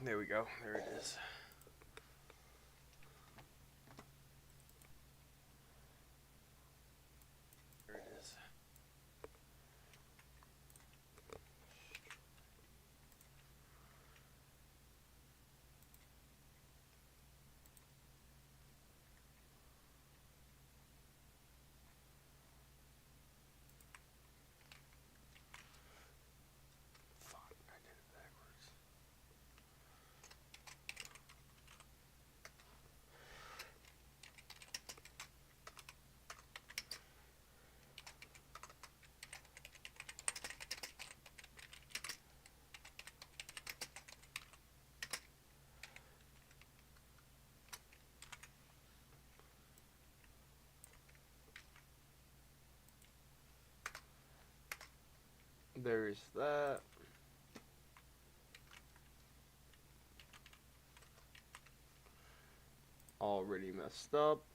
There we go. There it is. There it is. Fuck, I did it backwards. There's that. Already messed up.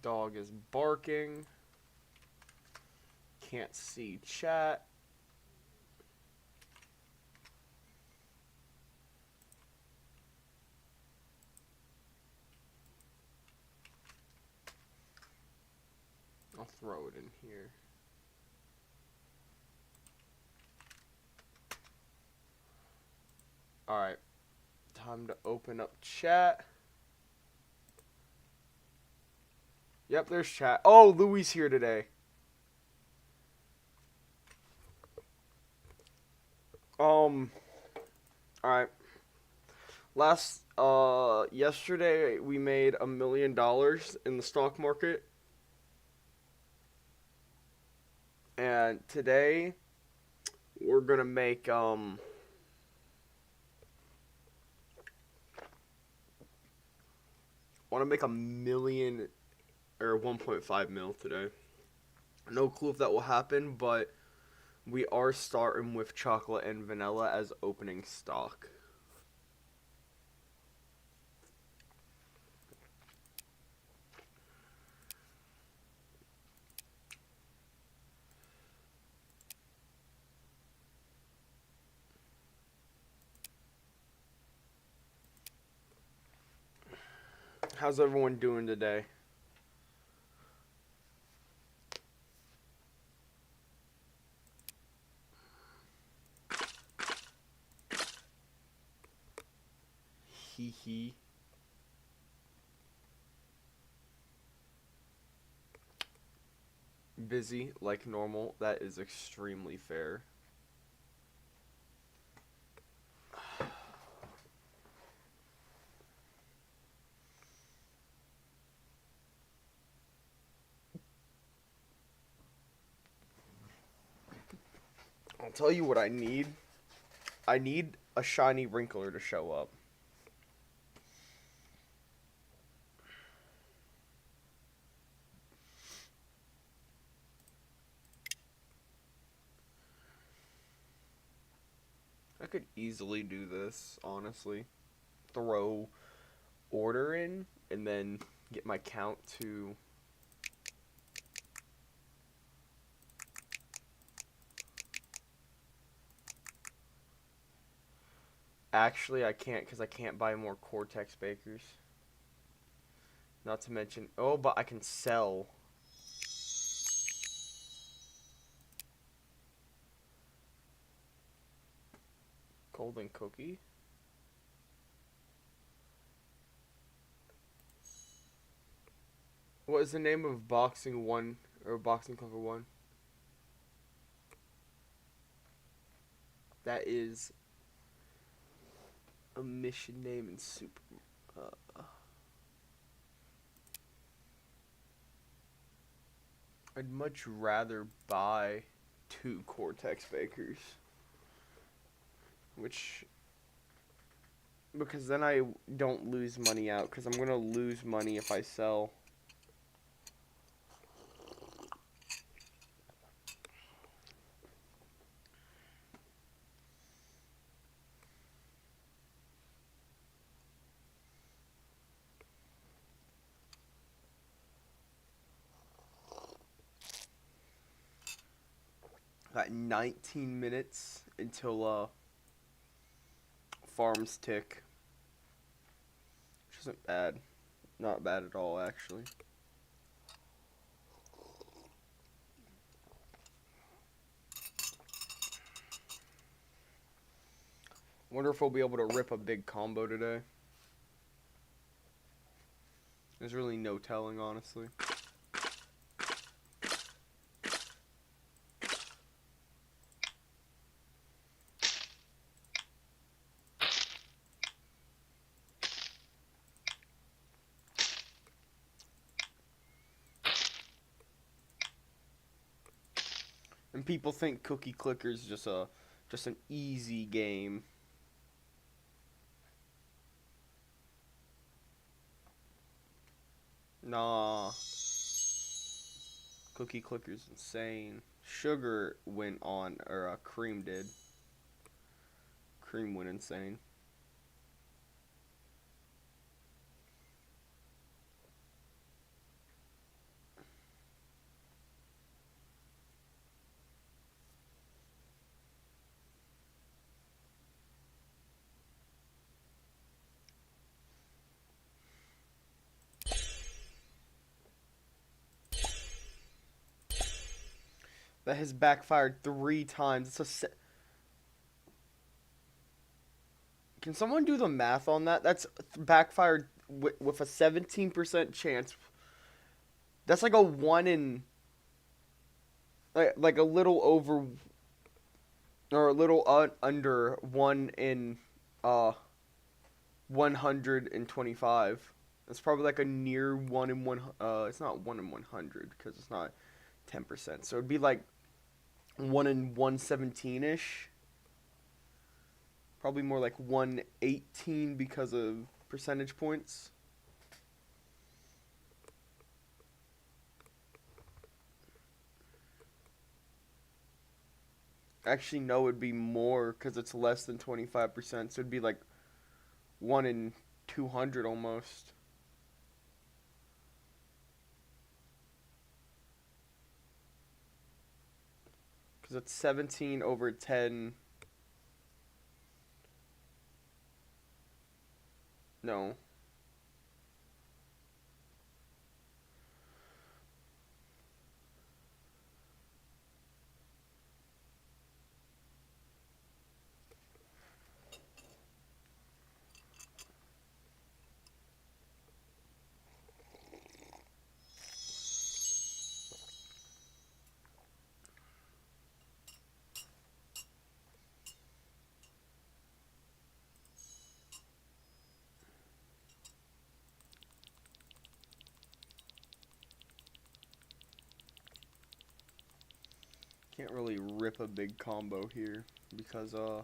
Dog is barking. Can't see chat. I'll throw it in here. Alright. Time to open up chat. Yep, there's chat. Oh, Louie's here today. Alright. Yesterday we made $1 million in the stock market. And today we're gonna make, want to make $1 million or 1.5 mil today. No clue if that will happen, but we are starting with chocolate and vanilla as opening stock. How's everyone doing today? Hee hee. Busy like normal. That is extremely fair. I'll tell you what I need. I need a shiny Wrinkler to show up. I could easily do this, honestly. Throw order in and then get my count to... Actually, I can't because I can't buy more Cortex Bakers. Not to mention... Oh, but I can sell... Golden Cookie? What is the name of Boxing 1 or Boxing Cover 1? That is a mission name in Super. I'd much rather buy 2 Cortex Bakers, because then I don't lose money out, because I'm gonna lose money if I sell. Got 19 minutes until farms tick, which isn't bad. Not bad at all, actually. Wonder if we'll be able to rip a big combo today. There's really no telling, honestly. And people think Cookie Clicker's just an easy game. Nah. Cookie Clicker's insane. Sugar went on, or Cream did. Cream went insane. That has backfired 3 times. Can someone do the math on that? That's backfired with a 17% chance. That's like a 1 in, like a little over, or a little under 1 in uh 125. It's probably like a near 1 in 1. It's not 1 in 100 because it's not 10%. So it'd be like 1 in 117 ish. Probably more like 118 because of percentage points. Actually, no, it'd be more because it's less than 25%. So it'd be like 1 in 200 almost. Because it's 17 over 10. No. Can't really rip a big combo here because I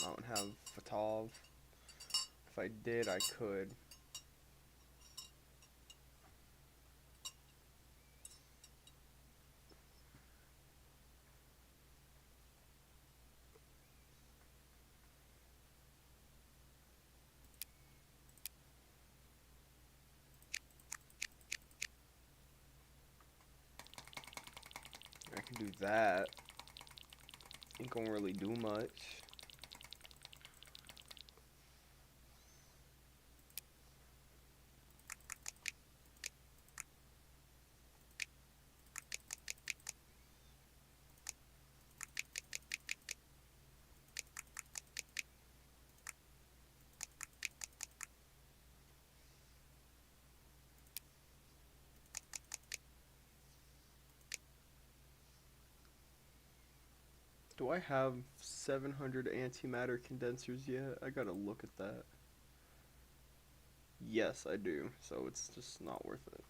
don't have Fatov. If I did, I could. I can do that. Ain't gonna really do much. Do I have 700 antimatter condensers yet? I gotta look at that. Yes, I do. So it's just not worth it.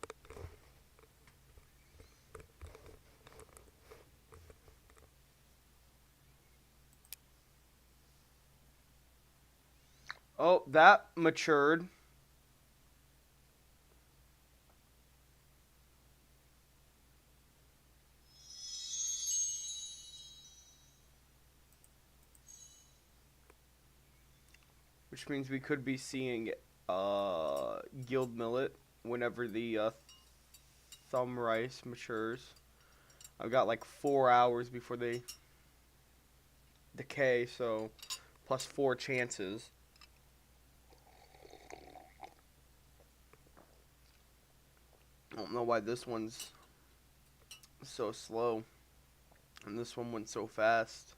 Oh, that matured. Which means we could be seeing Guild Millet whenever the Thumb Rice matures. I've got like 4 hours before they decay, so plus 4 chances. I don't know why this one's so slow and this one went so fast.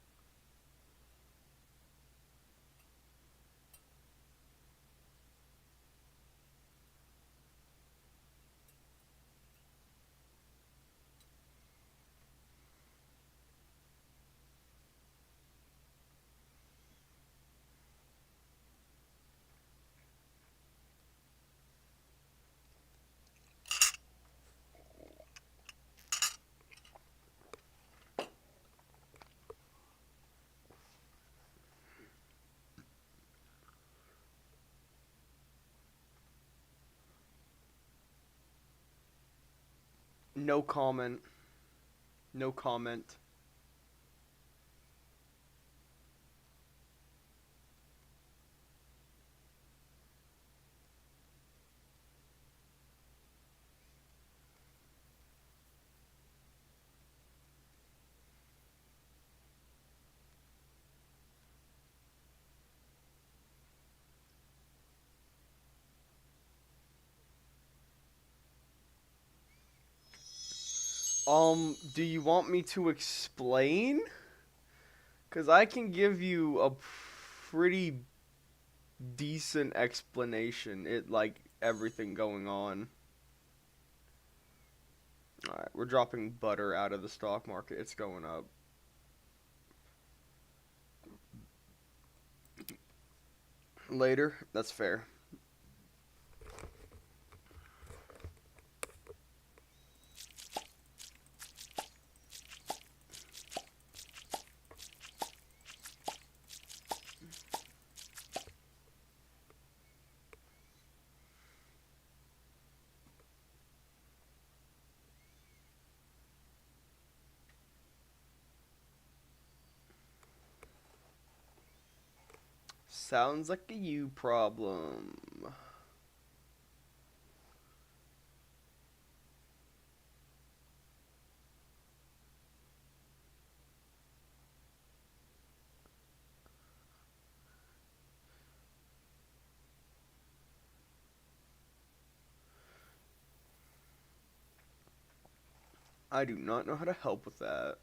No comment. No comment. Do you want me to explain? Because I can give you a pretty decent explanation. It, like, everything going on. Alright, we're dropping butter out of the stock market. It's going up. Later? That's fair. Sounds like a you problem. I do not know how to help with that.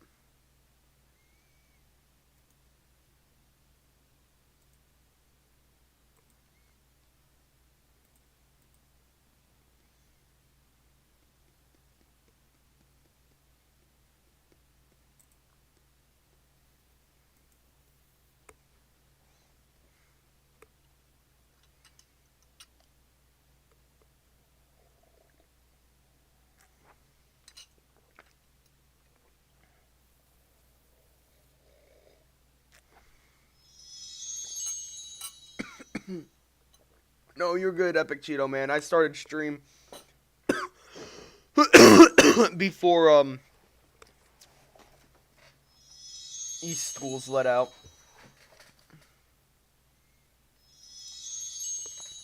No, you're good, Epic Cheeto, man. I started stream before East schools let out.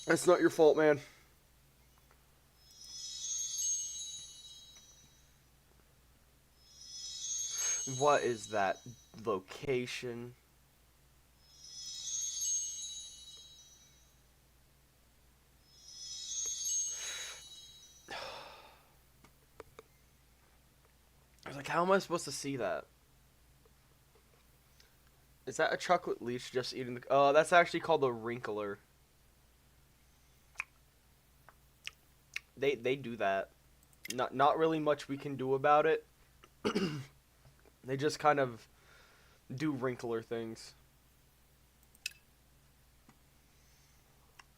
That's not your fault, man. What is that location? I was like, how am I supposed to see that? Is that a chocolate leech just eating the... Oh, that's actually called a Wrinkler. They do that. Not really much we can do about it. They just kind of do Wrinkler things.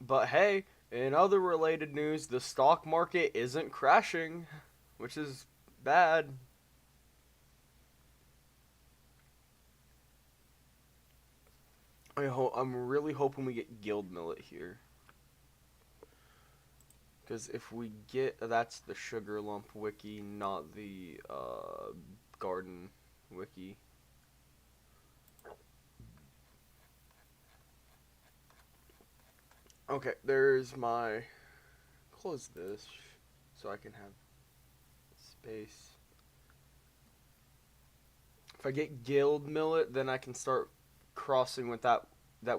But hey, in other related news, the stock market isn't crashing, which is bad. I'm really hoping we get Guild Millet here. Because if we get... That's the Sugar Lump wiki, not the Garden wiki. Okay, there's my... Close this so I can have space. If I get guild millet, then I can start crossing with that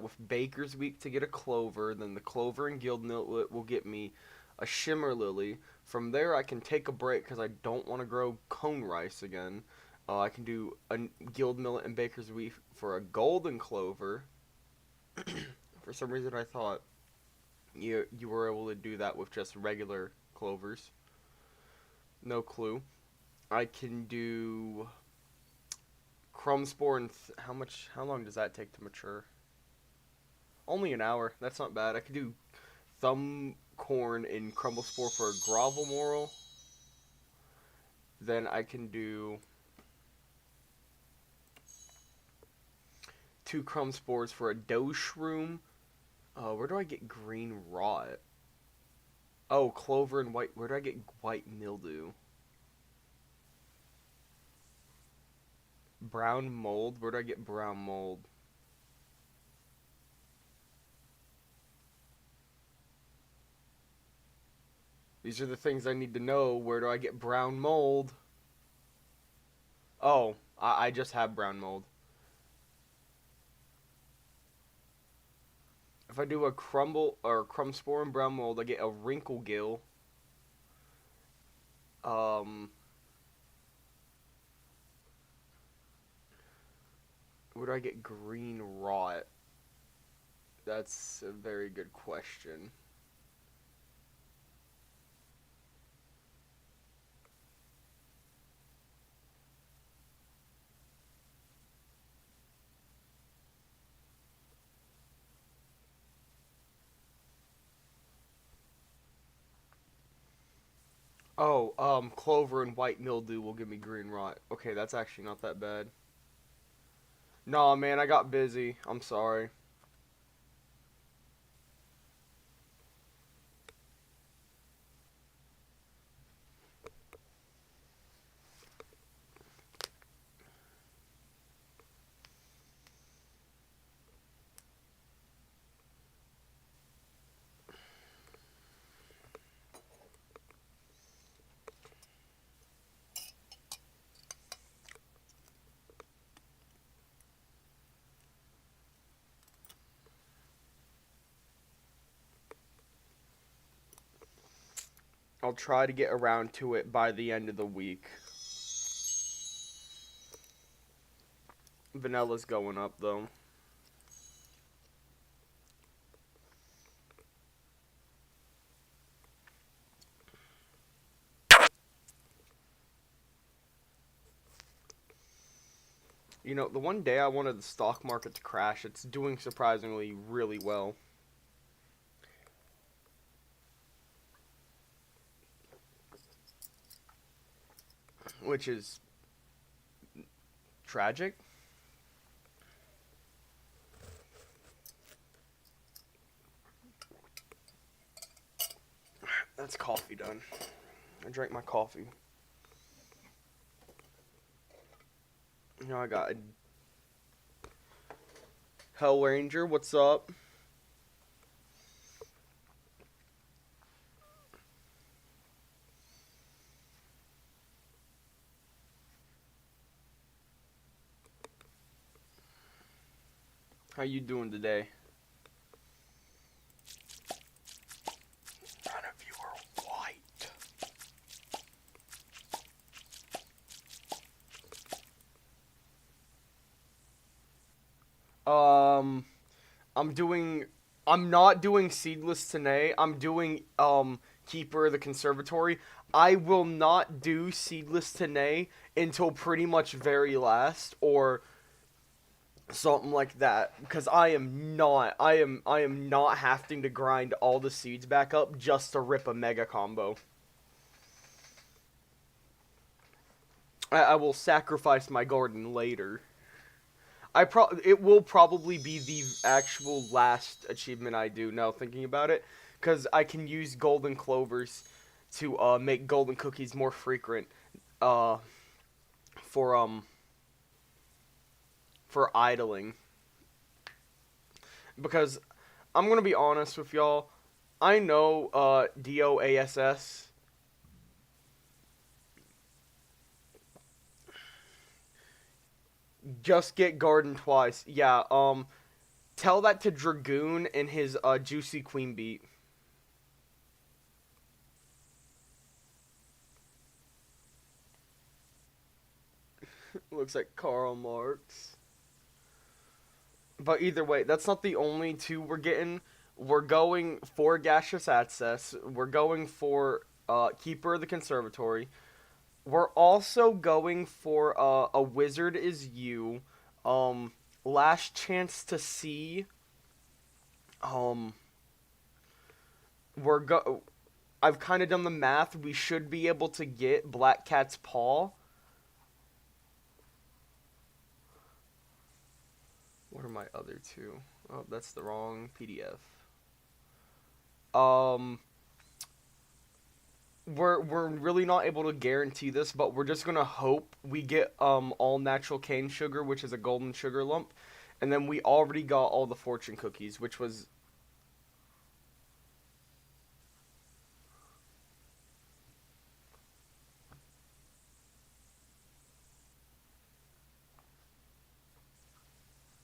with baker's wheat to get a clover. Then the clover and guild millet will get me a shimmer lily. From there, I can take a break because I don't want to grow cone rice again. I can do a guild millet and baker's wheat for a golden clover. For some reason, I thought you were able to do that with just regular clovers. No clue. I can do crumb spore and how long does that take to mature? Only an hour. That's not bad. I could do thumb corn and crumble spore for a grovel moral. Then I can do 2 crumb spores for a dough shroom. Where do I get green rot? Oh, clover and white. Where do I get white mildew? Brown mold. Where do I get brown mold? These are the things I need to know. Where do I get brown mold? Oh, I just have brown mold. If I do a crumble or crumb spore and brown mold, I get a wrinkle gill. Where do I get green rot? That's a very good question. Oh, clover and white mildew will give me green rot. Okay, that's actually not that bad. Nah, man, I got busy. I'm sorry. I'll try to get around to it by the end of the week. Vanilla's going up, though. You know, the one day I wanted the stock market to crash, it's doing surprisingly really well. Which is tragic. That's coffee done. I drank my coffee. You know, I got a Hell Ranger, what's up? How you doing today? None of you are white. I'm not doing Seedless today. I'm doing Keeper of the Conservatory. I will not do Seedless today until pretty much very last or something like that, because I am not having to grind all the seeds back up just to rip a mega combo. I will sacrifice my garden later. It will probably be the actual last achievement I do now thinking about it, because I can use golden clovers to make golden cookies more frequent for for idling. Because I'm gonna be honest with y'all, I know DOASS. Just get Garden twice. Yeah, tell that to Dragoon in his Juicy Queen beat. Looks like Karl Marx. But either way, that's not the only two we're getting. We're going for Gaseous Access. We're going for Keeper of the Conservatory. We're also going for a Wizard is You. Um, Last Chance to See. Um, we're go. I've kind of done the math. We should be able to get Black Cat's Paw. What are my other two? Oh, that's the wrong PDF. Um, we're really not able to guarantee this, but we're just gonna hope we get all natural cane sugar, which is a golden sugar lump, and then we already got all the fortune cookies, which was.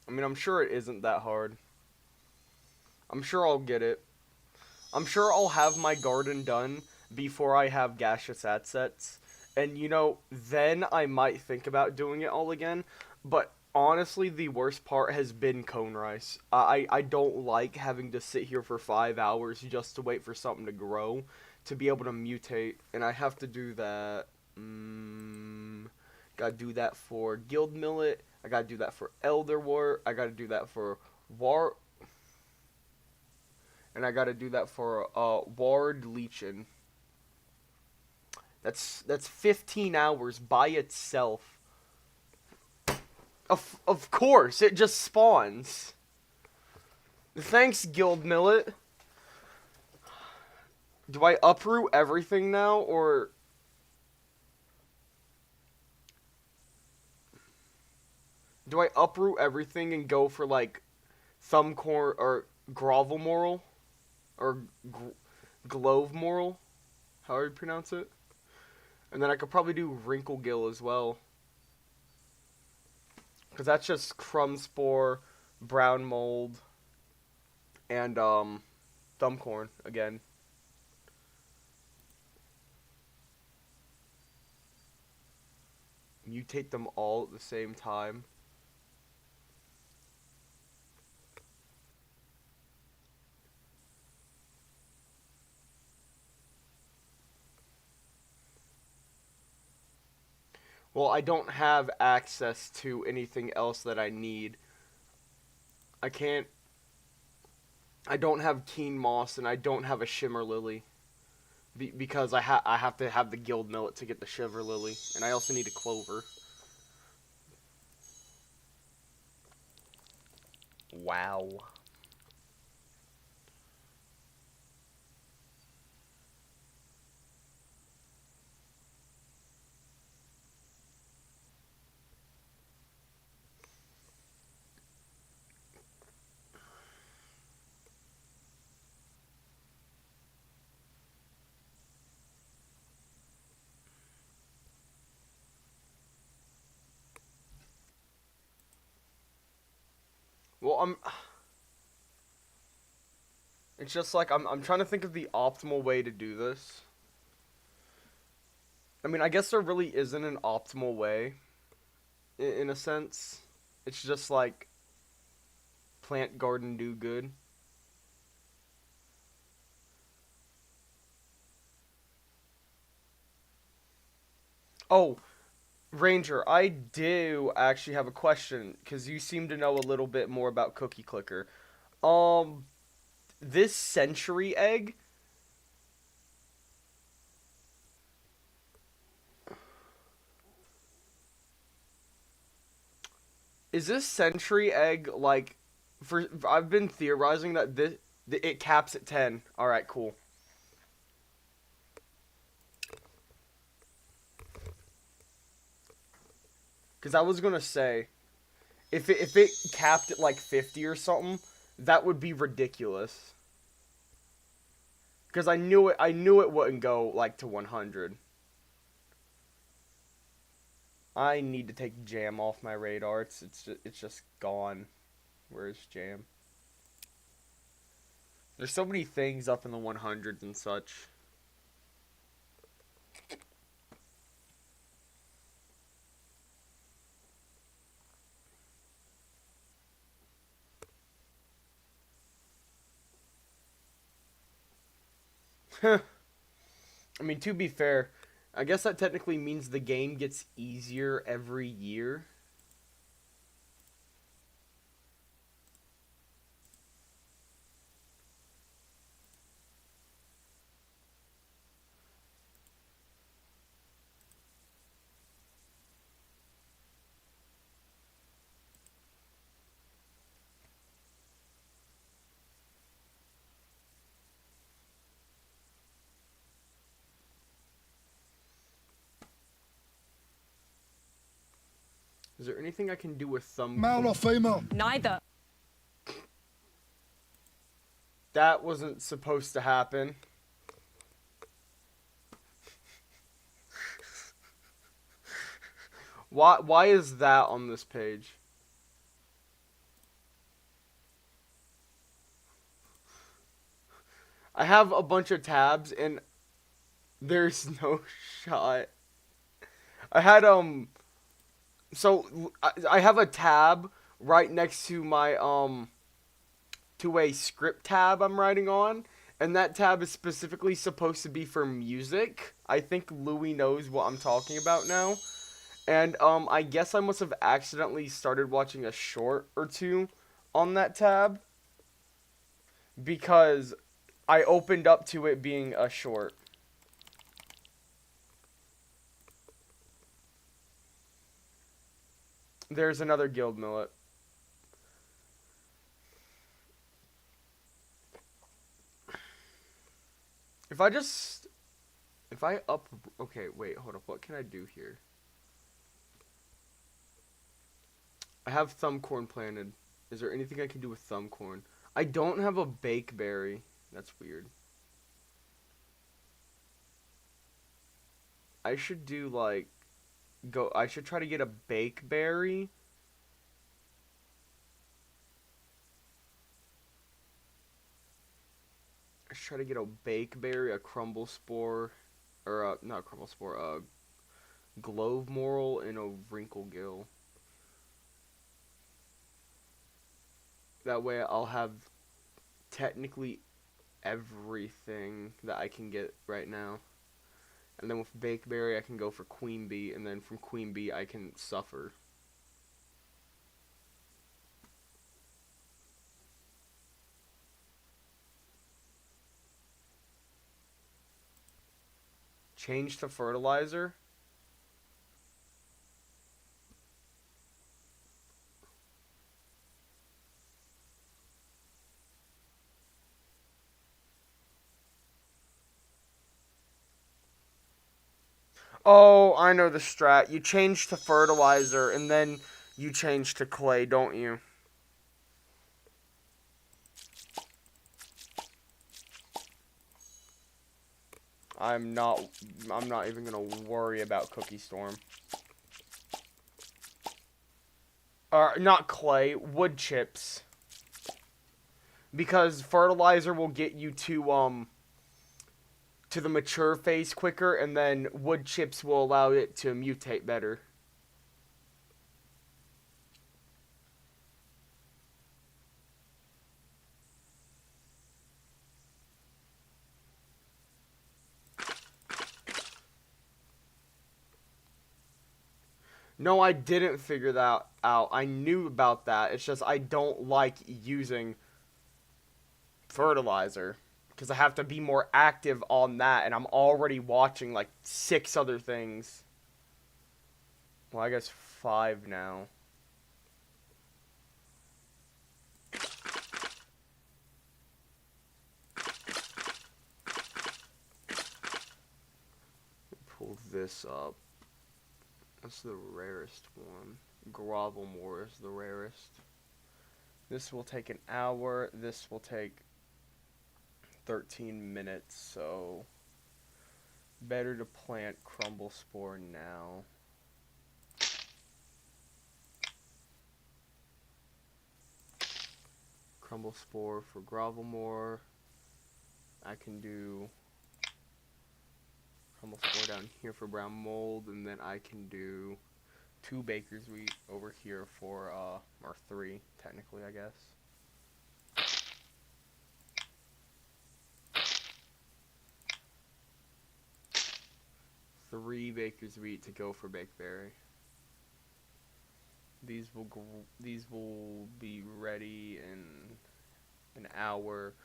I mean, I'm sure it isn't that hard. I'm sure I'll get it. I'm sure I'll have my garden done before I have gaseous assets. And then I might think about doing it all again. But honestly, the worst part has been cone rice. I don't like having to sit here for 5 hours just to wait for something to grow to be able to mutate. And I have to do that. Gotta do that for guild millet. I gotta do that for elderwort. I gotta do that for war. And I gotta do that for Ward Leechin. That's 15 hours by itself. Of course, it just spawns. Thanks, Guild Millet. Do I uproot everything now, or do I uproot everything and go for like Thumbcorn or Grovel Moral? Or Glove Moral, however you pronounce it. And then I could probably do Wrinkle Gill as well. Because that's just Crumb Spore, Brown Mold, and Thumbcorn again. Mutate them all at the same time. Well, I don't have access to anything else that I need. I can't. I don't have Keen Moss and I don't have a Shimmer Lily. Because I have to have the Guild Millet to get the Shiver Lily. And I also need a Clover. Wow. Well, it's just like I'm trying to think of the optimal way to do this. I mean, I guess there really isn't an optimal way, in a sense. It's just like plant, garden, do good. Oh, Ranger, I do actually have a question because you seem to know a little bit more about Cookie Clicker. Um, this century egg, is this century egg like for I've been theorizing that it caps at 10. All right, cool. Cuz I was going to say if it capped at like 50 or something, that would be ridiculous. Cuz I knew it wouldn't go like to 100. I need to take jam off my radar. It's just gone. Where's jam? There's so many things up in the 100s and such. I mean, to be fair, I guess that technically means the game gets easier every year. Is there anything I can do with thumb? Male or female? Neither. That wasn't supposed to happen. Why is that on this page? I have a bunch of tabs and there's no shot. I had so I have a tab right next to my to a script tab I'm writing on, and that tab is specifically supposed to be for music. I think Louis knows what I'm talking about now. And I guess I must have accidentally started watching a short or two on that tab because I opened up to it being a short. There's another guild millet. If I up, okay, wait, hold up. What can I do here? I have thumb corn planted. Is there anything I can do with thumb corn? I don't have a bakeberry. That's weird. I should do like I should try to get a bakeberry. I should try to get a bakeberry, a crumble spore, or not crumble spore, a glove moral, and a wrinkle gill. That way I'll have technically everything that I can get right now. And then with bakeberry I can go for queen bee, and then from queen bee I can suffer. Change to fertilizer. Oh, I know the strat. You change to fertilizer and then you change to clay, don't you? I'm not even gonna worry about Cookie Storm. Not clay, wood chips. Because fertilizer will get you to the mature phase quicker, and then wood chips will allow it to mutate better. No, I didn't figure that out. I knew about that. It's just I don't like using fertilizer because I have to be more active on that, and I'm already watching like 6 other things. Well, I guess 5 now. Pull this up. That's the rarest one. Grovelmore is the rarest. This will take an hour. This will take 13 minutes, so better to plant crumble spore now. Crumble Spore for Grovelmore. I can do Crumble Spore down here for Brown Mold, and then I can do 2 Baker's Wheat over here for, or 3, technically, I guess. 3 Baker's Wheat to go for Bakeberry. These will be ready in an hour.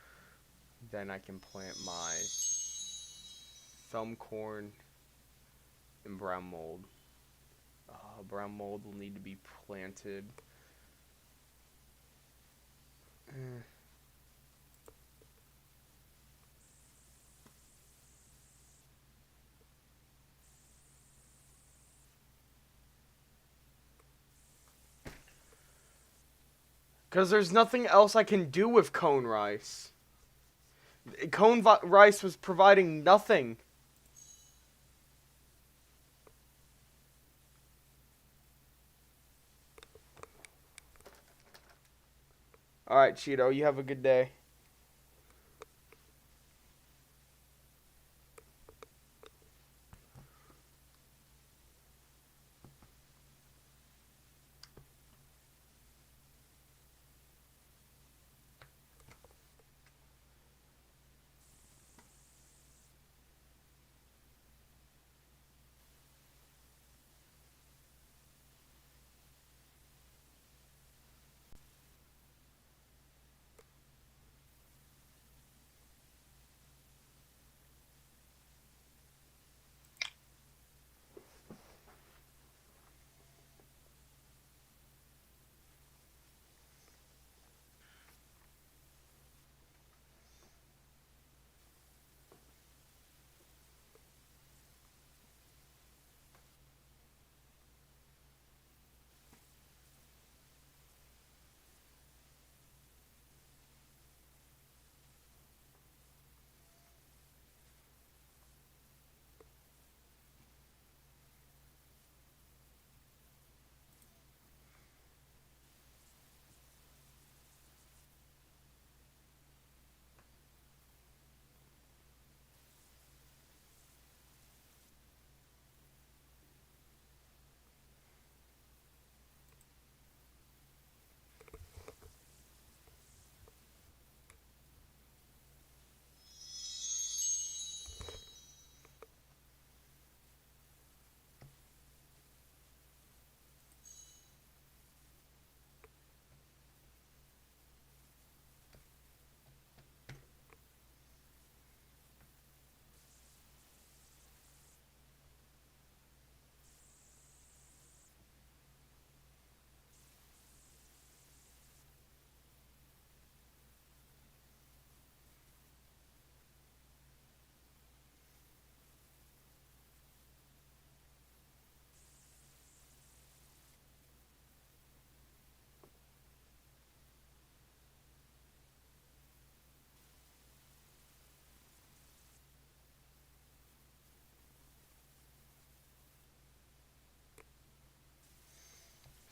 Then I can plant my thumb corn and brown mold. Brown mold will need to be planted. Because there's nothing else I can do with cone rice. Cone rice was providing nothing. Alright, Cheeto, you have a good day.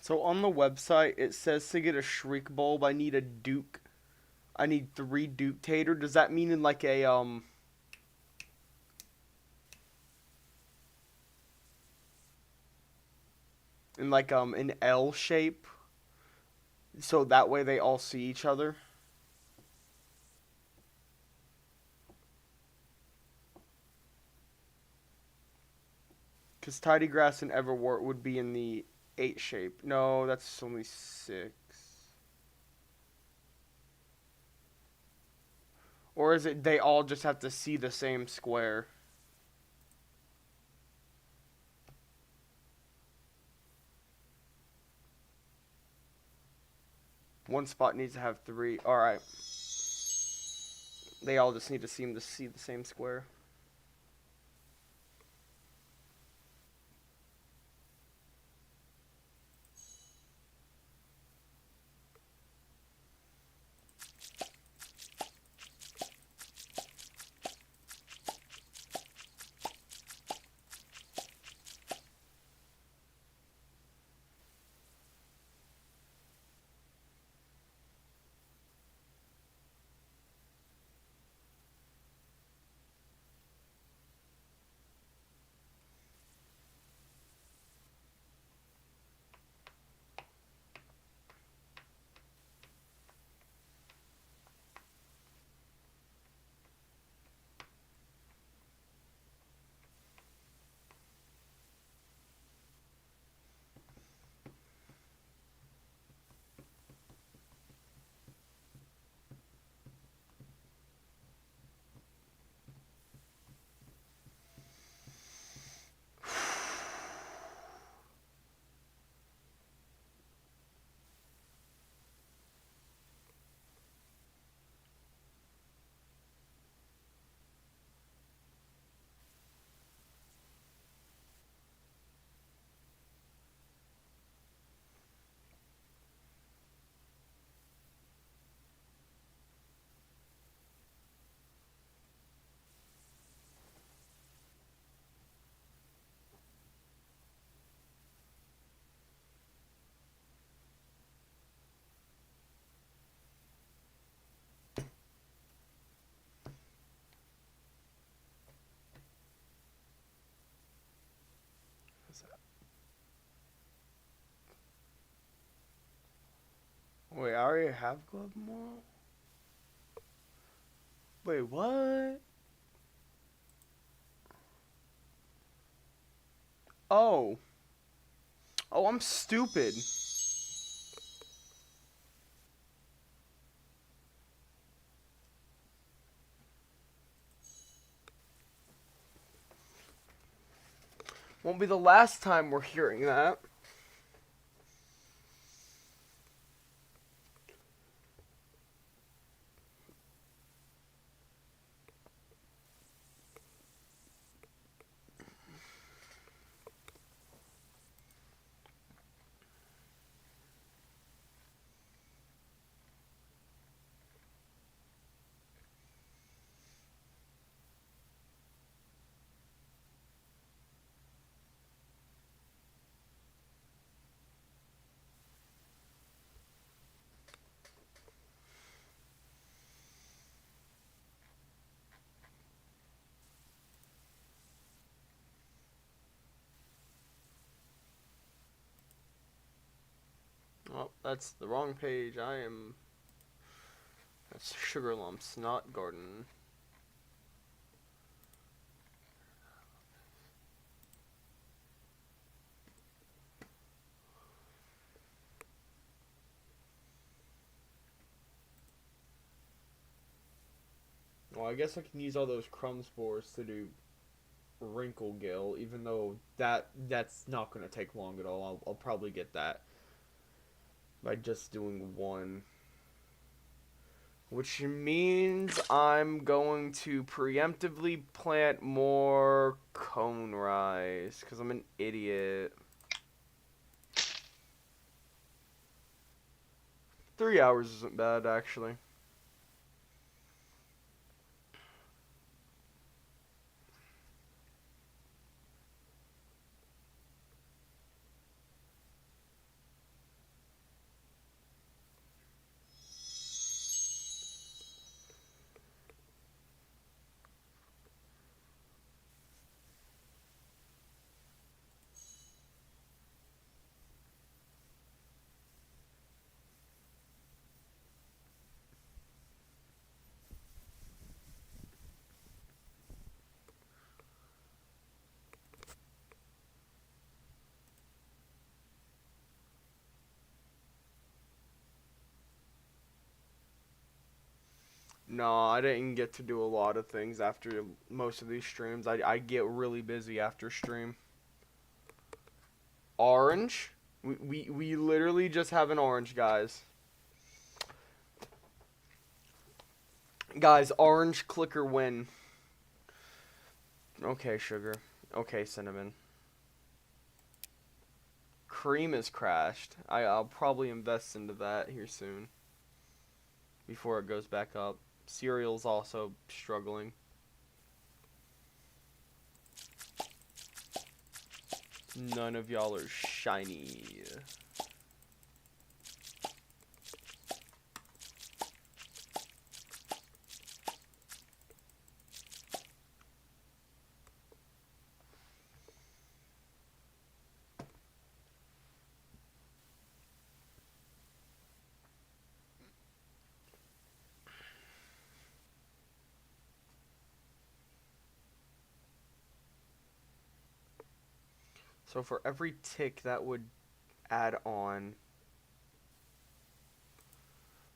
So on the website, it says to get a Shriek Bulb, I need a Duke. I need 3 Duke Tater. Does that mean in like a, in like, an L shape? So that way they all see each other? Because Tidy Grass and Everwort would be in the 8 shape. No, that's only 6. Or is it they all just have to see the same square? One spot needs to have 3. Alright. They all just need to seem to see the same square. Wait, I already have glove moral? Wait, what? Oh. Oh, I'm stupid. Won't be the last time we're hearing that. Oh, that's the wrong page. That's Sugar Lumps, not Garden. Well, I guess I can use all those crumb spores to do Wrinkle, even though that's not going to take long at all. I'll probably get that by just doing one. Which means I'm going to preemptively plant more cone rice, because I'm an idiot. 3 hours isn't bad, actually. No, I didn't get to do a lot of things after most of these streams. I get really busy after stream. Orange? We literally just have an orange, guys. Guys, orange clicker win. Okay, sugar. Okay, cinnamon. Cream is crashed. I'll probably invest into that here soon. Before it goes back up. Cereal's also struggling. None of y'all are shiny. So for every tick that would add on,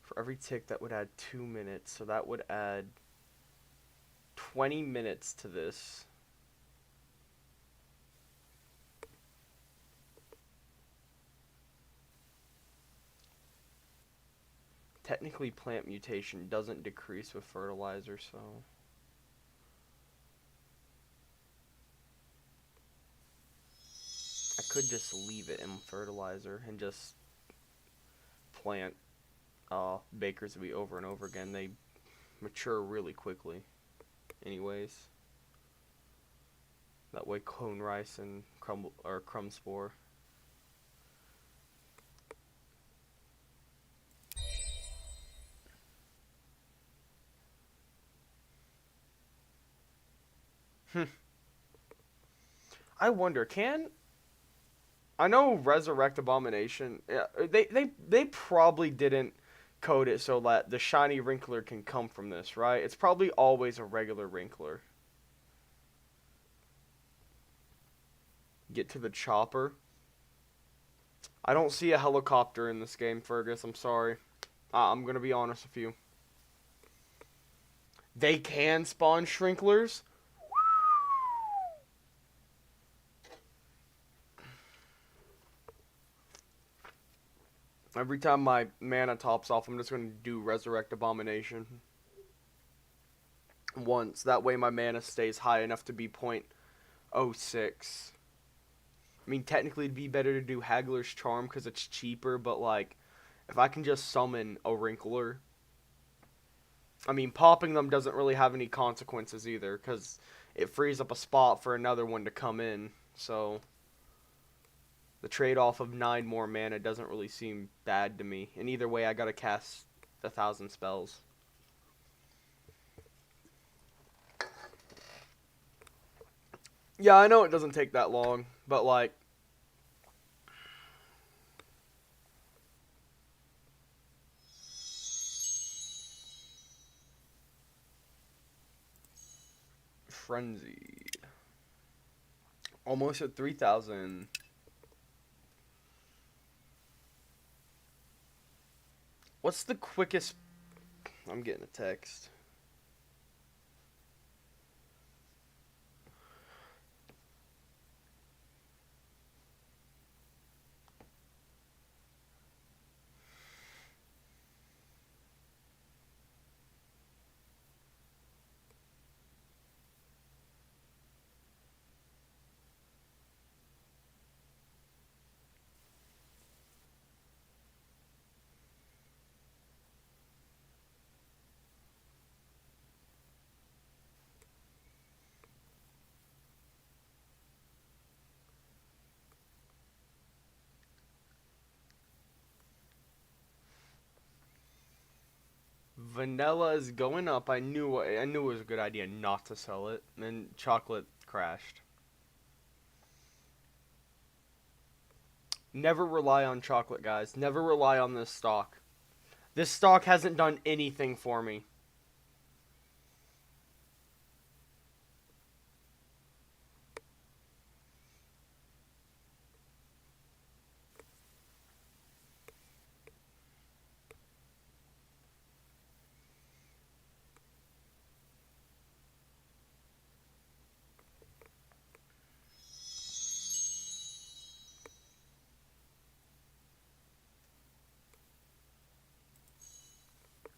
for every tick that would add 2 minutes, so that would add 20 minutes to this. Technically, plant mutation doesn't decrease with fertilizer, so... I could just leave it in fertilizer and just plant Bakersby over and over again. They mature really quickly anyways. That way cone rice and crumb spore. I wonder, can I know Resurrect Abomination. Yeah, they probably didn't code it so that the shiny Wrinkler can come from this, right? It's probably always a regular Wrinkler. Get to the chopper. I don't see a helicopter in this game, Fergus. I'm sorry. I'm gonna be honest with you. They can spawn Shrinklers. Every time my mana tops off, I'm just gonna do Resurrect Abomination once. That way my mana stays high enough to be .06. I mean, technically it'd be better to do Haggler's Charm because it's cheaper, but like, if I can just summon a Wrinkler, I mean, popping them doesn't really have any consequences either because it frees up a spot for another one to come in. So the trade-off of 9 more mana doesn't really seem bad to me. And either way, I gotta cast 1,000 spells. Yeah, I know it doesn't take that long, but like, Frenzy. Almost at 3,000. What's the quickest... I'm getting a text. Vanilla is going up. I knew it was a good idea not to sell it. And chocolate crashed. Never rely on chocolate, guys. Never rely on this stock. This stock hasn't done anything for me.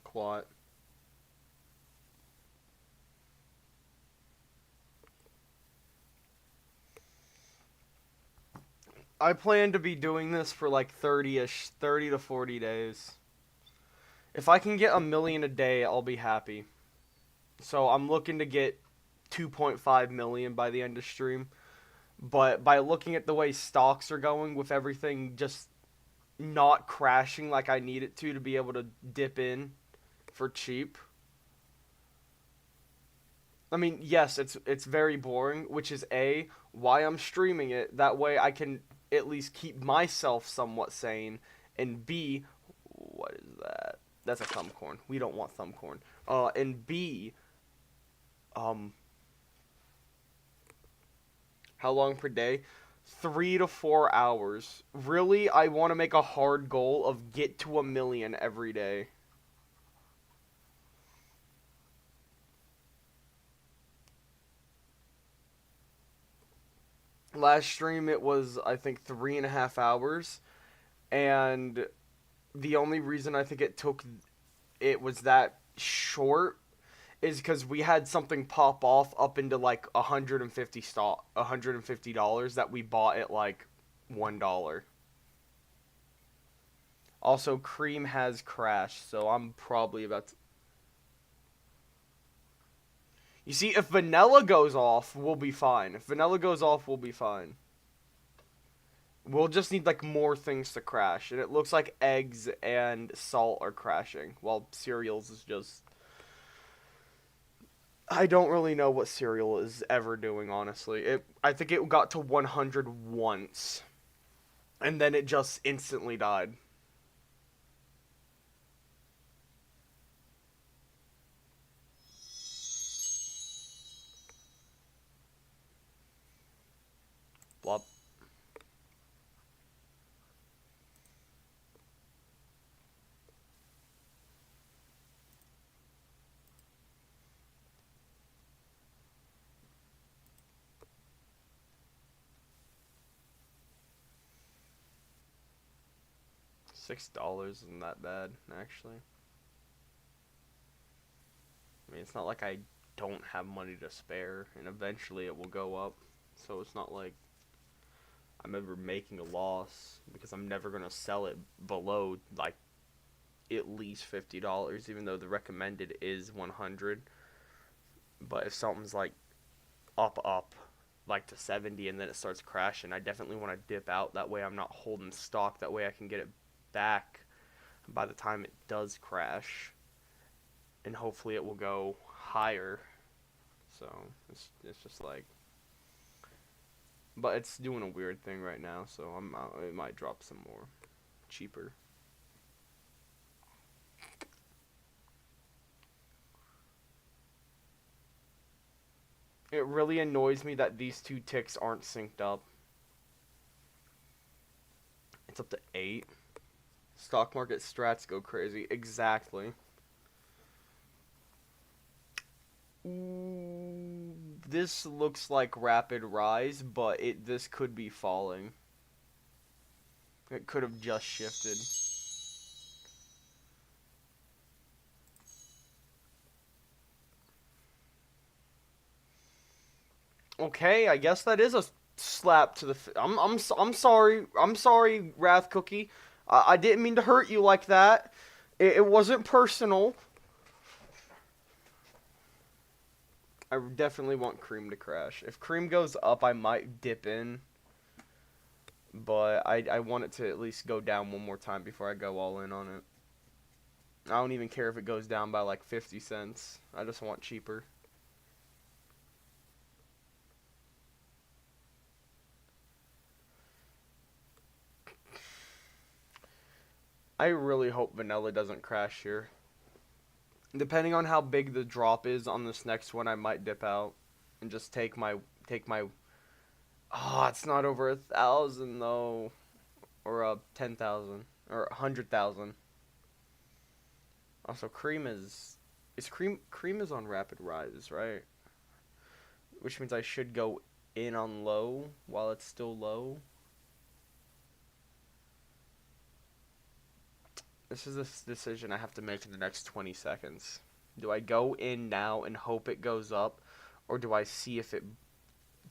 Quat. I plan to be doing this for like 30-ish, 30 to 40 days. If I can get a million a day, I'll be happy. So I'm looking to get 2.5 million by the end of stream. But by looking at the way stocks are going with everything just not crashing like I need it to be able to dip in for cheap. I mean, yes, it's very boring, which is A, why I'm streaming it. That way I can at least keep myself somewhat sane. And B, what is that? That's a thumbcorn. We don't want thumbcorn. And B, how long per day? 3 to 4 hours. Really, I want to make a hard goal of get to a million every day. Last stream it was, I think, 3.5 hours, and the only reason I think it was that short is because we had something pop off up into like 150 $150 that we bought at like $1. Also, Cream has crashed, so I'm probably about to... You see, if Vanilla goes off, we'll be fine. If Vanilla goes off, we'll be fine. We'll just need like more things to crash, and it looks like eggs and salt are crashing, while cereals is just... I don't really know what cereal is ever doing, honestly. I think it got to 100 once. And then it just instantly died. Blop. $6 isn't that bad, actually. I mean, it's not like I don't have money to spare, and eventually it will go up. So it's not like I'm ever making a loss, because I'm never going to sell it below, like, at least $50, even though the recommended is 100. But if something's, like, up, like, to 70, and then it starts crashing, I definitely want to dip out. That way I'm not holding stock. That way I can get it back by the time it does crash. And hopefully it will go higher. So it's just like, but it's doing a weird thing right now, so it might drop some more cheaper. It really annoys me that these two ticks aren't synced up. It's up to 8. Stock market strats go crazy. Exactly. Ooh, this looks like rapid rise, but this could be falling. It could have just shifted. Okay, I guess that is a slap to the. I'm sorry, Wrath Cookie. I didn't mean to hurt you like that. It wasn't personal. I definitely want Cream to crash. If Cream goes up, I might dip in. But I want it to at least go down one more time before I go all in on it. I don't even care if it goes down by like 50 cents. I just want cheaper. I really hope Vanilla doesn't crash here. Depending on how big the drop is on this next one, I might dip out and just take my. Oh, it's not over 1,000 though, or 10,000 or 100,000. Also, Cream is Cream is on rapid rise, right? Which means I should go in on low while it's still low. This is a decision I have to make in the next 20 seconds. Do I go in now and hope it goes up, or do I see if it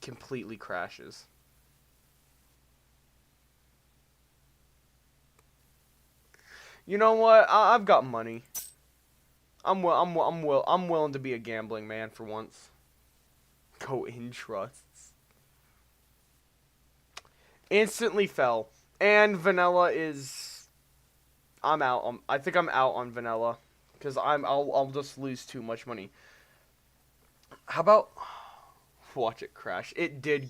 completely crashes? You know what? I've got money. I'm willing to be a gambling man for once. Go in trusts. Instantly fell, and Vanilla is. I'm out. I think I'm out on Vanilla, because I'll just lose too much money. How about watch it crash? It did.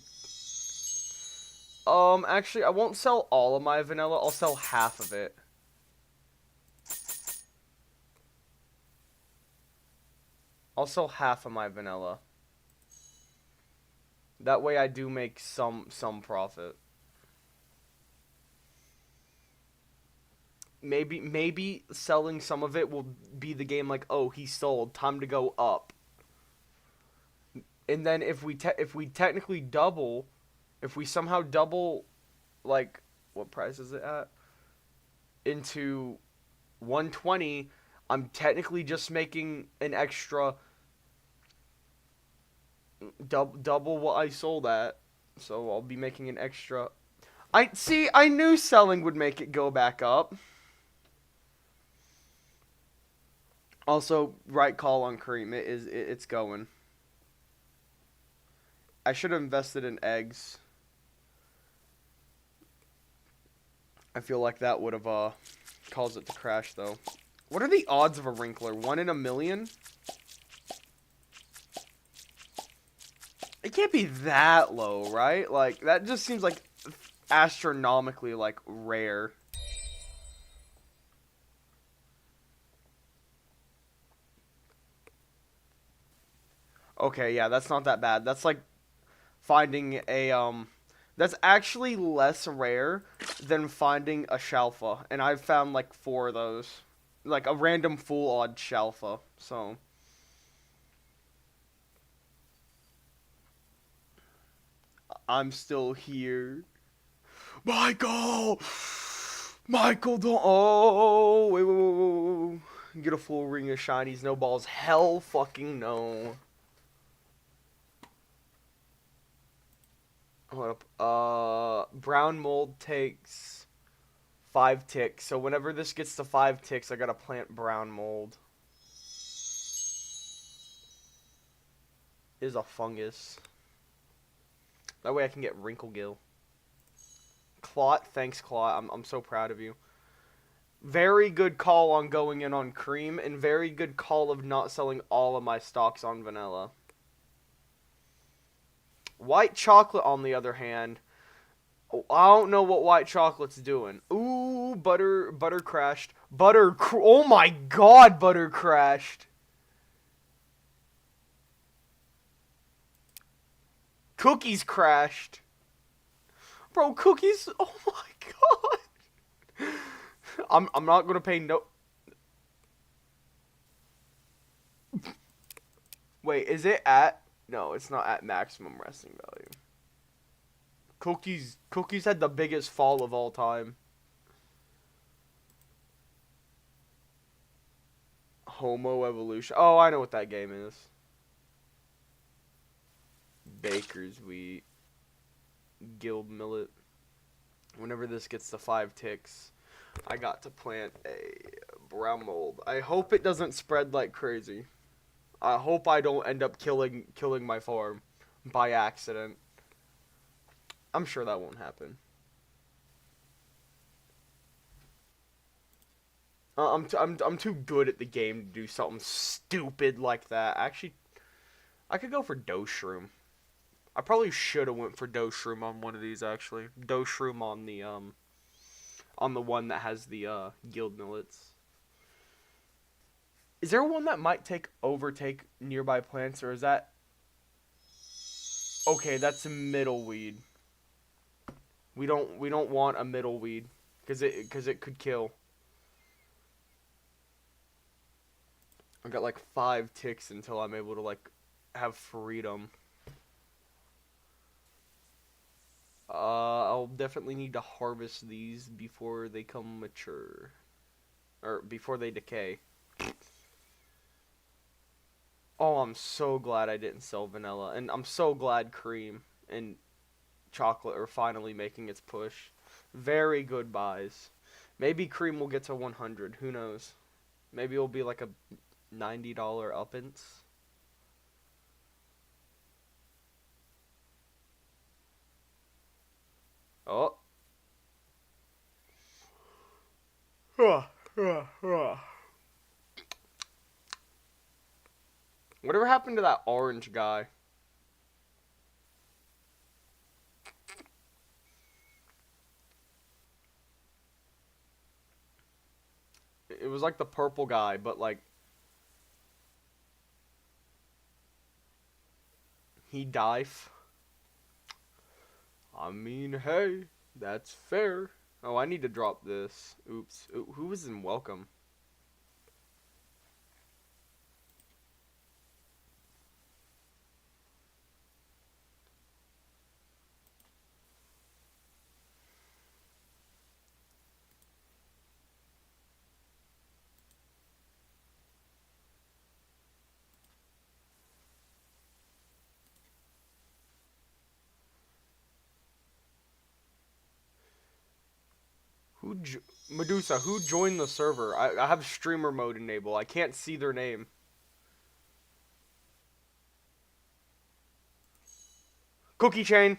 Actually, I won't sell all of my Vanilla. I'll sell half of it. I'll sell half of my Vanilla. That way I do make some profit. Maybe selling some of it will be the game like, oh, he sold, time to go up. And then if we technically double, if we somehow double, like, what price is it at? Into 120, I'm technically just making an extra double what I sold at. So I'll be making an extra. I knew selling would make it go back up. Also, right call on Cream. It's going. I should have invested in eggs. I feel like that would have caused it to crash though. What are the odds of a Wrinkler? 1 in a million? It can't be that low, right? Like, that just seems like astronomically, like, rare. Okay, yeah, that's not that bad. That's like finding that's actually less rare than finding a Shalfa, and I've found like 4 of those. Like a random full odd Shalfa. So, I'm still here. Michael! Michael, don't. Oh, wait. Get a full ring of shinies, no balls. Hell fucking no. Hold up. Brown mold takes 5 ticks. So whenever this gets to 5 ticks, I gotta plant brown mold. Is a fungus. That way I can get Wrinkle Gill. Clot, thanks Clot. I'm so proud of you. Very good call on going in on cream, and very good call of not selling all of my stocks on vanilla. White chocolate, on the other hand, I don't know what white chocolate's doing. Ooh, butter crashed. Oh my god, butter crashed. Cookies crashed. Bro, cookies, oh my god. I'm not gonna pay no... Wait, is it at... No, it's not at maximum resting value. Cookies had the biggest fall of all time. Homo Evolution. Oh, I know what that game is. Baker's Wheat. Guild Millet. Whenever this gets to 5 ticks, I got to plant a brown mold. I hope it doesn't spread like crazy. I hope I don't end up killing my farm by accident. I'm sure that won't happen. I'm too good at the game to do something stupid like that. Actually, I could go for Doshroom. I probably should have went for Doshroom on one of these actually. Doshroom on the one that has the guild millets. Is there one that might overtake nearby plants, or is that... Okay, that's a middle weed. We don't want a middle weed cuz it could kill. I got like 5 ticks until I'm able to like have freedom. I'll definitely need to harvest these before they come mature. Or before they decay. Oh, I'm so glad I didn't sell vanilla. And I'm so glad cream and chocolate are finally making its push. Very good buys. Maybe cream will get to 100. Who knows? Maybe it'll be like a $90 uppance. Oh. Whatever happened to that orange guy? It was like the purple guy, but like he died. I mean, hey, that's fair. Oh, I need to drop this. Oops. Ooh, who was in welcome? Medusa, who joined the server? I have streamer mode enabled. I can't see their name. Cookie chain.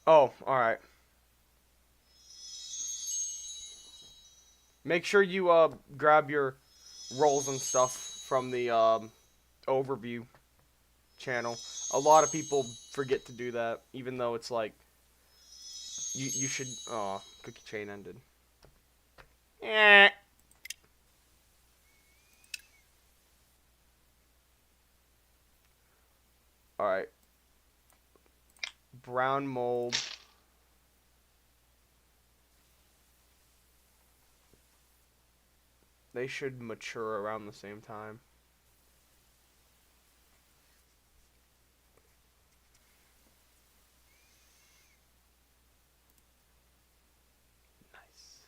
Oh, alright. Make sure you grab your rolls and stuff from the overview channel. A lot of people forget to do that, even though it's like you should. Oh, cookie chain ended. Eh. All right. Brown mold. They should mature around the same time. Nice.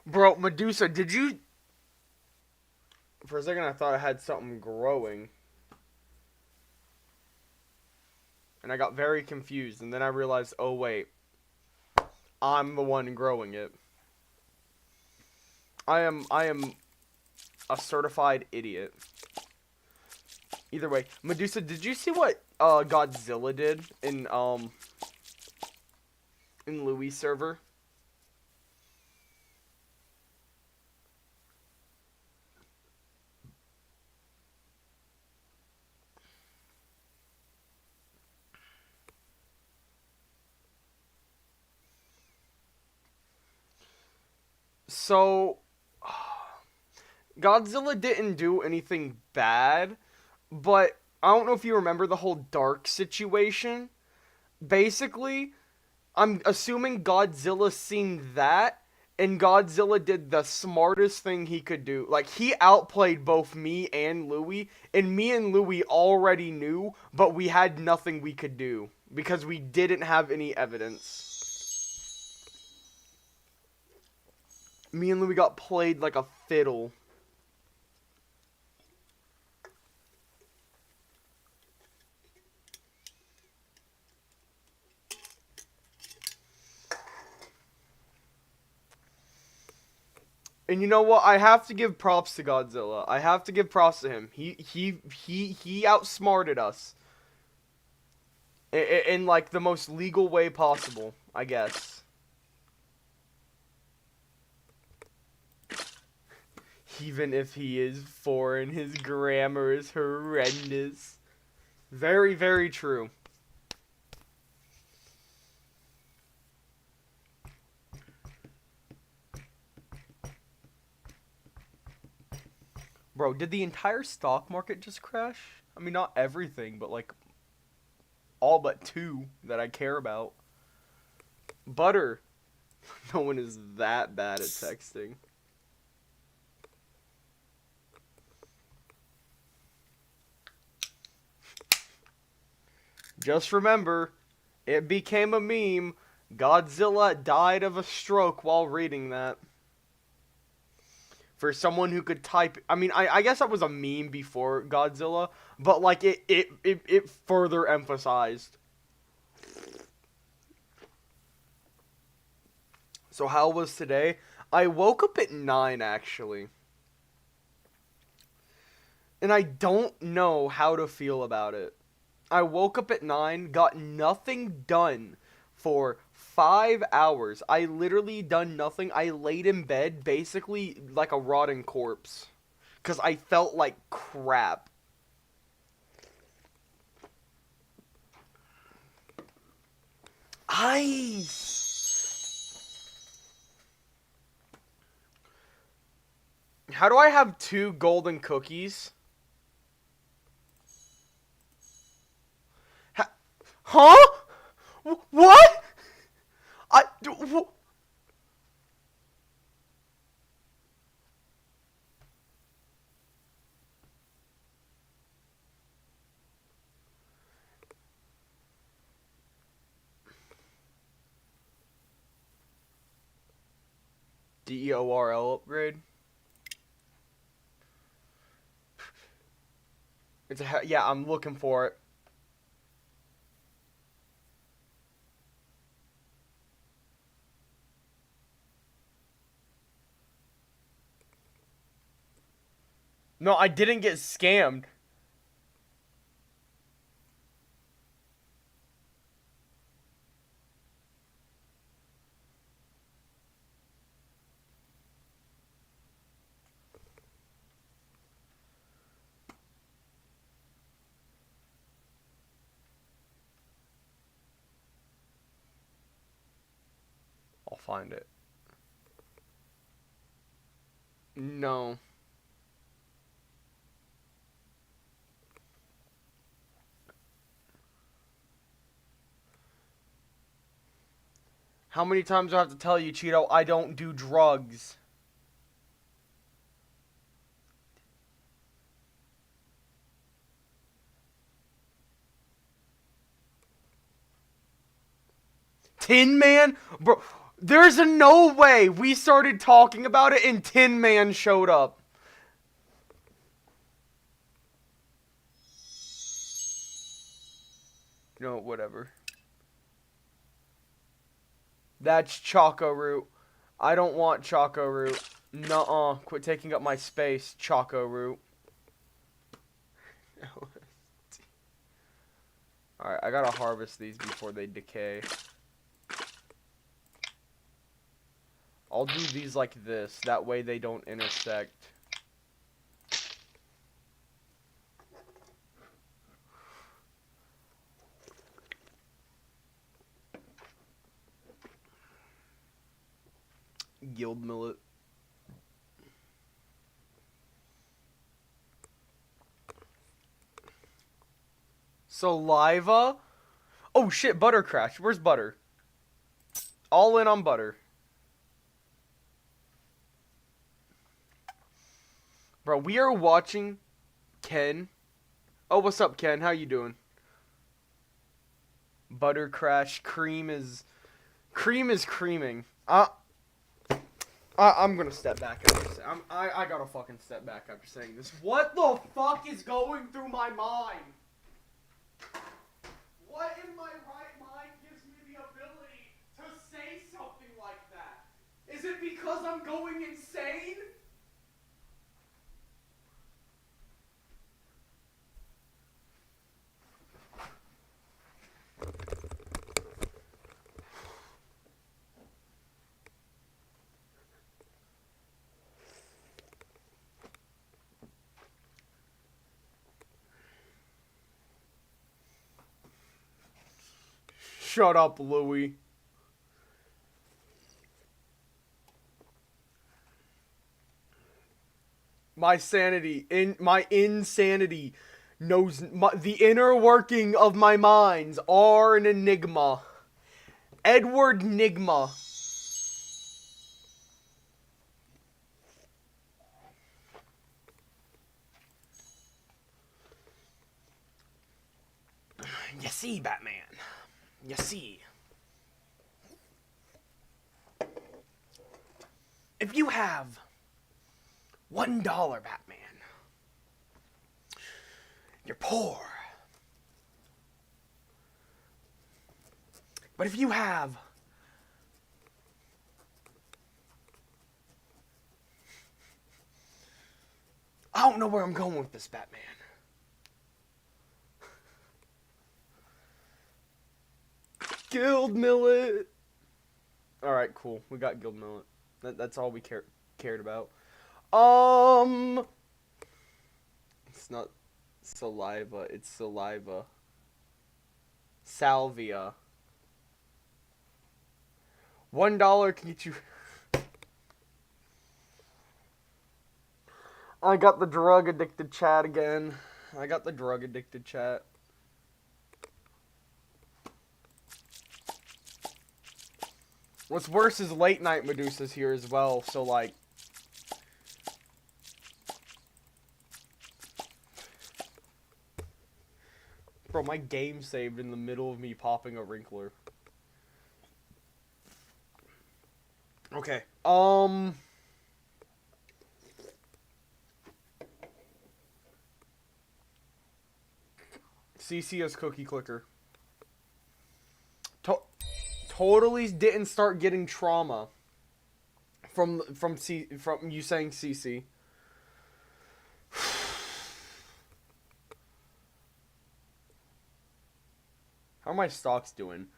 Bro, Medusa, did you... For a second I thought I had something growing. And I got very confused, and then I realized, oh wait, I'm the one growing it. I am a certified idiot. Either way, Medusa, did you see what Godzilla did in Louis' server? So Godzilla didn't do anything bad, but I don't know if you remember the whole Dark situation. Basically, I'm assuming Godzilla seen that, and Godzilla did the smartest thing he could do. Like, he outplayed both me and Louis, and me and Louis already knew, but we had nothing we could do because we didn't have any evidence. Me and Louis got played like a fiddle. And you know what? I have to give props to Godzilla. I have to give props to him. He outsmarted us. In like the most legal way possible, I guess. Even if he is foreign, his grammar is horrendous. Very, very true. Bro, did the entire stock market just crash? I mean, not everything, but like all but two that I care about. Butter. No one is that bad at texting. Just remember, it became a meme. Godzilla died of a stroke while reading that. For someone who could type, I mean, I guess that was a meme before Godzilla, but like it further emphasized. So how was today? I woke up at 9 actually. And I don't know how to feel about it. I woke up at 9, got nothing done for 5 hours. I literally done nothing. I laid in bed basically like a rotting corpse. Because I felt like crap. Ice! How do I have 2 golden cookies? Huh? What? I... DEORL upgrade? It's a... Yeah, I'm looking for it. No, I didn't get scammed. find it. No. How many times do I have to tell you, Cheeto, I don't do drugs? Tin Man? Bro, there's no way we started talking about it and Tin Man showed up. No, whatever. That's Choco Root. I don't want Choco Root. Nuh-uh. Quit taking up my space, Choco Root. Alright, I gotta harvest these before they decay. I'll do these like this. That way they don't intersect. Guild millet. Saliva? Oh shit, Butter Crash. Where's Butter? All in on Butter. Bro, we are watching Ken. Oh, what's up, Ken? How you doing? Butter Crash. Cream is creaming. I'm gonna step back after I gotta fucking step back after saying this. What the fuck is going through my mind? What in my right mind gives me the ability to say something like that? Is it because I'm going insane? Shut up, Louie. My insanity knows the inner working of my minds are an enigma. Edward Nigma. You see, Batman. You see. If you have $1, Batman, you're poor. But if you have I don't know where I'm going with this, Batman. Guild millet. Alright, cool. We got guild millet. That's all we cared about. It's not saliva, it's saliva. Salvia. $1 can get you. I got the drug addicted chat again. I got the drug addicted chat. What's worse is late night Medusa's here as well, so like. Bro, my game saved in the middle of me popping a Wrinkler. Okay. CC as cookie clicker. Totally didn't start getting trauma from you saying CC. How are my stocks doing?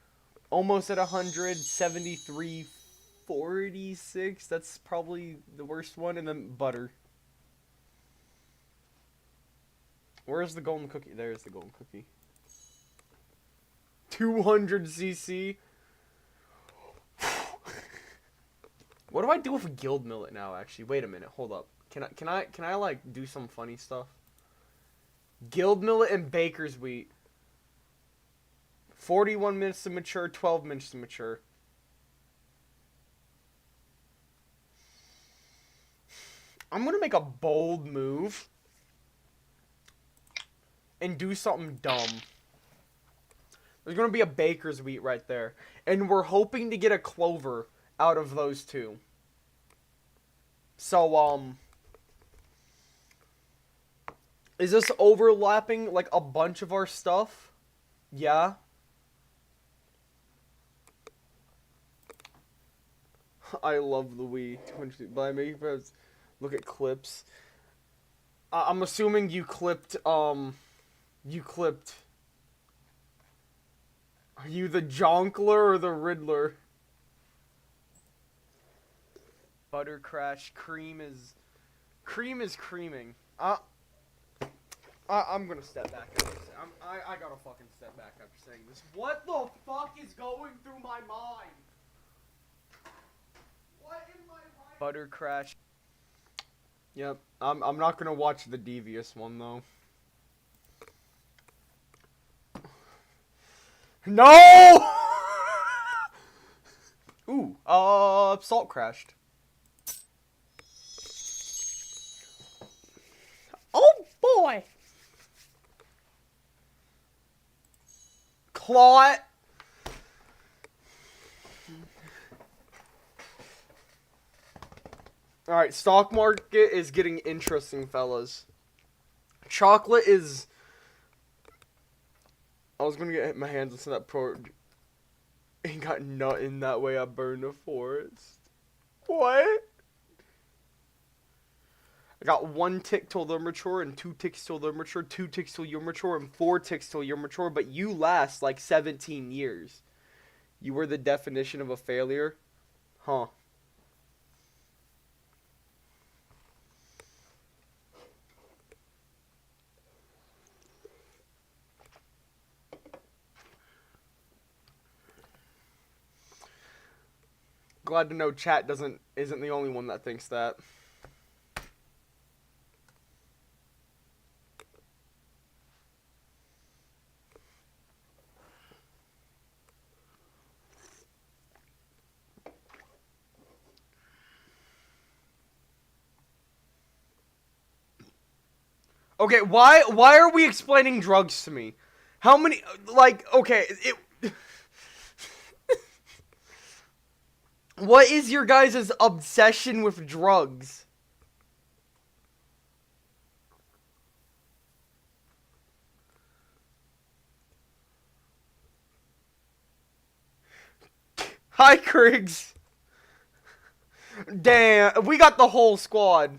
Almost at 173.46. That's probably the worst one. And then butter. Where's the golden cookie? There's the golden cookie. 200 CC. What do I do with a guild millet now, actually? Wait a minute, hold up. Can I like do some funny stuff? Guild millet and baker's wheat. 41 minutes to mature, 12 minutes to mature. I'm gonna make a bold move and do something dumb. There's gonna be a baker's wheat right there. And we're hoping to get a clover out of those two. So, is this overlapping, like, a bunch of our stuff? Yeah. I love the Wii. By me, look at clips. I'm assuming you clipped, Are you the Jonkler or the Riddler? Butter crash, cream is creaming. I'm gonna step back after saying, I gotta fucking step back after saying this. What the fuck is going through my mind? What in my mind? Butter crash. Yep, I'm not gonna watch the devious one though. No! Ooh, salt crashed. Oh boy! Clot! Alright, stock market is getting interesting, fellas. Chocolate is... I was gonna get my hands on that pro... Ain't got nut in that way I burned the forest. What? I got 1 tick till they're mature, and 2 ticks till they're mature, 2 ticks till you're mature, and 4 ticks till you're mature, but you last like 17 years. You were the definition of a failure? Huh. Glad to know chat isn't the only one that thinks that. Okay, why are we explaining drugs to me? How many, like, okay, what is your guys' obsession with drugs? Hi, Kriggs. Damn, we got the whole squad.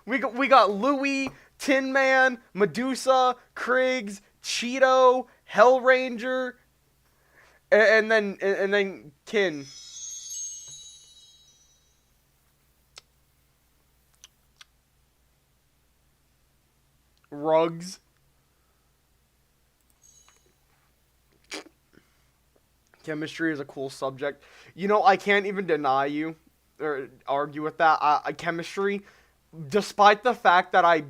We got Louie, Tin Man, Medusa, Kriggs, Cheeto, Hellranger, and then Kin. Rugs. Chemistry is a cool subject. You know, I can't even deny you or argue with that. Chemistry, despite the fact that I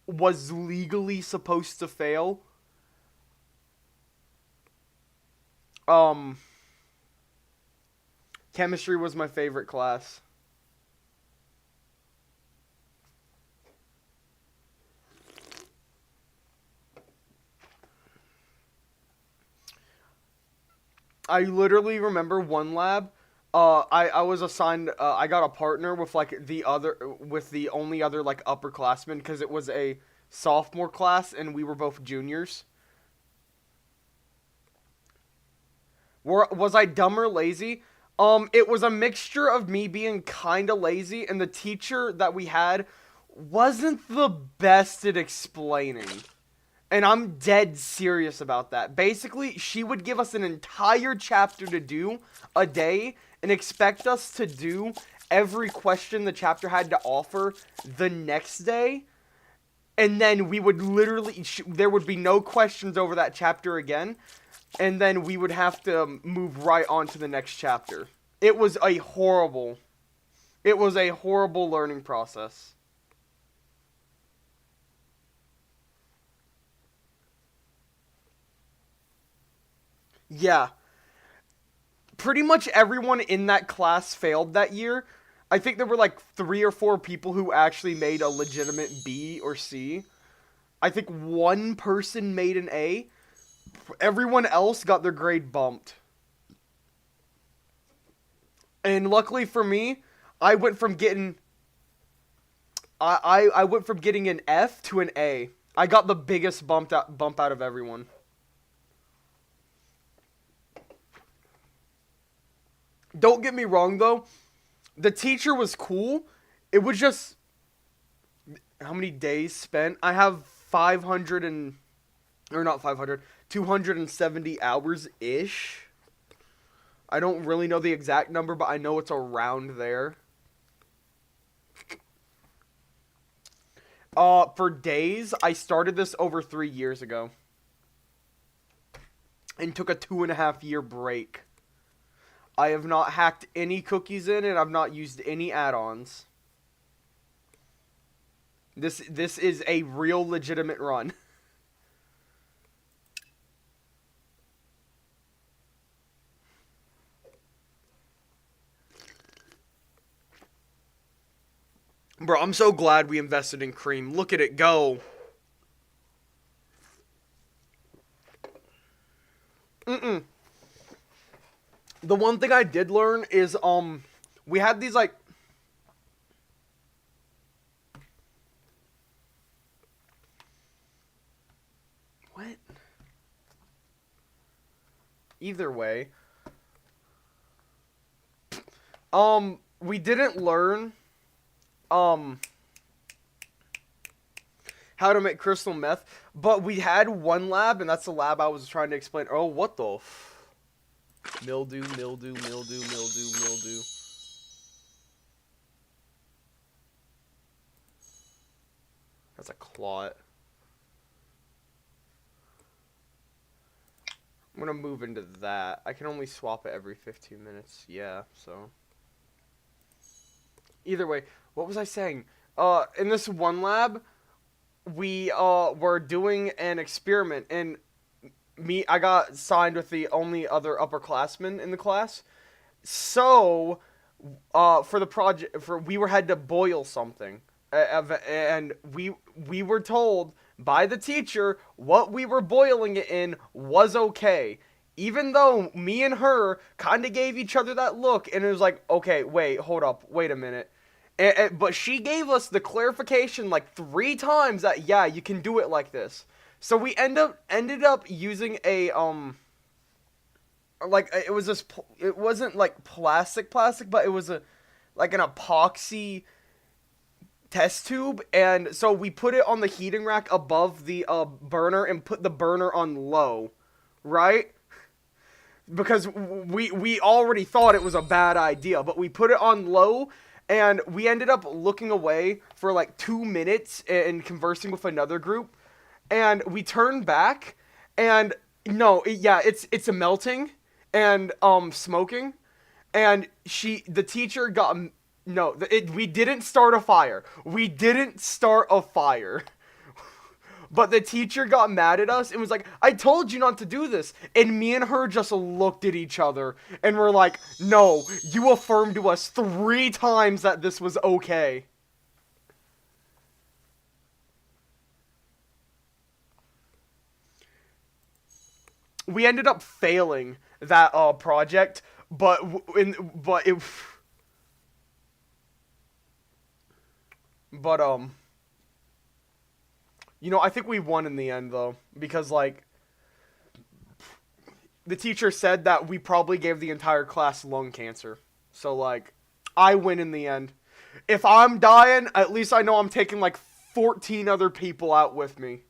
was legally supposed to fail, chemistry was my favorite class. I literally remember one lab. I was assigned. I got a partner with the only other like upperclassman because it was a sophomore class and we were both juniors. Was I dumb or lazy? It was a mixture of me being kind of lazy and the teacher that we had wasn't the best at explaining. And I'm dead serious about that. Basically, she would give us an entire chapter to do a day and expect us to do every question the chapter had to offer the next day. And then we would literally, there would be no questions over that chapter again. And then we would have to move right on to the next chapter. It was a horrible. It was a horrible learning process. Yeah, pretty much everyone in that class failed that year. I think there were like 3 or 4 people who actually made a legitimate B or C. I think one person made an A. Everyone else got their grade bumped. And luckily for me, I went from getting I went from getting an F to an A. I got the biggest bump out of everyone. Don't get me wrong though, the teacher was cool. It was just how many days spent. I have 500 and or not 500, 270 hours ish. I don't really know the exact number, but I know it's around there. For days, I started this over 3 years ago and took a 2.5 year break. I have not hacked any cookies in, and I've not used any add-ons. This is a real legitimate run. Bro, I'm so glad we invested in cream. Look at it go. Mm-mm. The one thing I did learn is we had these like what? Either way, we didn't learn um how to make crystal meth, but we had one lab, and that's the lab I was trying to explain. Oh, what the mildew, mildew, mildew, mildew, mildew. That's a clot. I'm gonna move into that. I can only swap it every 15 minutes. Yeah, so. Either way, what was I saying? In this one lab, we were doing an experiment, and I got signed with the only other upperclassman in the class. So, for the project, we were had to boil something, and we were told by the teacher what we were boiling it in was okay. Even though me and her kind of gave each other that look, and it was like, okay, wait, hold up, wait a minute. But she gave us the clarification like 3 times that yeah, you can do it like this. So we ended up using a like it was this it wasn't like plastic, but it was a like an epoxy test tube, and so we put it on the heating rack above the burner and put the burner on low, right? Because we already thought it was a bad idea, but we put it on low, and we ended up looking away for like 2 minutes and conversing with another group, and we turned back, and no, yeah, it's a melting and smoking, and the teacher got no, we didn't start a fire. We didn't start a fire. But the teacher got mad at us and was like, I told you not to do this. And me and her just looked at each other and were like, no, you affirmed to us 3 times that this was okay. We ended up failing that project, but it but I think we won in the end though, because like the teacher said that we probably gave the entire class lung cancer. So like I win in the end. If I'm dying, at least I know I'm taking like 14 other people out with me.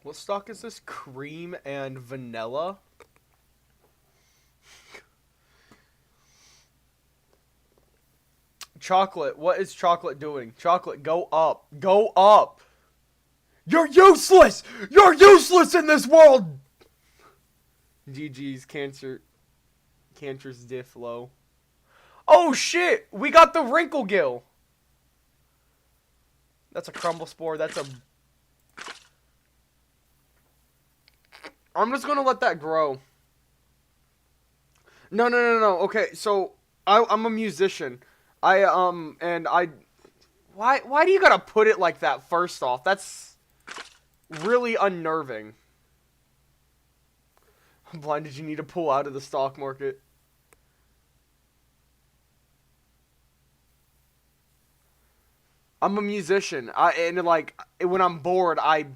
What stock is this? Cream and vanilla? Chocolate. What is chocolate doing? Chocolate, go up. Go up. You're useless! You're useless in this world! GG's Cancer's diff low. Oh shit! We got the Wrinkle Gill! That's a crumble spore. That's a... I'm just gonna let that grow. No. Okay, so I'm a musician. And I... Why do you gotta put it like that first off? That's really unnerving. Blind, did you need to pull out of the stock market? I'm a musician. And like when I'm bored, I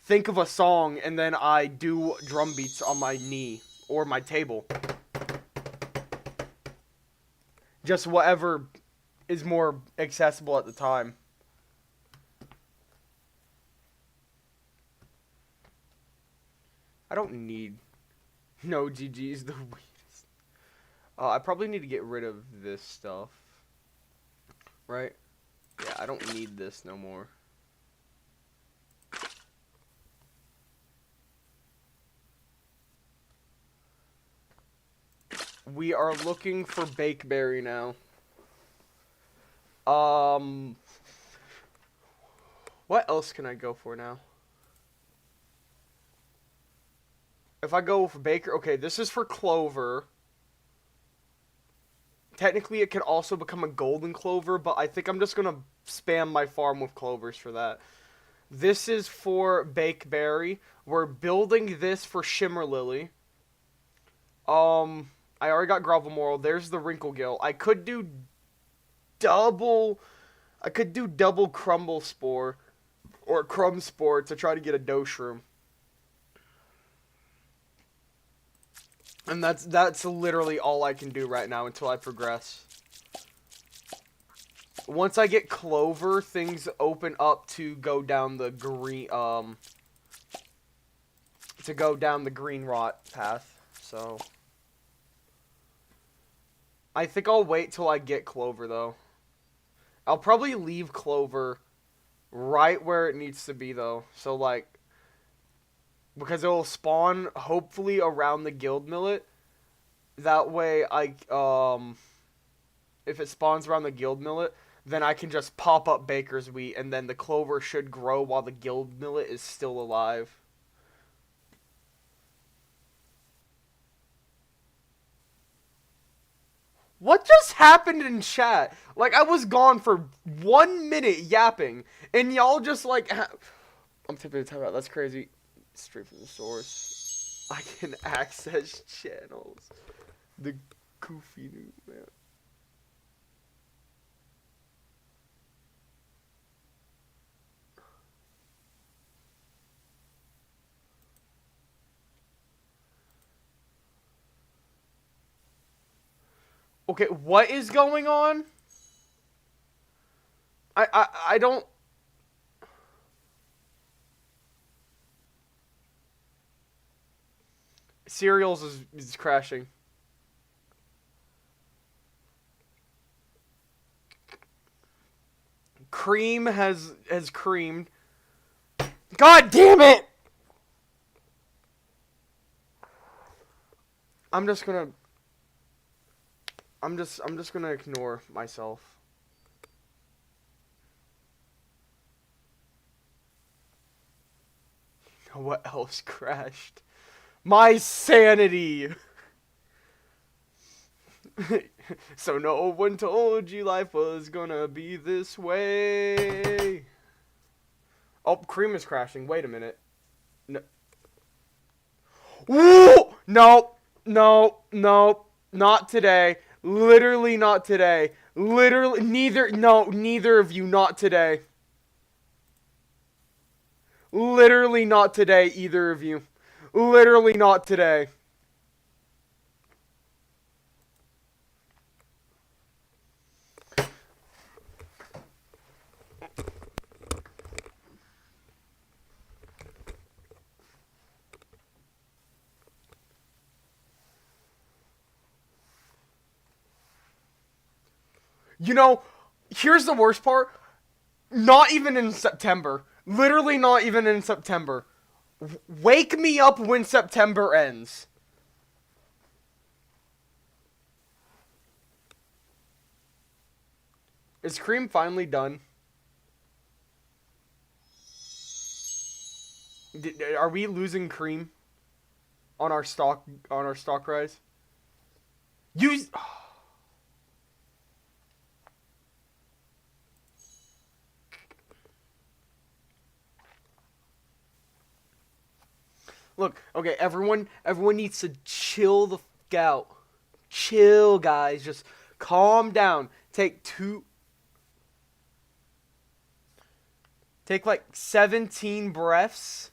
think of a song and then I do drum beats on my knee or my table. Just whatever is more accessible at the time. I don't need... No, GG's the weirdest. I probably need to get rid of this stuff. Right? Yeah, I don't need this no more. We are looking for Bakeberry now. What else can I go for now? If I go for Baker... Okay, this is for Clover. Technically, it can also become a Golden Clover, but I think I'm just going to spam my farm with Clovers for that. This is for Bakeberry. We're building this for Shimmer Lily. I already got Grovel Moral. There's the Wrinkle Gill. I could do double Crumble Spore or Crumb Spore to try to get a Doshroom. And that's literally all I can do right now until I progress. Once I get Clover, things open up to go down the green green rot path. So I think I'll wait till I get Clover though. I'll probably leave Clover right where it needs to be though. So like, because it will spawn hopefully around the Guild Millet. That way if it spawns around the Guild Millet, then I can just pop up Baker's Wheat and then the Clover should grow while the Guild Millet is still alive. What just happened in chat? Like, I was gone for 1 minute yapping, and y'all just like... I'm tipping the time out. That's crazy. Straight from the source. I can access channels. The goofy new man. Okay, what is going on? I don't... Cereals is crashing. Cream has creamed. God damn it! I'm just gonna ignore myself. What else crashed? My sanity! So no one told you life was gonna be this way. Oh, Cream is crashing. Wait a minute. No. Woo! No. Not today. Literally not today. Literally, neither of you, not today. Literally not today, either of you. Literally not today. You know, here's the worst part. Not even in September. Literally not even in September. Wake me up when September ends. Is Cream finally done? Are we losing Cream on our stock rise? Use. Look, okay, everyone needs to chill the f out. Chill, guys. Just calm down. Take like 17 breaths.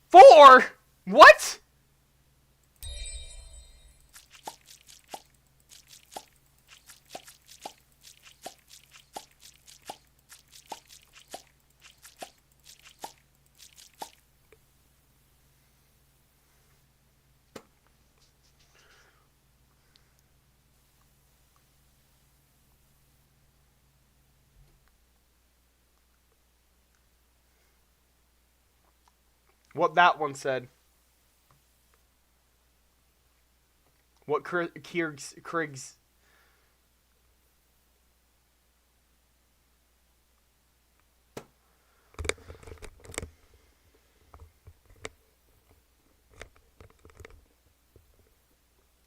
Four? What? What that one said. What Krig's.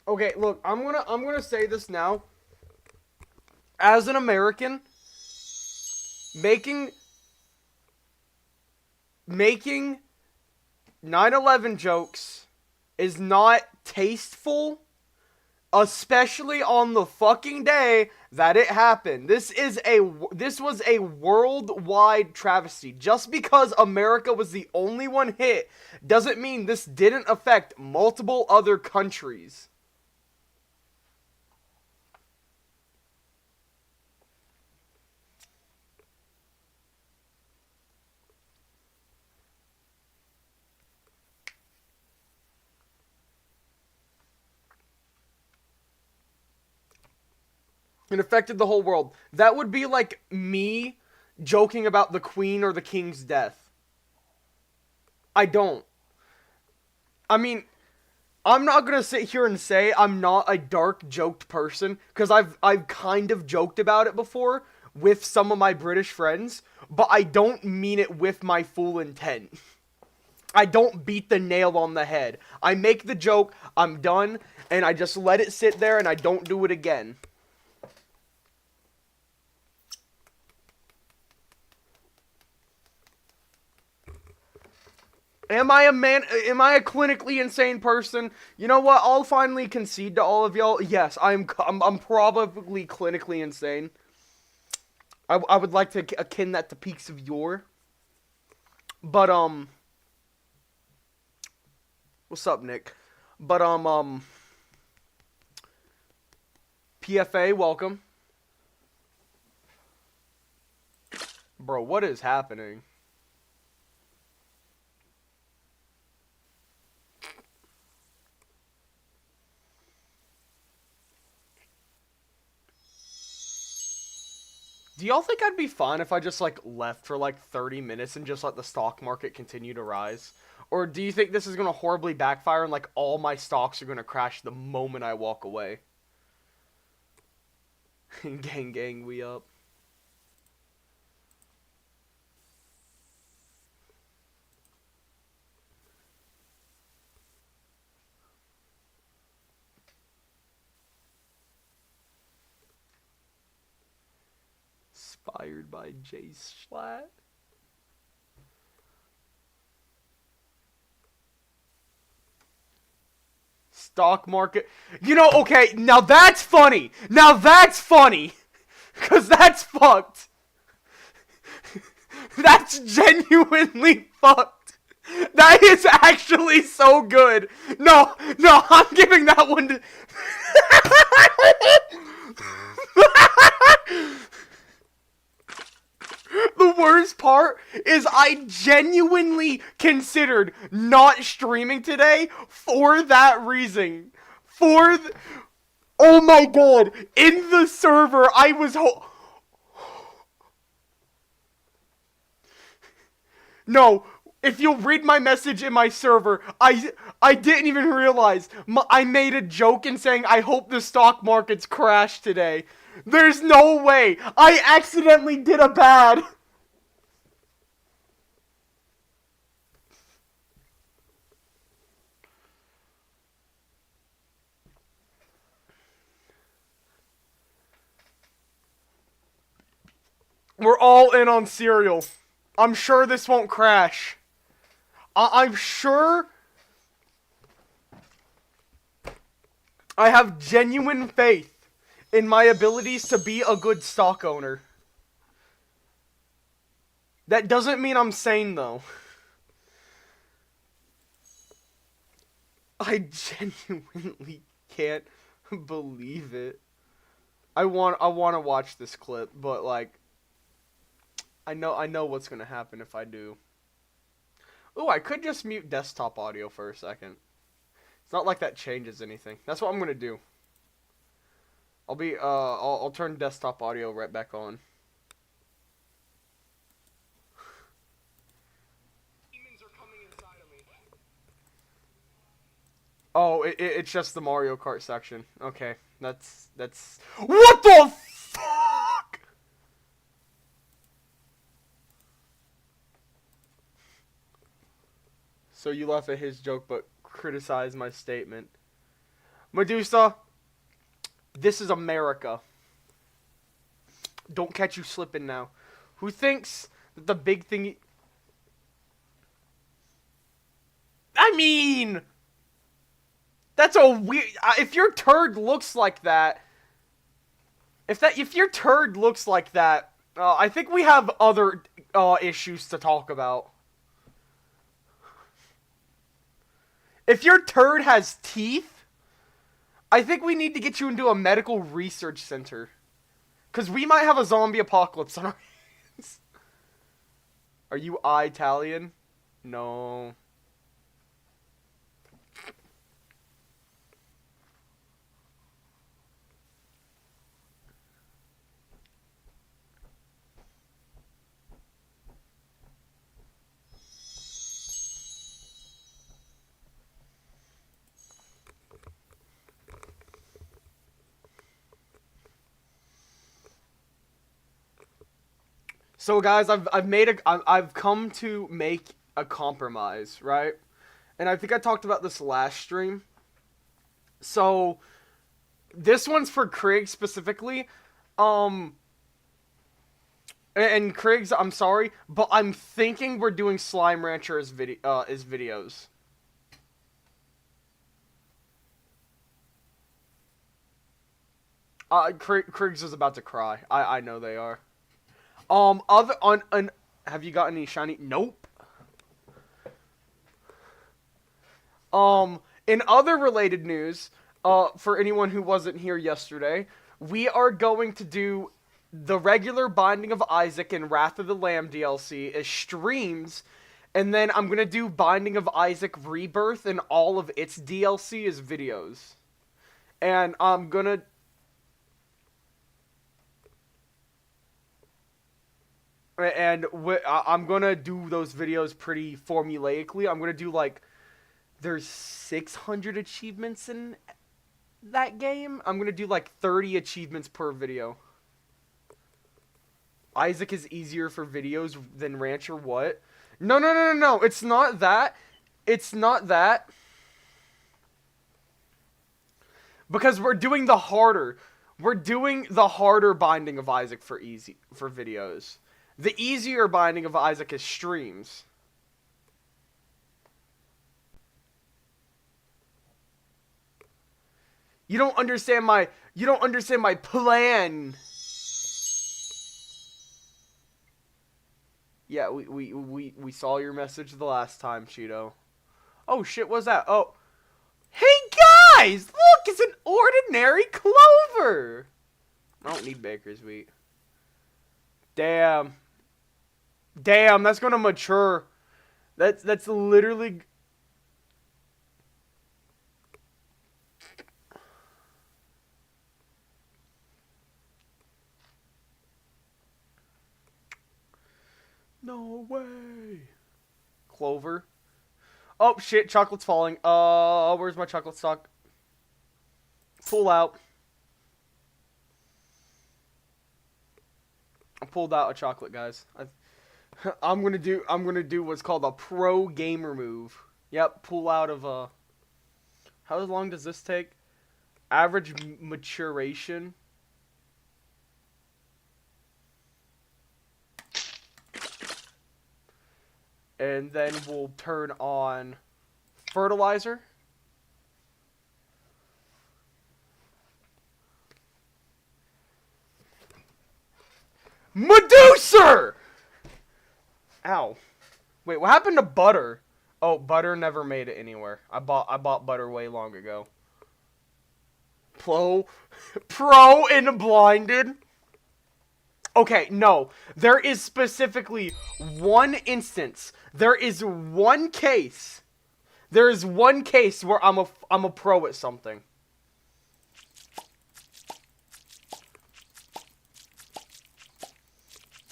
Okay, look, I'm gonna say this now. As an American, making 9/11 jokes is not tasteful, especially on the fucking day that it happened. This was a worldwide travesty. Just because America was the only one hit doesn't mean this didn't affect multiple other countries. It affected the whole world. That would be like me joking about the Queen or the King's death. I don't. I mean, I'm not gonna sit here and say I'm not a dark joked person, because I've kind of joked about it before with some of my British friends, but I don't mean it with my full intent. I don't beat the nail on the head. I make the joke, I'm done, and I just let it sit there and I don't do it again. Am I a clinically insane person? You know what? I'll finally concede to all of y'all. Yes, I'm probably clinically insane. I would like to akin that to Peaks of Yore. But what's up, Nick? But PFA, welcome. Bro, what is happening? Do y'all think I'd be fine if I just, like, left for, like, 30 minutes and just let the stock market continue to rise? Or do you think this is going to horribly backfire and, like, all my stocks are going to crash the moment I walk away? Gang, we up. Inspired by Jay Schlatt. Stock market. You know, okay, now that's funny. Now that's funny. Because that's fucked. That's genuinely fucked. That is actually so good. No, I'm giving that one to... The worst part is I genuinely considered not streaming today for that reason. Oh my god, in the server, I was No, if you'll read my message in my server, I didn't even realize. I made a joke in saying I hope the stock markets crash today. There's no way. I accidentally did a bad. We're all in on cereal. I'm sure this won't crash. I'm sure... I have genuine faith in my abilities to be a good stock owner. That doesn't mean I'm sane, though. I genuinely can't believe it. I want to watch this clip, but like... I know what's gonna happen if I do. Ooh, I could just mute desktop audio for a second. It's not like that changes anything. That's what I'm gonna do. I'll turn desktop audio right back on. Demons are coming inside of me. Oh, it's just the Mario Kart section. Okay, that's what the fuck? So you laugh at his joke, but criticize my statement. Medusa, this is America. Don't catch you slipping now. Who thinks that the big thing... I mean... That's a weird... if your turd looks like that... If your turd looks like that... I think we have other issues to talk about. If your turd has teeth, I think we need to get you into a medical research center. Because we might have a zombie apocalypse on our hands. Are you Italian? No. So guys, I've come to make a compromise, right? And I think I talked about this last stream. So this one's for Craig specifically. And Craig's, I'm sorry, but I'm thinking we're doing Slime Rancher as videos. Craig's is about to cry. I know they are. Have you got any shiny? Nope. In other related news, for anyone who wasn't here yesterday, we are going to do the regular Binding of Isaac and Wrath of the Lamb DLC as streams, and then I'm gonna do Binding of Isaac Rebirth and all of its DLC as videos. And I'm gonna... And I'm gonna do those videos pretty formulaically. I'm gonna do like... There's 600 achievements in that game. I'm gonna do like 30 achievements per video. Isaac is easier for videos than Rancher, what? No. It's not that. It's not that. Because we're doing the harder. We're doing the harder Binding of Isaac for videos. The easier Binding of Isaac is streams. You don't understand my plan. Yeah, we saw your message the last time, Cheeto. Oh shit, what's that? Oh. Hey guys! Look, it's an ordinary clover! I don't need baker's wheat. Damn. Damn, that's gonna mature. That's literally... No way. Clover. Oh, shit. Chocolate's falling. Where's my chocolate stock? Pull out. I pulled out a chocolate, guys. I'm gonna do what's called a pro gamer move. Yep, pull out of how long does this take? Average maturation. And then we'll turn on fertilizer. Medusa! Ow. Wait, what happened to butter? Oh, butter never made it anywhere. I bought butter way long ago. Pro and blinded. Okay, no. There is specifically one instance. There is one case. There is one case where I'm a pro at something.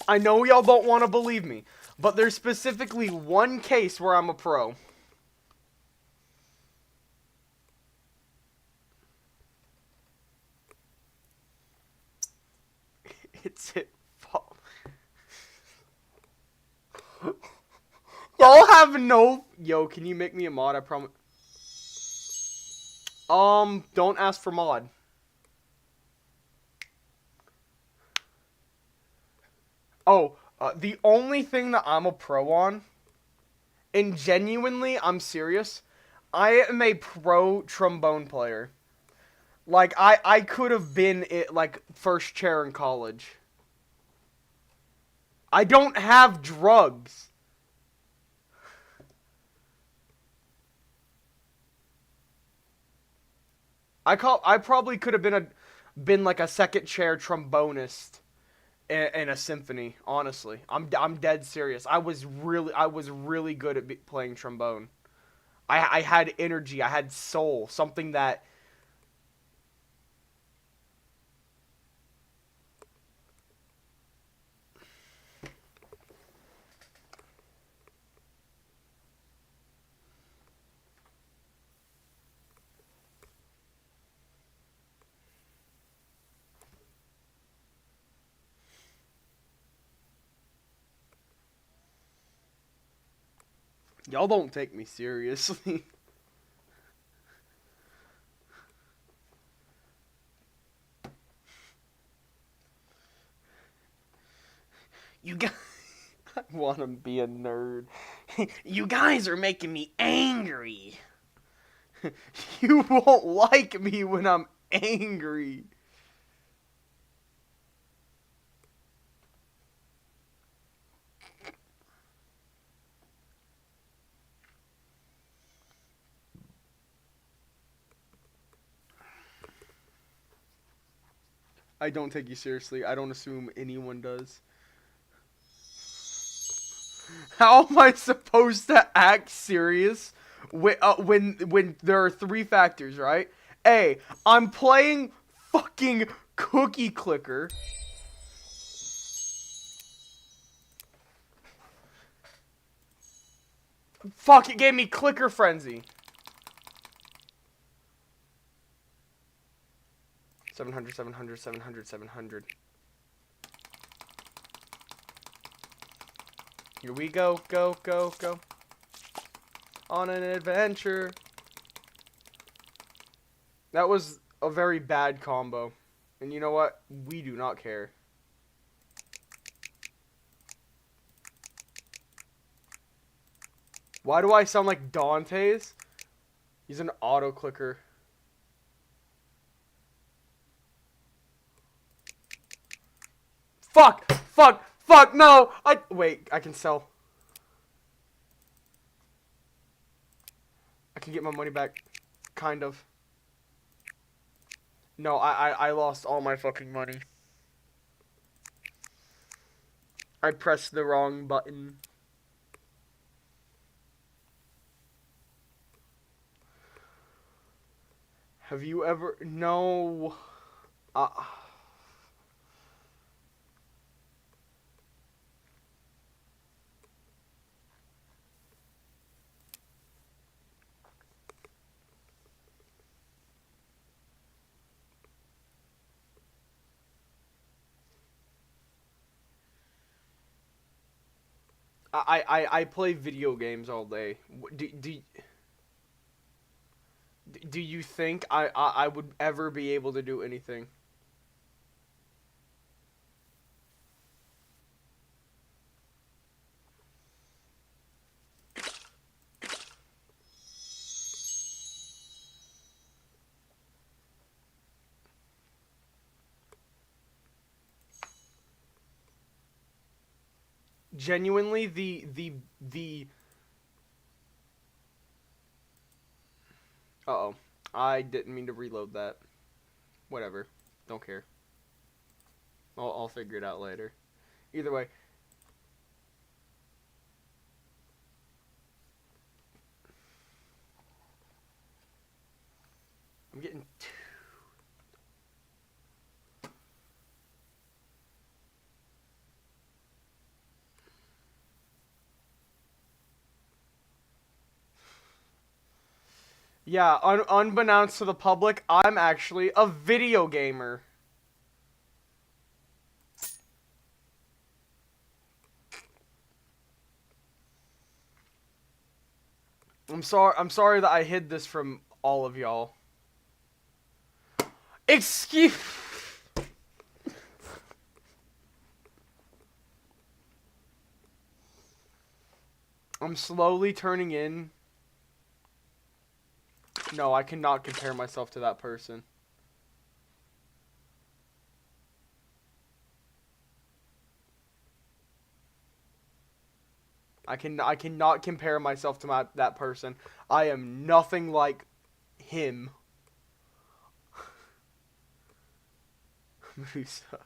I know y'all don't want to believe me, but there's specifically one case where I'm a pro. It's it. Y'all have no... Yo, can you make me a mod? I promise. Don't ask for mod. Oh, the only thing that I'm a pro on, and genuinely, I'm serious, I am a pro trombone player. Like, I could have been, like, first chair in college. I don't have drugs. I probably could have been like a second chair trombonist in a symphony. Honestly, I'm dead serious. I was really good at playing trombone. I had energy. I had soul. Something that... Y'all don't take me seriously. You guys... I want to be a nerd. You guys are making me angry. You won't like me when I'm angry. I don't take you seriously. I don't assume anyone does. How am I supposed to act serious when there are three factors, right? A, I'm playing fucking Cookie Clicker. Fuck, it gave me Clicker Frenzy. 700, 700, 700, 700. Here we go, go, go, go. On an adventure. That was a very bad combo. And you know what? We do not care. Why do I sound like Dante's? He's an auto clicker. Fuck! Fuck! Fuck, no! Wait, I can sell. I can get my money back. Kind of. No, I lost all my fucking money. I pressed the wrong button. Have you ever... No. I play video games all day. Do you think I would ever be able to do anything? Genuinely, the Uh-oh. I didn't mean to reload that. Whatever. Don't care. I'll figure it out later. Either way. I'm getting Yeah, unbeknownst to the public, I'm actually a video gamer. I'm sorry that I hid this from all of y'all. Excuse... I'm slowly turning in. No, I cannot compare myself to that person. I cannot compare myself to that person. I am nothing like him. Musa.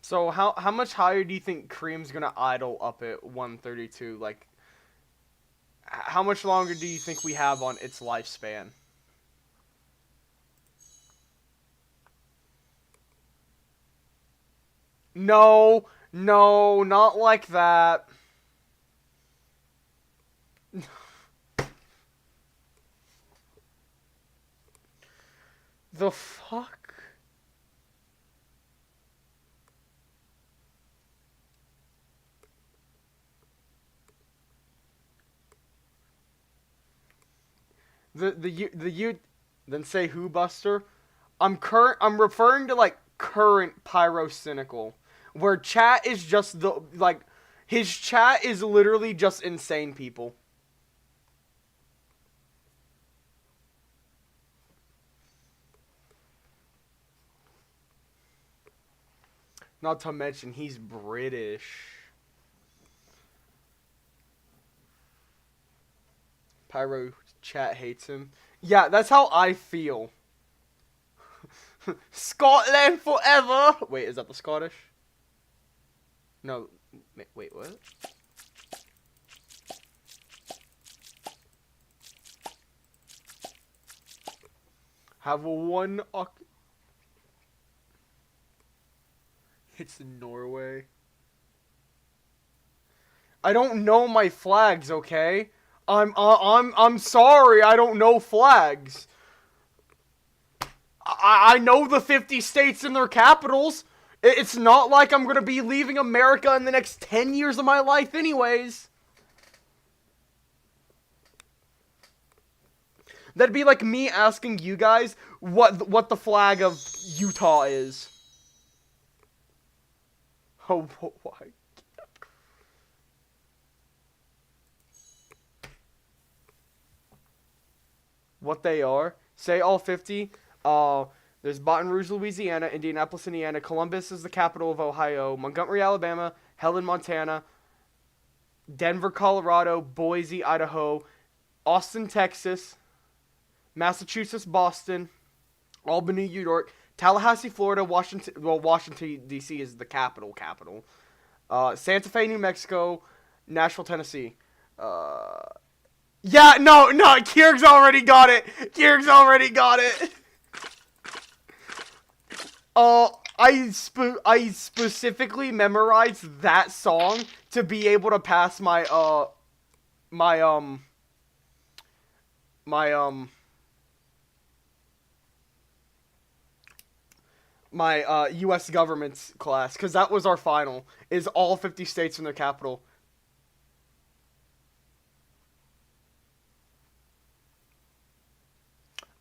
So how much higher do you think Cream's gonna idle up at 132? Like, how much longer do you think we have on its lifespan? No, no, not like that. The fuck? You then say who, Buster? I'm referring to like current pyrocynical, where chat is just his chat is literally just insane people. Not to mention he's British. Pyro chat hates him. Yeah, that's how I feel. Scotland forever! Wait, is that the Scottish? No. Wait, what? Have one... It's Norway. I don't know my flags, okay? I'm sorry, I don't know flags. I know the 50 states and their capitals. It's not like I'm gonna be leaving America in the next 10 years of my life anyways. That'd be like me asking you guys what the flag of Utah is. Oh, why? What they are? Say all 50. Uh, there's Baton Rouge, Louisiana, Indianapolis, Indiana, Columbus is the capital of Ohio, Montgomery, Alabama, Helen, Montana, Denver, Colorado, Boise, Idaho, Austin, Texas, Massachusetts, Boston, Albany, New York, Tallahassee, Florida, Washington. Well, Washington D.C. is the capital. Santa Fe, New Mexico, Nashville, Tennessee. Yeah, no, Kierg's already got it. I specifically memorized that song to be able to pass my my U.S. government's class, because that was our final, is all 50 states in their capital.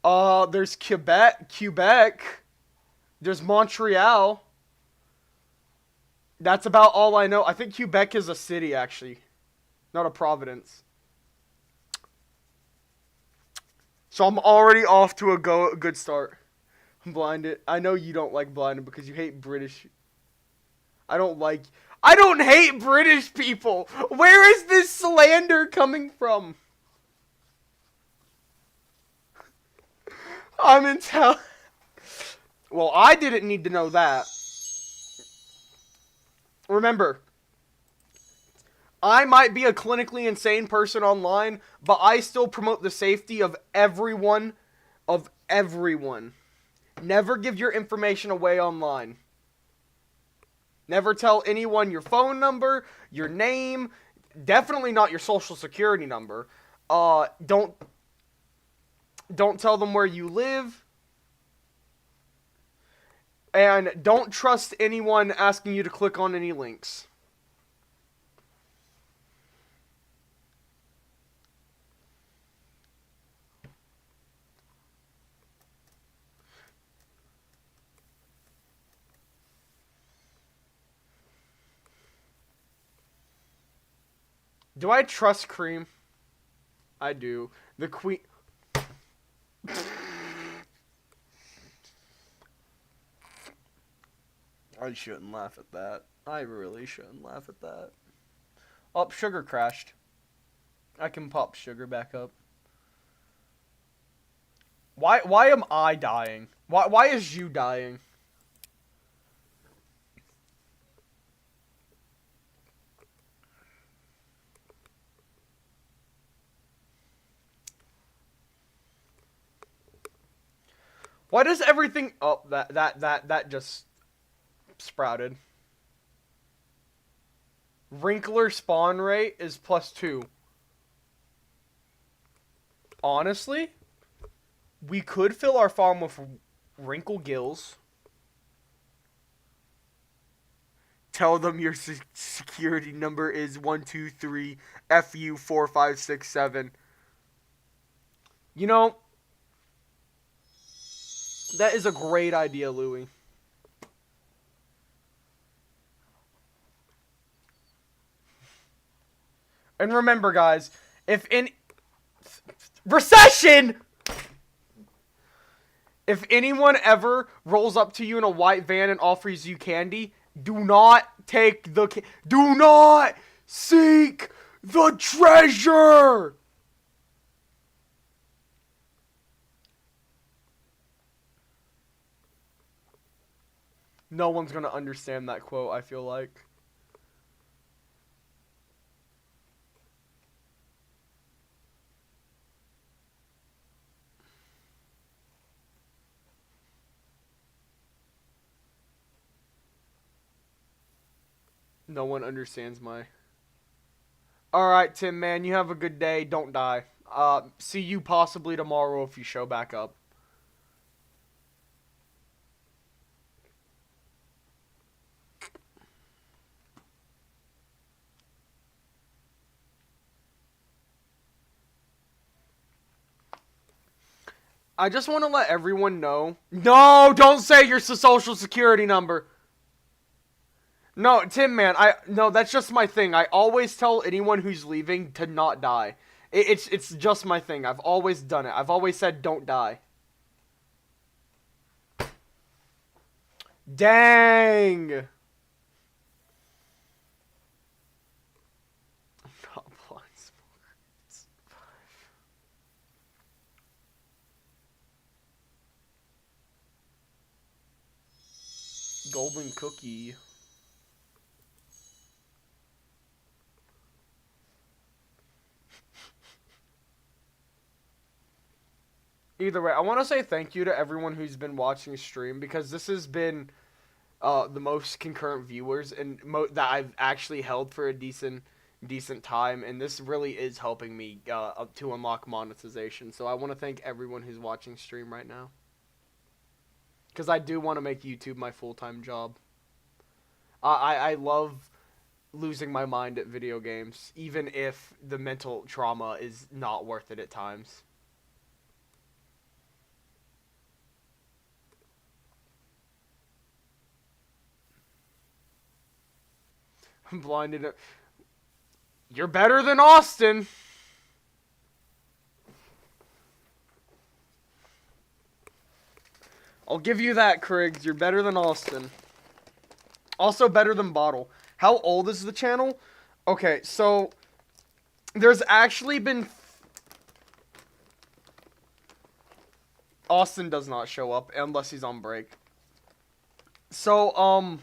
There's Quebec. There's Montreal. That's about all I know. I think Quebec is a city, actually, not a province. So I'm already off to a good start. I'm blinded. I know you don't like blinded because you hate British. I don't hate British people. Where is this slander coming from? I'm in town. Well, I didn't need to know that. Remember, I might be a clinically insane person online, but I still promote the safety of everyone. Never give your information away online. Never tell anyone your phone number, your name, definitely not your social security number. Don't tell them where you live. And don't trust anyone asking you to click on any links. Do I trust Cream? I do. The queen... I shouldn't laugh at that. I really shouldn't laugh at that. Oh, sugar crashed. I can pop sugar back up. Why am I dying? Why is you dying? Why does everything... Oh, that just sprouted. Wrinkler spawn rate is +2. Honestly, we could fill our farm with wrinkle gills. Tell them your security number is 123 FU 4567. You know, that is a great idea, Louie. And remember, guys, if in recession, if anyone ever rolls up to you in a white van and offers you candy, do not do not seek the treasure. No one's gonna understand that quote, I feel like. No one understands my... Alright, Tim, man, you have a good day. Don't die. See you possibly tomorrow if you show back up. I just want to let everyone know. No, don't say your social security number. No, Tim, man, no, that's just my thing. I always tell anyone who's leaving to not die. It's just my thing. I've always done it. I've always said don't die. Dang. Not blind sports. Golden cookie. Either way, I want to say thank you to everyone who's been watching stream because this has been the most concurrent viewers and that I've actually held for a decent time, and this really is helping me to unlock monetization. So I want to thank everyone who's watching stream right now because I do want to make YouTube my full-time job. I love losing my mind at video games, even if the mental trauma is not worth it at times. I'm blinded. You're better than Austin. I'll give you that, Kriggs. You're better than Austin. Also better than Bottle. How old is the channel? Okay, so there's actually been... Austin does not show up unless he's on break. So,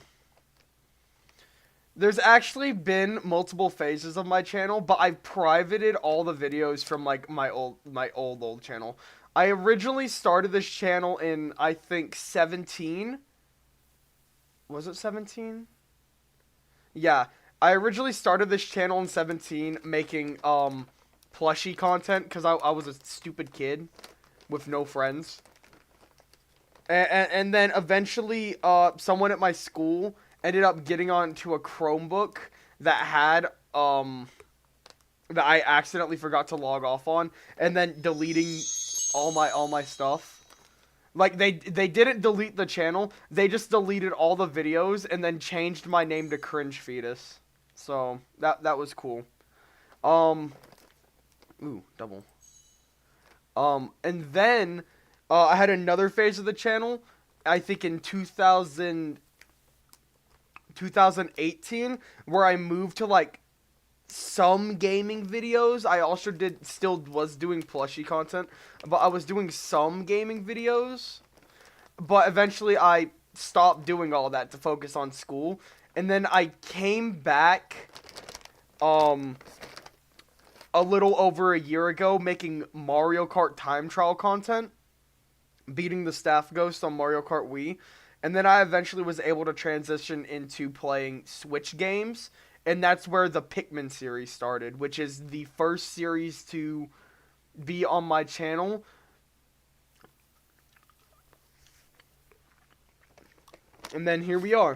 there's actually been multiple phases of my channel, but I've privated all the videos from like my old channel. I originally started this channel in I think 17. Was it 17? Yeah, I originally started this channel in 17 making plushie content because I was a stupid kid with no friends. And then eventually someone at my school ended up getting onto a Chromebook that had that I accidentally forgot to log off on, and then deleting all my stuff. Like they didn't delete the channel, they just deleted all the videos and then changed my name to Cringe Fetus. So that was cool. Ooh, double. And then I had another phase of the channel, I think in 2018, where I moved to like some gaming videos. I also still was doing plushie content, but I was doing some gaming videos. But eventually I stopped doing all that to focus on school. And then I came back a little over a year ago making Mario Kart time trial content, beating the staff ghost on Mario Kart Wii. And then I eventually was able to transition into playing Switch games. And that's where the Pikmin series started, which is the first series to be on my channel. And then here we are.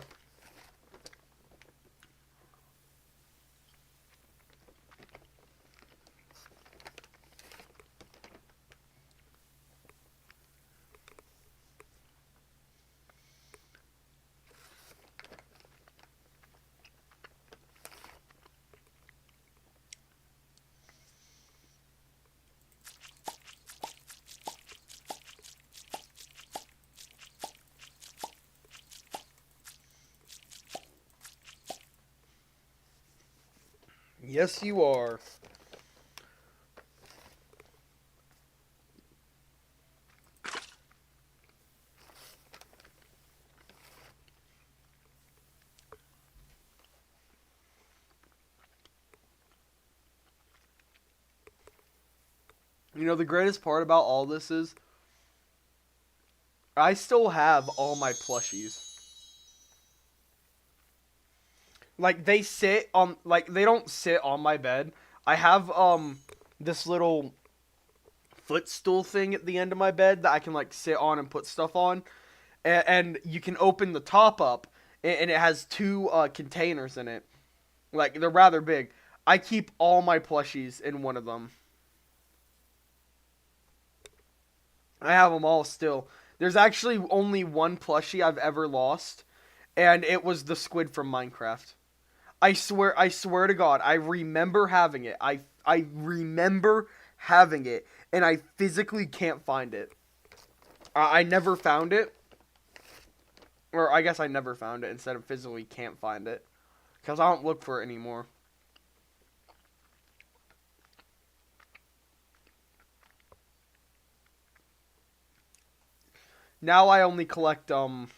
Yes, you are. You know, the greatest part about all this is I still have all my plushies. Like they don't sit on my bed. I have this little footstool thing at the end of my bed that I can like sit on and put stuff on. And you can open the top up and it has two containers in it. Like they're rather big. I keep all my plushies in one of them. I have them all still. There's actually only one plushie I've ever lost, and it was the squid from Minecraft. I swear to God, I remember having it. I remember having it, and I physically can't find it. I never found it, or I guess I never found it instead of physically can't find it, because I don't look for it anymore. Now I only collect collectible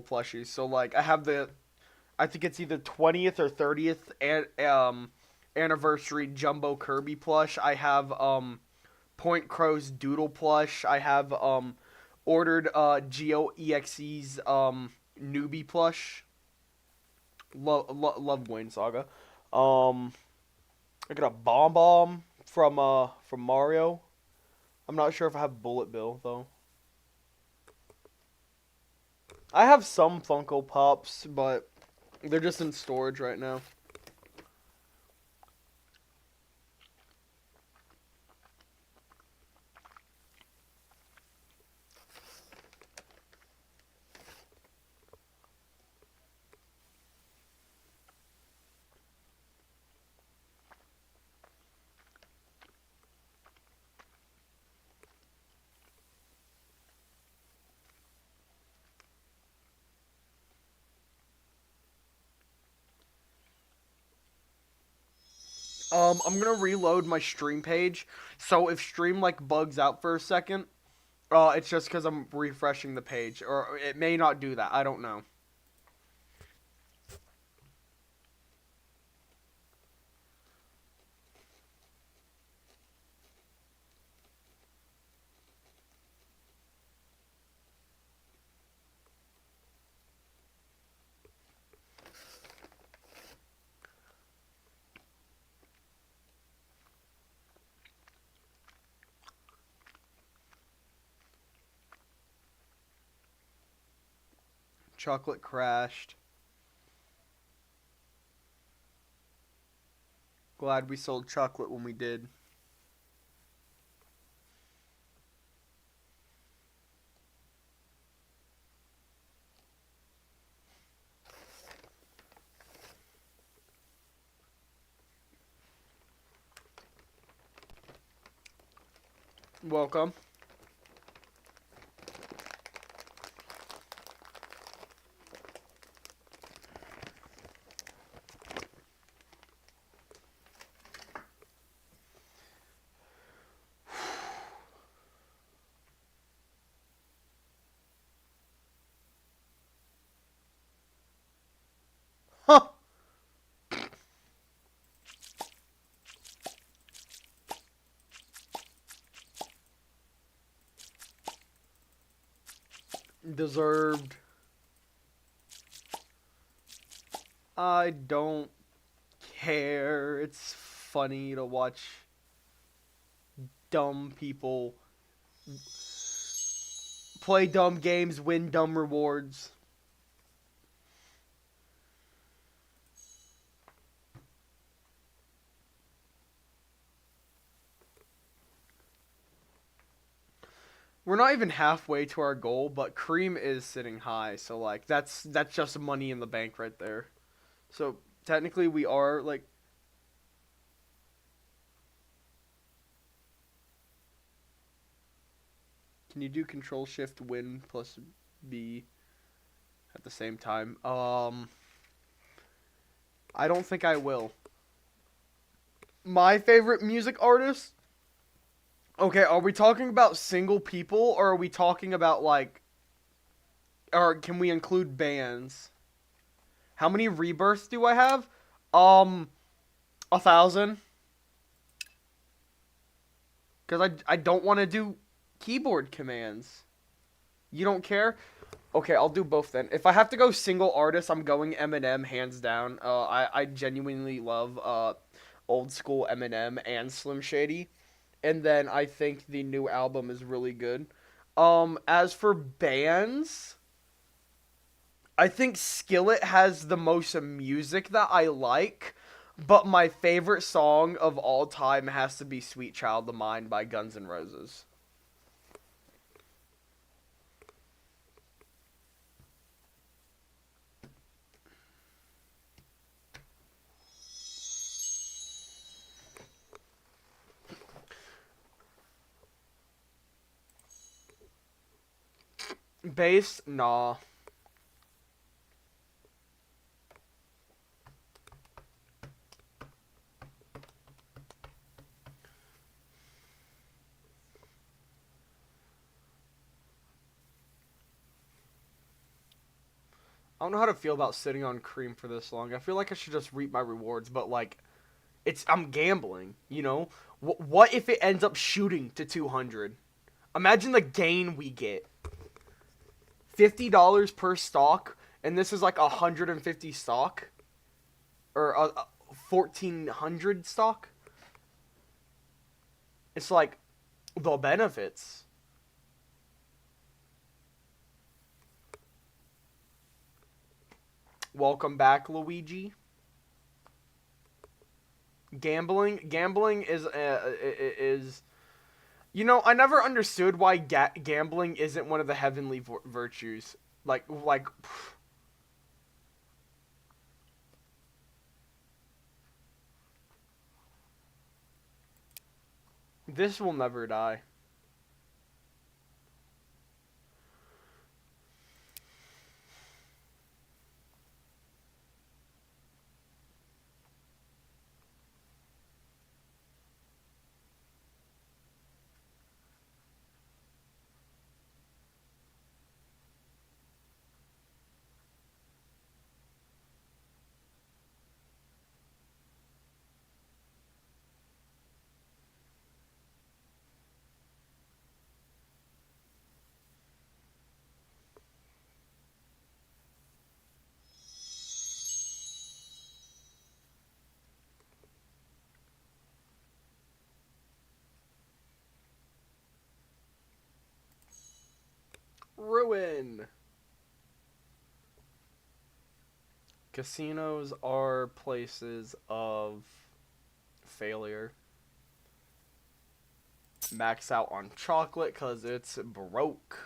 plushies. So like I have the I think it's either 20th or 30th anniversary Jumbo Kirby plush. I have Point Crow's Doodle plush. I have ordered Geo EXE's newbie plush. Love Wayne Saga. Um I got a Bomb Bomb from Mario. I'm not sure if I have Bullet Bill though. I have some Funko Pops, but they're just in storage right now. I'm gonna reload my stream page. So if stream like bugs out for a second, it's just because I'm refreshing the page, or it may not do that. I don't know. Chocolate crashed. Glad we sold chocolate when we did. Welcome. Huh. Deserved. I don't care. It's funny to watch dumb people play dumb games, win dumb rewards. We're not even halfway to our goal, but Cream is sitting high, so like that's just money in the bank right there. So technically we are like can you do control shift win plus B at the same time? I don't think I will. My favorite music artist? Okay, are we talking about single people or are we talking about like or can we include bands? How many rebirths do I have? Um 1,000. Because I don't want to do keyboard commands. You don't care? Okay, I'll do both then. If I have to go single artist, I'm going Eminem hands down. I genuinely love old school Eminem and Slim Shady, and then I think the new album is really good. As for bands, I think Skillet has the most music that I like, but my favorite song of all time has to be "Sweet Child of Mine" by Guns N' Roses. Base? Nah. I don't know how to feel about sitting on cream for this long. I feel like I should just reap my rewards, but like, I'm gambling, you know? What if it ends up shooting to 200? Imagine the gain we get. $50 per stock, and this is like 150 stock, or 1,400 stock. It's like the benefits. Welcome back, Luigi. Gambling is. You know, I never understood why gambling isn't one of the heavenly virtues. Like. This will never die. Ruin. Casinos are places of failure. Max out on chocolate because it's broke.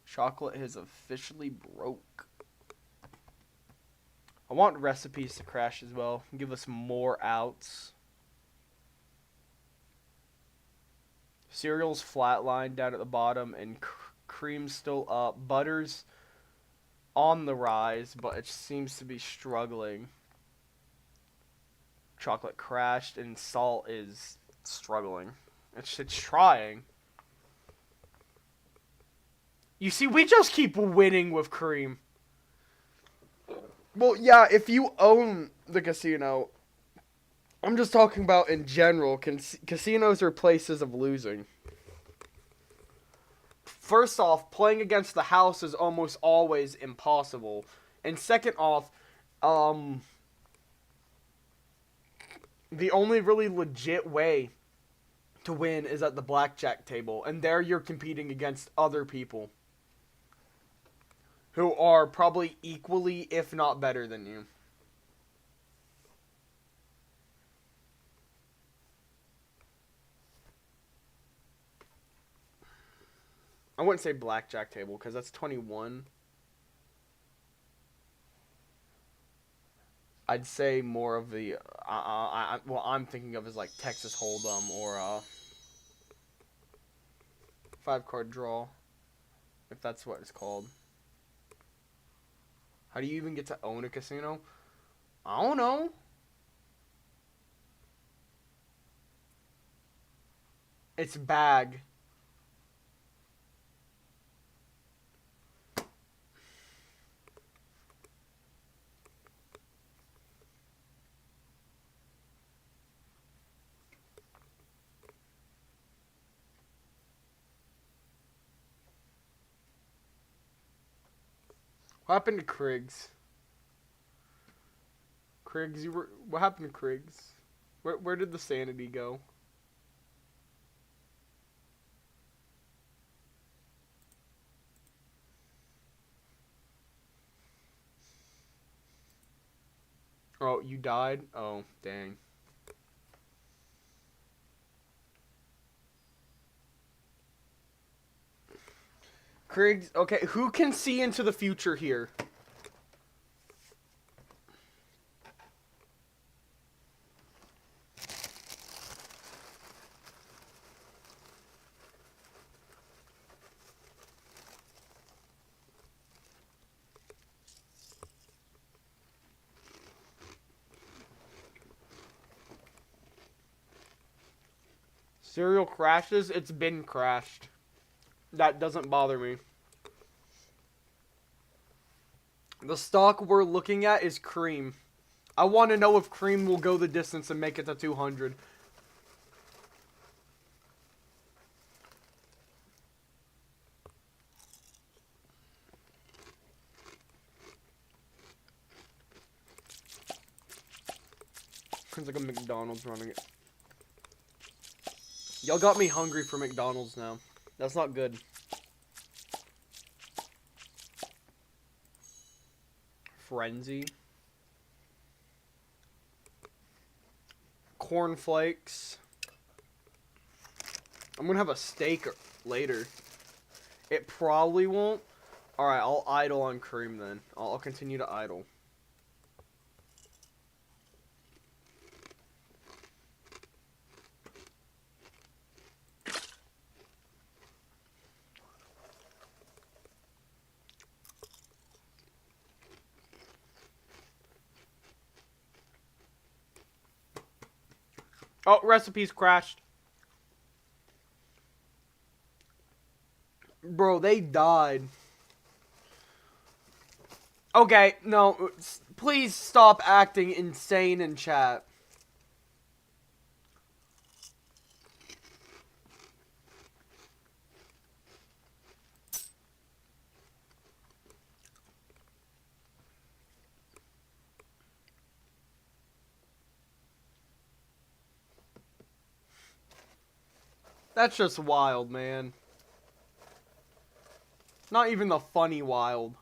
Chocolate is officially broke. I want recipes to crash as well. Give us more outs. Cereal's flatline down at the bottom, and cream's still up. Butter's on the rise, but it seems to be struggling. Chocolate crashed, and salt is struggling. It's trying. You see, we just keep winning with cream. Well, yeah, if you own the casino, I'm just talking about in general. Casinos are places of losing. First off, playing against the house is almost always impossible. And second off, the only really legit way to win is at the blackjack table. And there you're competing against other people who are probably equally, if not better than you. I wouldn't say blackjack table because that's 21. I'd say more of the what I'm thinking of is like Texas Hold'em or 5-card draw, if that's what it's called. How do you even get to own a casino? I don't know. It's bag. What happened to Kriggs? Kriggs, what happened to Kriggs? Where did the sanity go? Oh, you died? Oh, dang. Kriggs, okay, who can see into the future here? Cereal crashes, it's been crashed. That doesn't bother me. The stock we're looking at is cream. I want to know if cream will go the distance and make it to 200. It's like a McDonald's running it. Y'all got me hungry for McDonald's now. That's not good. Frenzy. Cornflakes. I'm gonna have a steak later. It probably won't. Alright, I'll idle on cream then. I'll continue to idle. Oh, recipes crashed. Bro, they died. Okay, no, please stop acting insane in chat. That's just wild, man. Not even the funny wild.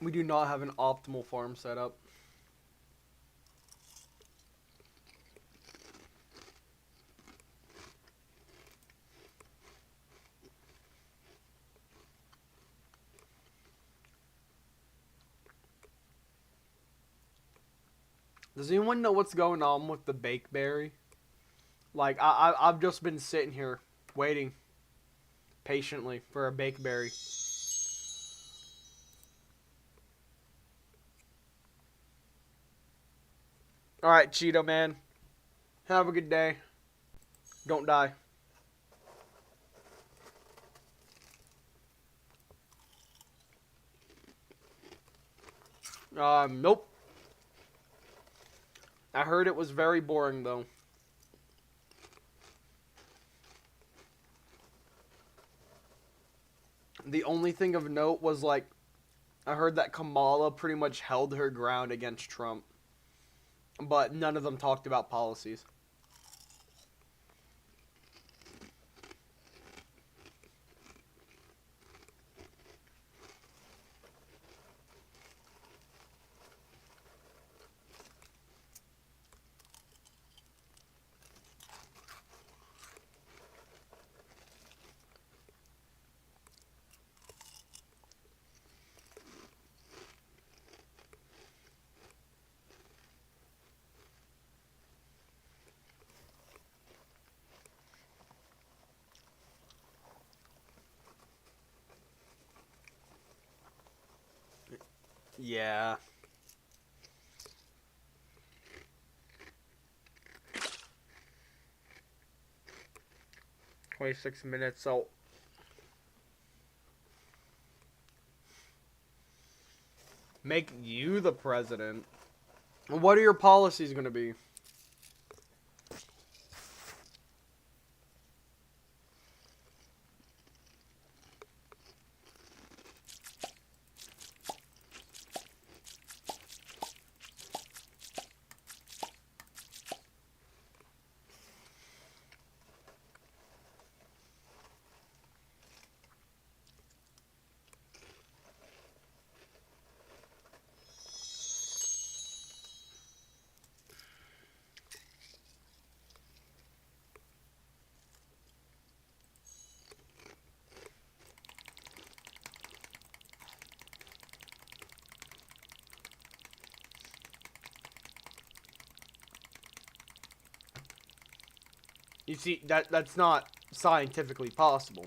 We do not have an optimal farm setup. Does anyone know what's going on with the bakeberry? Like, I've just been sitting here waiting patiently for a bakeberry. Alright, Cheeto man. Have a good day. Don't die. Nope. I heard it was very boring, though. The only thing of note was, like, I heard that Kamala pretty much held her ground against Trump. But none of them talked about policies. Yeah. $26, so make you the president. What are your policies going to be? You see, that's not scientifically possible.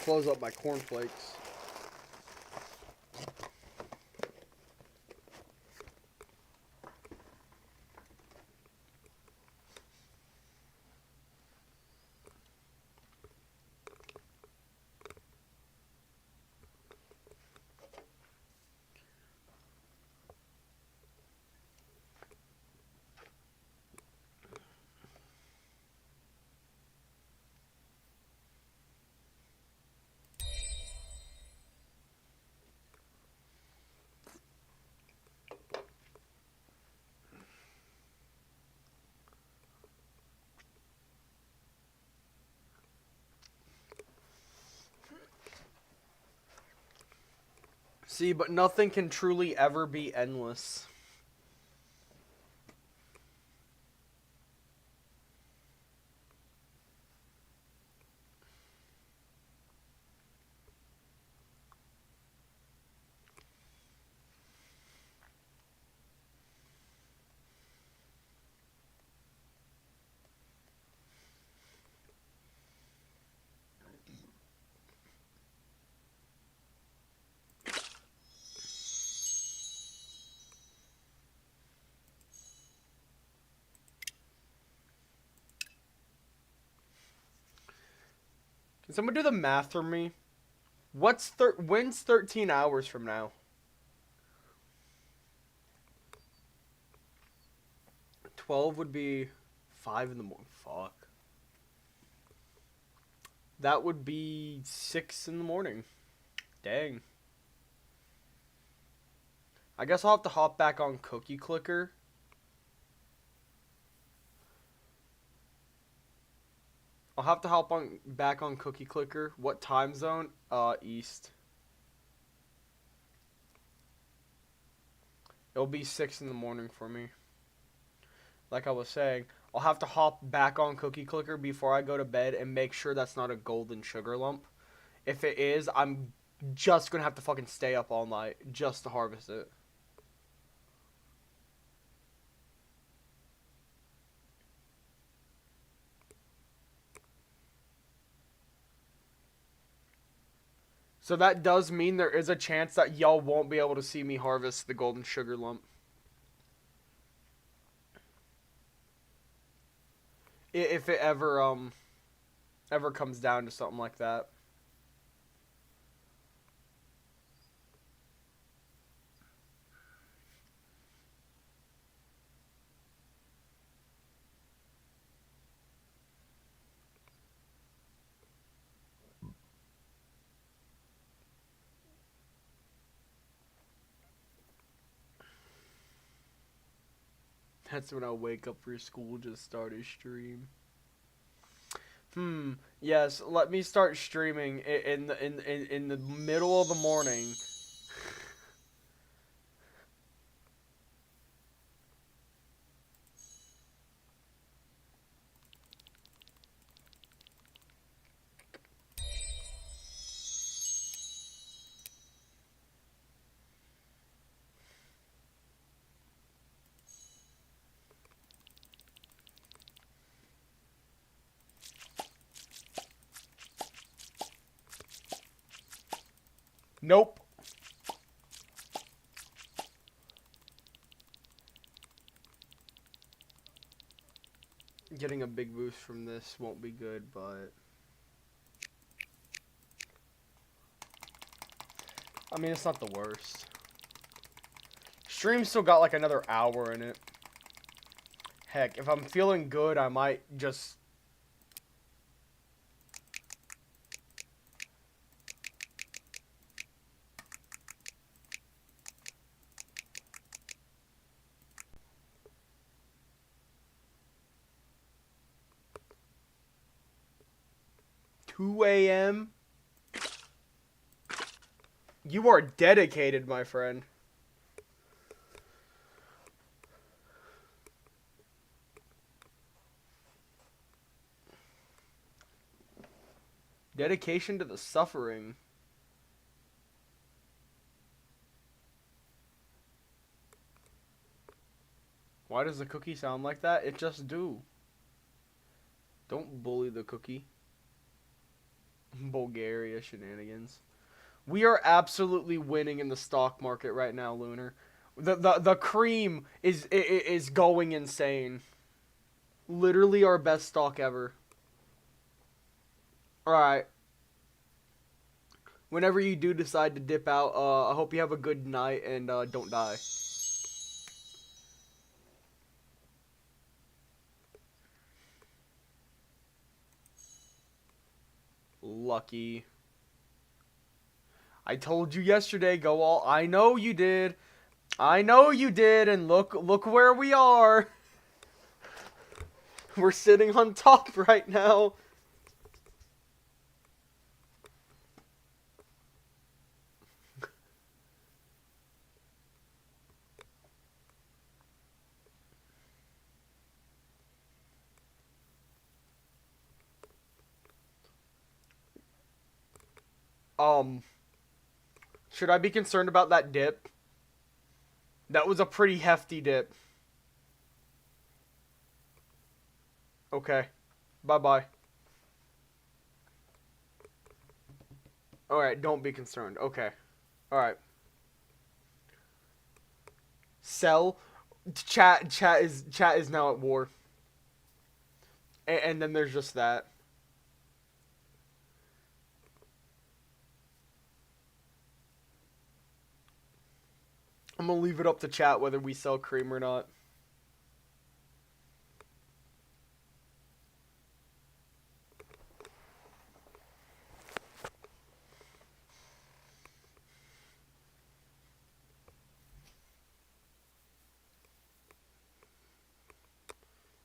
Close up my cornflakes. See, but nothing can truly ever be endless. Can someone do the math for me? When's 13 hours from now? 12 would be 5 in the morning. Fuck. That would be 6 in the morning. Dang. I guess I'll have to hop back on Cookie Clicker. I'll have to hop on back on Cookie Clicker. What time zone? East. It'll be 6 in the morning for me. Like I was saying, I'll have to hop back on Cookie Clicker before I go to bed and make sure that's not a golden sugar lump. If it is, I'm just gonna have to fucking stay up all night just to harvest it. So that does mean there is a chance that y'all won't be able to see me harvest the golden sugar lump. If it ever comes down to something like that. That's when I'll wake up for school, just start a stream. Yes, let me start streaming in the middle of the morning. Nope. Getting a big boost from this won't be good, but I mean, it's not the worst. Stream still got like another hour in it. Heck, if I'm feeling good, I might just... 2 a.m.? You are dedicated, my friend. Dedication to the suffering. Why does the cookie sound like that? It just do. Don't bully the cookie. Bulgaria shenanigans. We are absolutely winning in the stock market right now, Lunar. The cream is going insane. Literally our best stock ever. Alright. Whenever you do decide to dip out, I hope you have a good night and don't die. Lucky. I told you yesterday, go all. I know you did. I know you did, and look where we are. We're sitting on top right now. Should I be concerned about that dip? That was a pretty hefty dip. Okay. Bye-bye. Alright, don't be concerned. Okay. Alright. Sell. Chat is now at war. And then there's just that. I'm gonna leave it up to chat whether we sell cream or not.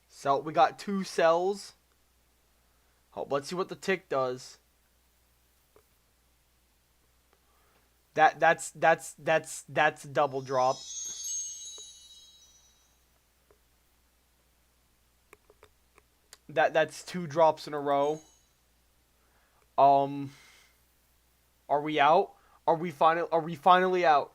Sell. We got 2 sells. Oh, let's see what the tick does. That's double drop. That's 2 drops in a row. Are we out? Are we finally out?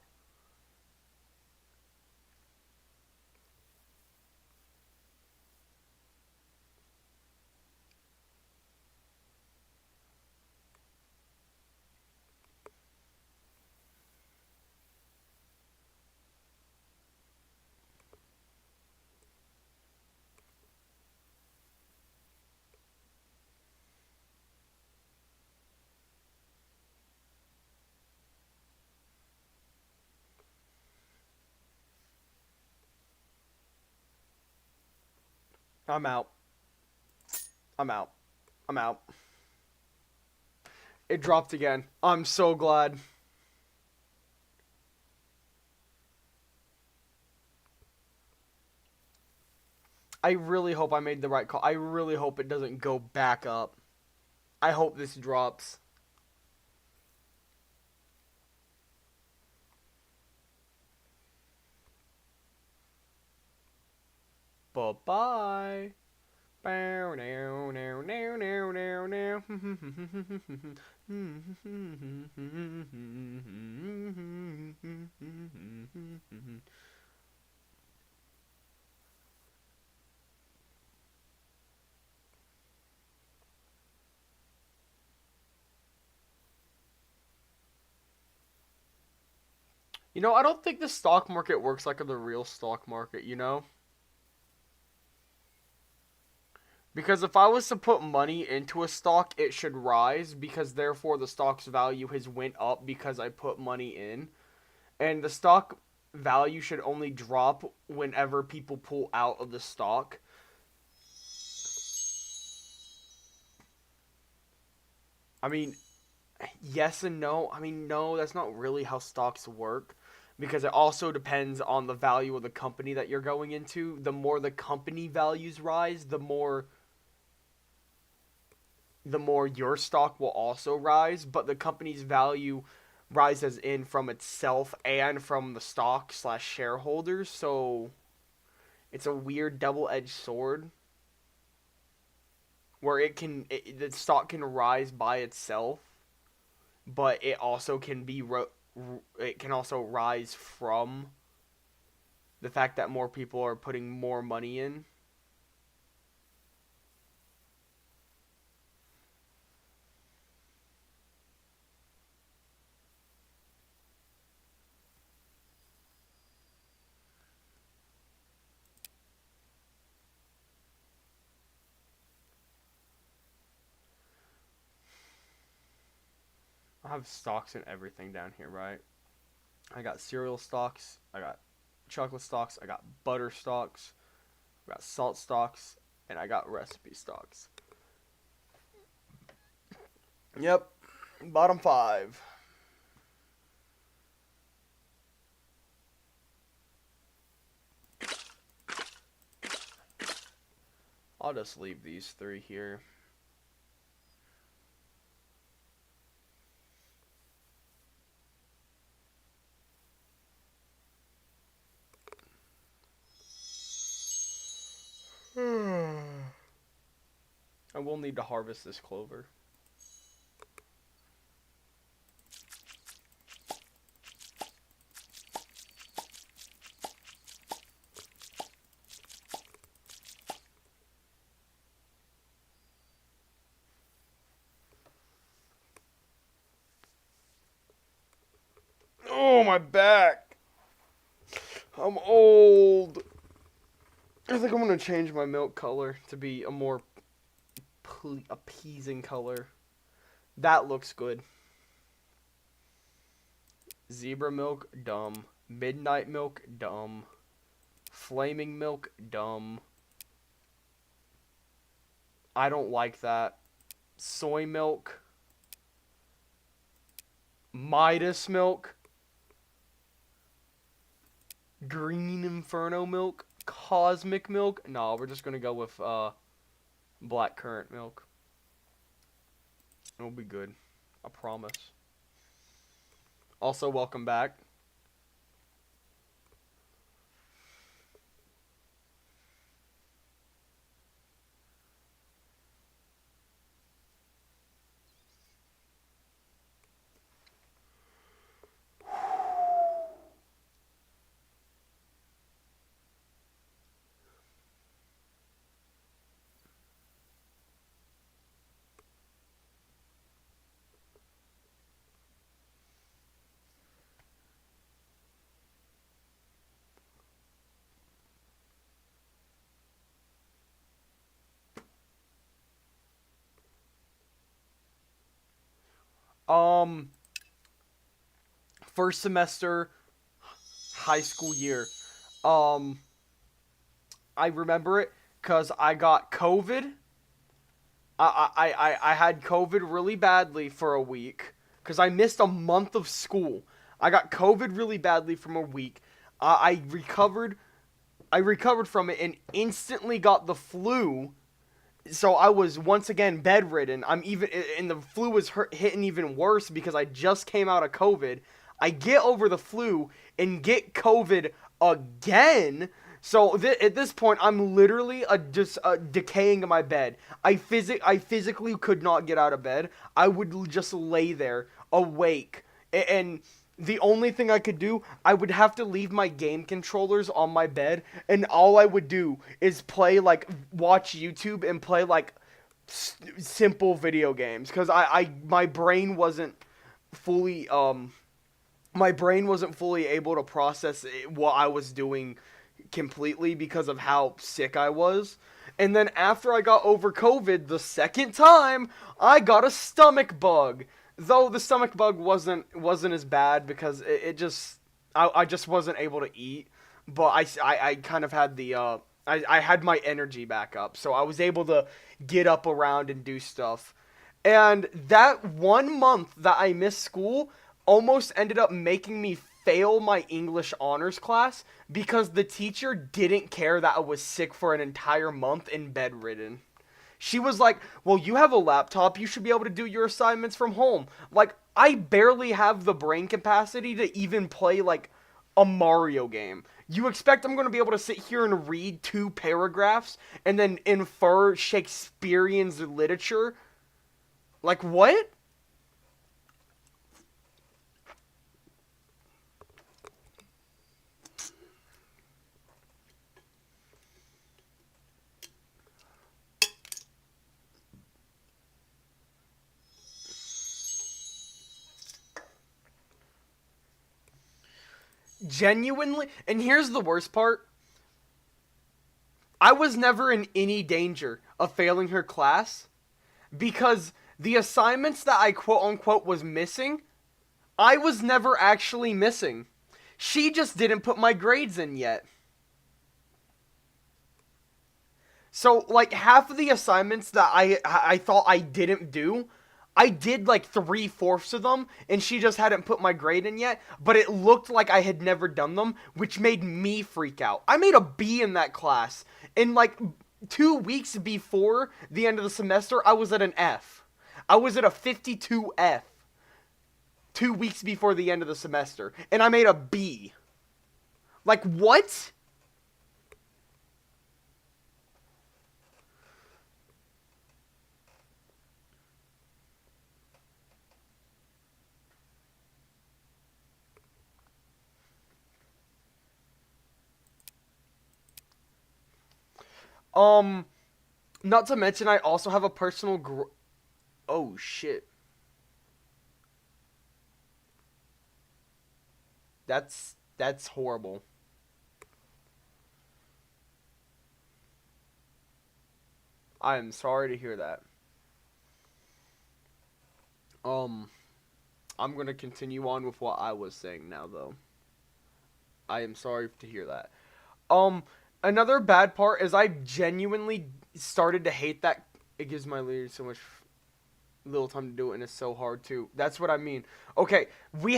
I'm out. I'm out. I'm out. It dropped again. I'm so glad. I really hope I made the right call. I really hope it doesn't go back up. I hope this drops. Bye-bye. Bow now now now now now now. You know, I don't think the stock market works like the real stock market, you know? Because if I was to put money into a stock, it should rise because therefore the stock's value has went up because I put money in. And the stock value should only drop whenever people pull out of the stock. I mean, yes and no. I mean, no, that's not really how stocks work because it also depends on the value of the company that you're going into. The more the company values rise, the more the more your stock will also rise, but the company's value rises in from itself and from the stock slash shareholders. So it's a weird double edged sword where the stock can rise by itself, but it can also rise from the fact that more people are putting more money in. I have stocks and everything down here, right? I got cereal stocks, I got chocolate stocks, I got butter stocks, I got salt stocks, and I got recipe stocks. Yep, bottom five. I'll just leave these three here. I will need to harvest this clover. Oh, my back. I'm old. I think I'm going to change my milk color to be a more appeasing color. That looks good. Zebra milk, dumb. Midnight milk, dumb. Flaming milk, dumb. I don't like that. Soy milk. Midas milk. Green Inferno milk. Cosmic milk. No, we're just going to go with black currant milk. It'll be good. I promise. Also, welcome back. Um, First semester, high school year. Um, I remember it because I got COVID. I had COVID really badly for a week because I missed a month of school. I got COVID really badly from a week. I recovered. I recovered from it and instantly got the flu. So I was once again bedridden. And the flu was hitting even worse because I just came out of COVID. I get over the flu and get COVID again. So at this point, I'm literally just decaying in my bed. I physically could not get out of bed. I would just lay there awake, and the only thing I could do, I would have to leave my game controllers on my bed, and all I would do is watch YouTube and play simple video games, because my brain wasn't fully able to process what I was doing completely because of how sick I was. And then after I got over COVID the second time, I got a stomach bug. Though the stomach bug wasn't as bad because I just wasn't able to eat. But I kind of had I had my energy back up, so I was able to get up around and do stuff. And that 1 month that I missed school almost ended up making me fail my English honors class because the teacher didn't care that I was sick for an entire month and bedridden. She was like, well, you have a laptop. You should be able to do your assignments from home. Like, I barely have the brain capacity to even play, like, a Mario game. You expect I'm going to be able to sit here and read 2 paragraphs and then infer Shakespearean's literature? Like, what? Genuinely, and here's the worst part. I was never in any danger of failing her class because the assignments that I quote unquote was missing, I was never actually missing. She just didn't put my grades in yet. So, like, half of the assignments that I thought I didn't do, I did like 3/4 of them, and she just hadn't put my grade in yet, but it looked like I had never done them, which made me freak out. I made a B in that class, and like 2 weeks before the end of the semester, I was at an F. I was at a 52 F 2 weeks before the end of the semester, and I made a B. Like, what? Um, Not to mention, I also have a personal. Oh shit, that's horrible. I am sorry to hear that. Um, I'm gonna continue on with what I was saying now, though. I am sorry to hear that. Um, Another bad part is I genuinely started to hate that. It gives my leader so much little time to do it, and it's so hard too. That's what I mean. Okay, we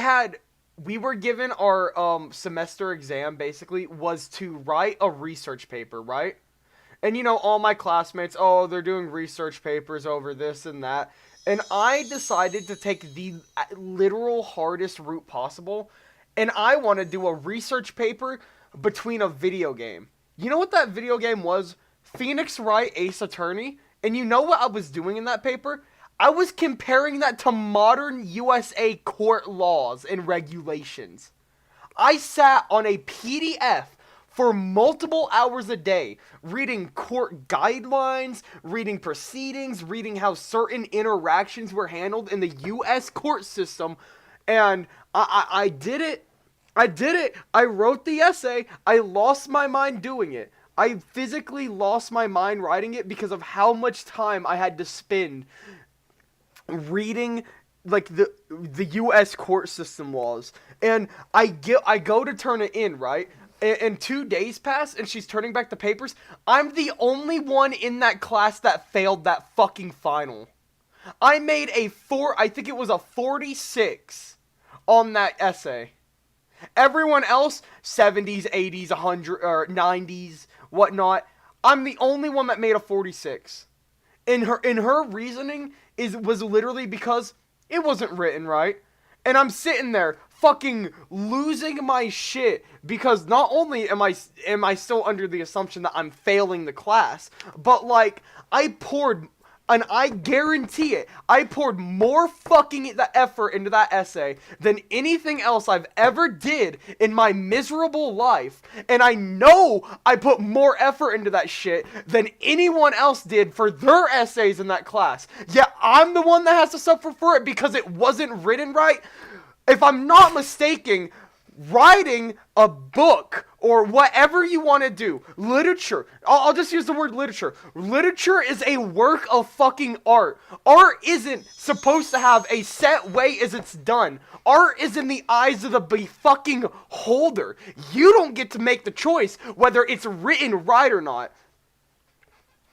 were given our semester exam basically was to write a research paper, right? And you know, all my classmates, oh, they're doing research papers over this and that. And I decided to take the literal hardest route possible. And I want to do a research paper between a video game. You know what that video game was? Phoenix Wright Ace Attorney. And you know what I was doing in that paper? I was comparing that to modern USA court laws and regulations. I sat on a PDF for multiple hours a day, reading court guidelines, reading proceedings, reading how certain interactions were handled in the U.S. court system, and I did it. I did it. I wrote the essay. I lost my mind doing it. I physically lost my mind writing it because of how much time I had to spend reading like the U.S. court system laws, and I go to turn it in, right, and 2 days pass, and she's turning back the papers. I'm the only one in that class that failed that fucking final. I made I think it was a 46 on that essay. Everyone else, 70s, 80s, 100 or 90s, whatnot. I'm the only one that made a 46. In her reasoning was literally because it wasn't written right. And I'm sitting there fucking losing my shit because not only am I still under the assumption that I'm failing the class, but like I poured, and I guarantee it, I poured more fucking effort into that essay than anything else I've ever did in my miserable life. And I know I put more effort into that shit than anyone else did for their essays in that class. Yet I'm the one that has to suffer for it because it wasn't written right. If I'm not mistaken, writing a book or whatever you want to do, literature, I'll just use the word literature. Literature is a work of fucking art. Art isn't supposed to have a set way as it's done. Art is in the eyes of the fucking holder. You don't get to make the choice whether it's written right or not.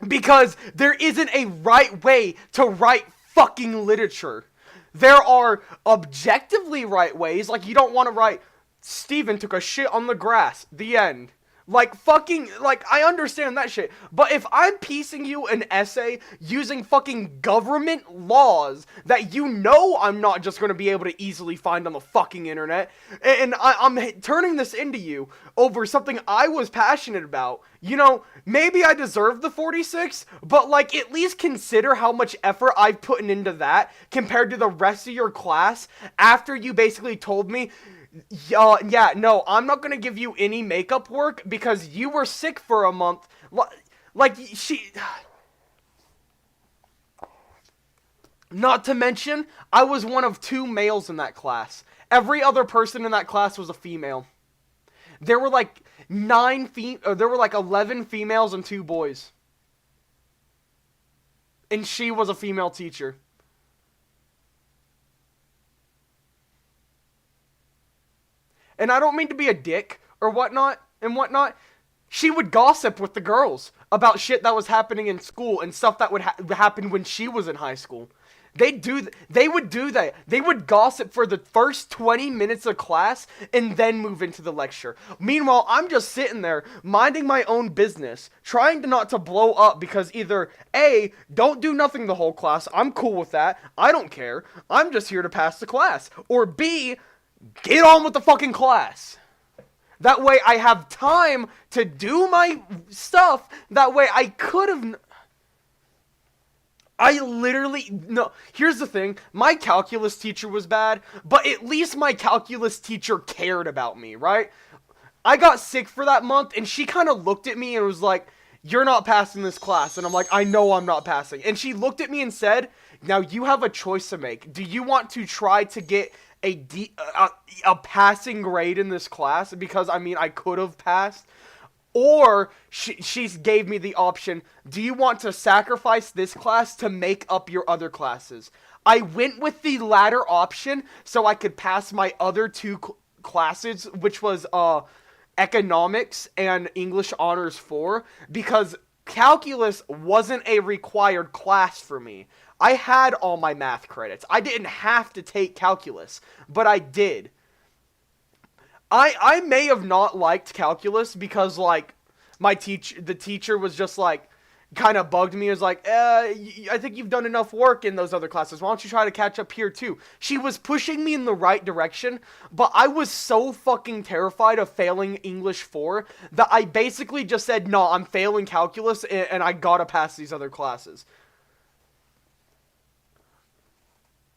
Because there isn't a right way to write fucking literature. There are objectively right ways, like you don't want to write Steven took a shit on the grass. The end. Like, fucking, like, I understand that shit. But if I'm piecing you an essay using fucking government laws that you know I'm not just gonna be able to easily find on the fucking internet, and I'm turning this into you over something I was passionate about, you know, maybe I deserve the 46, but, like, at least consider how much effort I've put into that compared to the rest of your class after you basically told me, yeah, no, I'm not gonna give you any makeup work because you were sick for a month. Like, she... Not to mention, I was one of 2 males in that class. Every other person in that class was a female. There were like 11 females and 2 boys. And she was a female teacher. And I don't mean to be a dick or whatnot and whatnot. She would gossip with the girls about shit that was happening in school and stuff that would happen when she was in high school. They would do that. They would gossip for the first 20 minutes of class and then move into the lecture. Meanwhile, I'm just sitting there minding my own business, trying to not to blow up because either A, don't do nothing the whole class. I'm cool with that. I don't care. I'm just here to pass the class. Or B, get on with the fucking class. That way I have time to do my stuff. That way I could have... I literally... No, here's the thing. My calculus teacher was bad, but at least my calculus teacher cared about me, right? I got sick for that month, and she kind of looked at me and was like, you're not passing this class. And I'm like, I know I'm not passing. And she looked at me and said, now you have a choice to make. Do you want to try to get a passing grade in this class? Because, I mean, I could have passed. Or she gave me the option, do you want to sacrifice this class to make up your other classes? I went with the latter option so I could pass my other 2 classes, which was economics and English Honors 4, because calculus wasn't a required class for me. I had all my math credits. I didn't have to take calculus, but I did. I may have not liked calculus because, like, the teacher was just, like, kind of bugged me. It was like, I think you've done enough work in those other classes. Why don't you try to catch up here, too? She was pushing me in the right direction, but I was so fucking terrified of failing English 4 that I basically just said, no, I'm failing calculus, and I gotta pass these other classes.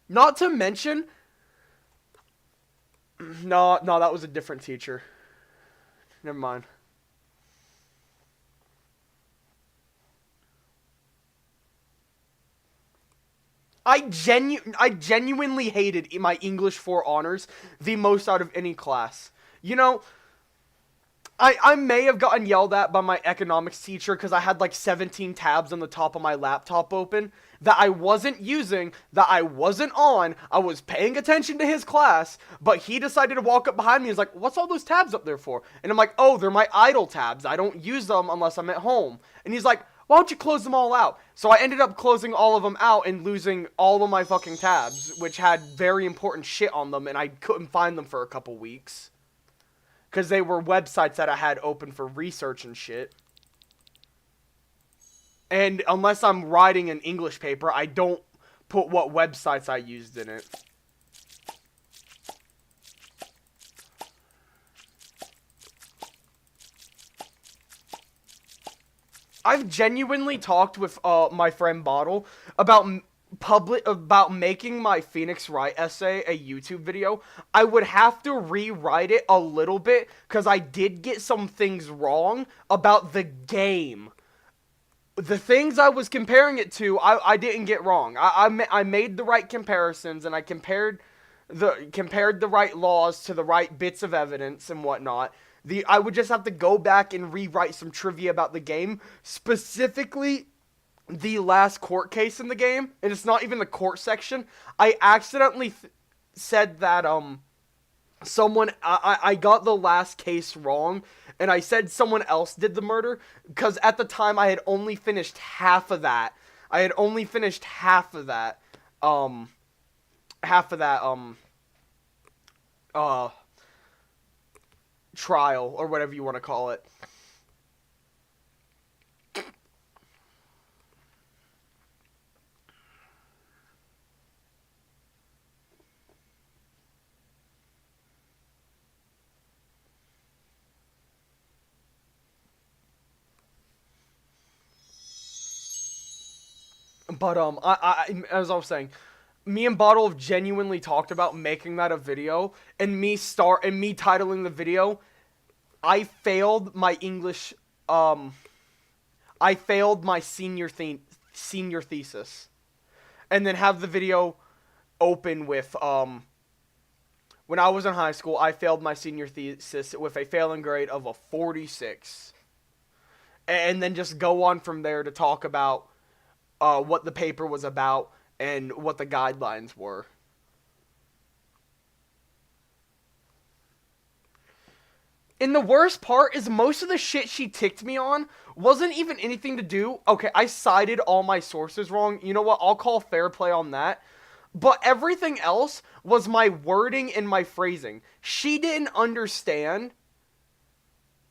Not to mention... No, that was a different teacher. Never mind. I genuinely hated my English 4 honors the most out of any class. You know, I may have gotten yelled at by my economics teacher because I had like 17 tabs on the top of my laptop open that I wasn't using, that I wasn't on. I was paying attention to his class, but he decided to walk up behind me and was like, what's all those tabs up there for? And I'm like, oh, they're my idle tabs. I don't use them unless I'm at home. And he's like, why don't you close them all out? So I ended up closing all of them out and losing all of my fucking tabs, which had very important shit on them, and I couldn't find them for a couple weeks. Because they were websites that I had open for research and shit. And unless I'm writing an English paper, I don't put what websites I used in it. I've genuinely talked with my friend Bottle about making my Phoenix Wright essay a YouTube video. I would have to rewrite it a little bit because I did get some things wrong about the game. The things I was comparing it to, I didn't get wrong. I made the right comparisons, and I compared the right laws to the right bits of evidence and whatnot. I would just have to go back and rewrite some trivia about the game, specifically the last court case in the game, and it's not even the court section. I accidentally said that I got the last case wrong, and I said someone else did the murder, because at the time I had only finished half of that. Trial, or whatever you want to call it. But as I was saying, me and Bottle have genuinely talked about making that a video, and me titling the video. I failed my English. I failed my senior thesis, and then have the video open with when I was in high school, I failed my senior thesis with a failing grade of a 46. And then just go on from there to talk about what the paper was about and what the guidelines were. And the worst part is most of the shit she ticked me on wasn't even anything to do. Okay, I cited all my sources wrong. You know what? I'll call fair play on that. But everything else was my wording and my phrasing. She didn't understand.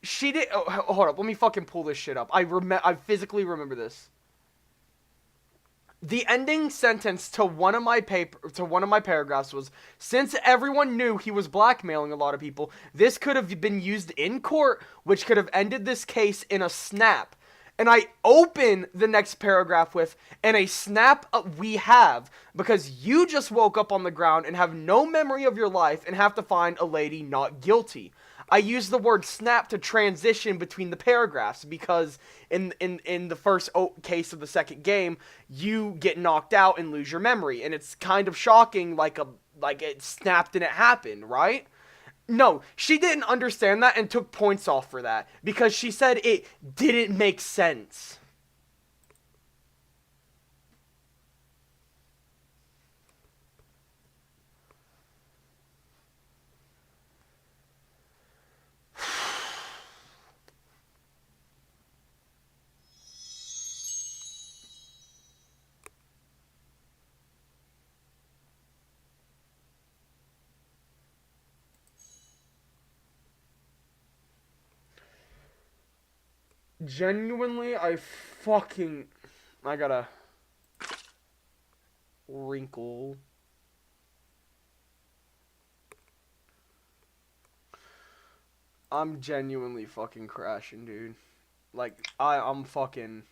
She did. Oh, hold up. Let me fucking pull this shit up. I physically remember this. The ending sentence to one of my paragraphs was, since everyone knew he was blackmailing a lot of people, this could have been used in court, which could have ended this case in a snap. And I open the next paragraph with, and a snap we have, because you just woke up on the ground and have no memory of your life and have to find a lady not guilty. I use the word snap to transition between the paragraphs because in the first case of the second game, you get knocked out and lose your memory. And it's kind of shocking, like it snapped and it happened, right? No, she didn't understand that and took points off for that because she said it didn't make sense. Genuinely, I gotta wrinkle. I'm genuinely fucking crashing, dude. Like, I'm fucking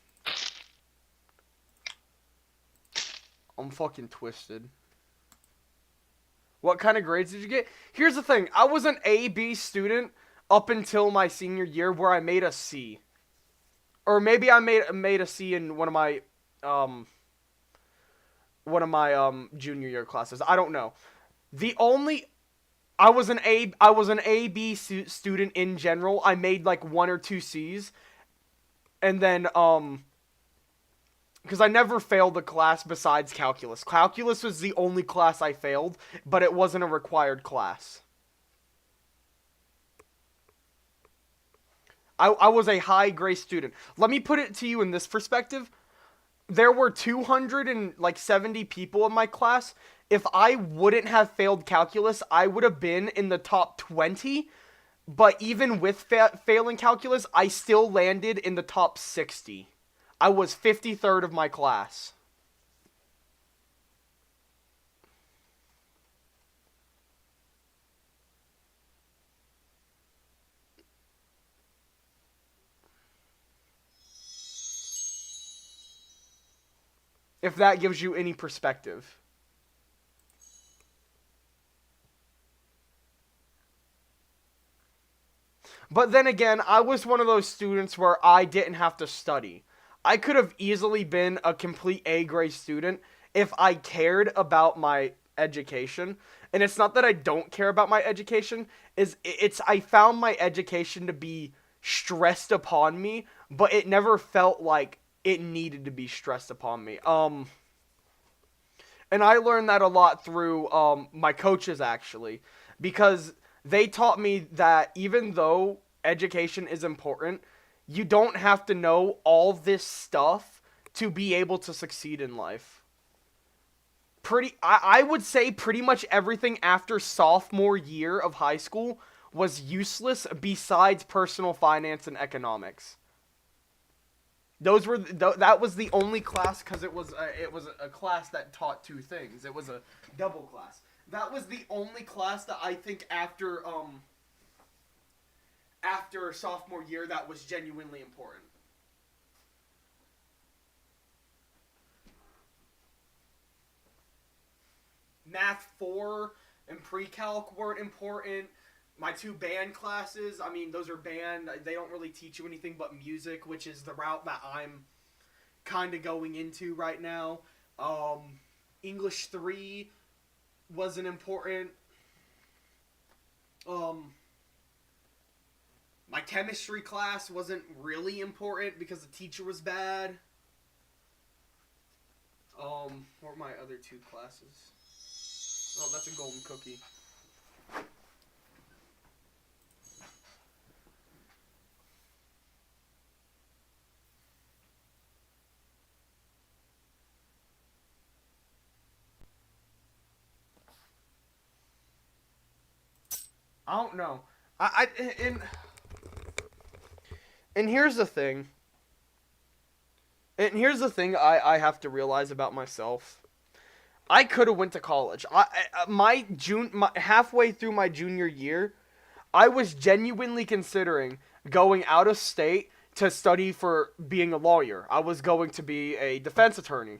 twisted. What kind of grades did you get? Here's the thing. I was an A-B student up until my senior year where I made a C. Or maybe I made a C in um one of my junior year classes. I don't know. The only I was an A B student in general. I made like one or two C's, and then because I never failed a class besides calculus. Calculus was the only class I failed, but it wasn't a required class. I was a high grade student. Let me put it to you in this perspective. There were 270 people in my class. If I wouldn't have failed calculus, I would have been in the top 20. But even with failing calculus, I still landed in the top 60. I was 53rd of my class. If that gives you any perspective. But then again, I was one of those students where I didn't have to study. I could have easily been a complete A grade student if I cared about my education. And it's not that I don't care about my education, it's I found my education to be stressed upon me, but it never felt like it needed to be stressed upon me. And I learned that a lot through my coaches actually, because they taught me that even though education is important, you don't have to know all this stuff to be able to succeed in life. I would say pretty much everything after sophomore year of high school was useless besides personal finance and economics. That was the only class because it was a class that taught two things. It was a double class. That was the only class that I think after sophomore year that was genuinely important. Math 4 and pre-calc weren't important. My 2 band classes, I mean, those are band. They don't really teach you anything but music, which is the route that I'm kind of going into right now. English 3 wasn't important. My chemistry class wasn't really important because the teacher was bad. What were my other 2 classes? Oh, that's a golden cookie. I don't know. And here's the thing. And here's the thing I have to realize about myself. I could have went to college. Halfway through my junior year, I was genuinely considering going out of state to study for being a lawyer. I was going to be a defense attorney,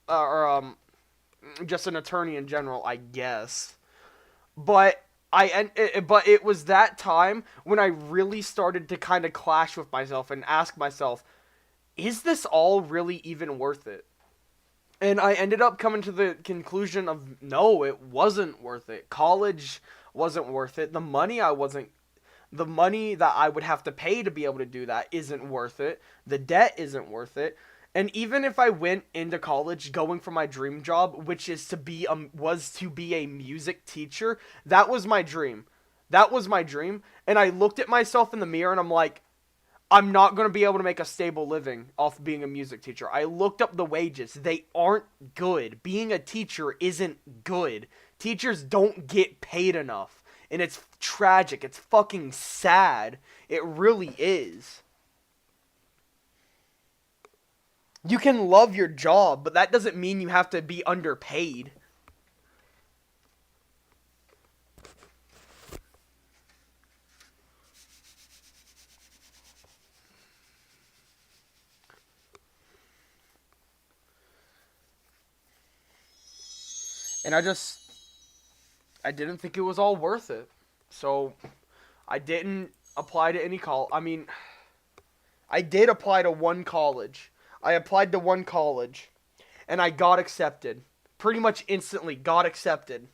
or just an attorney in general, I guess. But but it was that time when I really started to kind of clash with myself and ask myself, is this all really even worth it? And I ended up coming to the conclusion of no, it wasn't worth it. College wasn't worth it. The money that I would have to pay to be able to do that isn't worth it. The debt isn't worth it. And even if I went into college going for my dream job, which is was to be a music teacher, that was my dream. That was my dream. And I looked at myself in the mirror and I'm like, I'm not going to be able to make a stable living off being a music teacher. I looked up the wages. They aren't good. Being a teacher isn't good. Teachers don't get paid enough. And it's tragic. It's fucking sad. It really is. You can love your job, but that doesn't mean you have to be underpaid. And I didn't think it was all worth it. So, I didn't apply to any I mean, I did apply to one college. I applied to one college, and I got accepted. Pretty much instantly got accepted.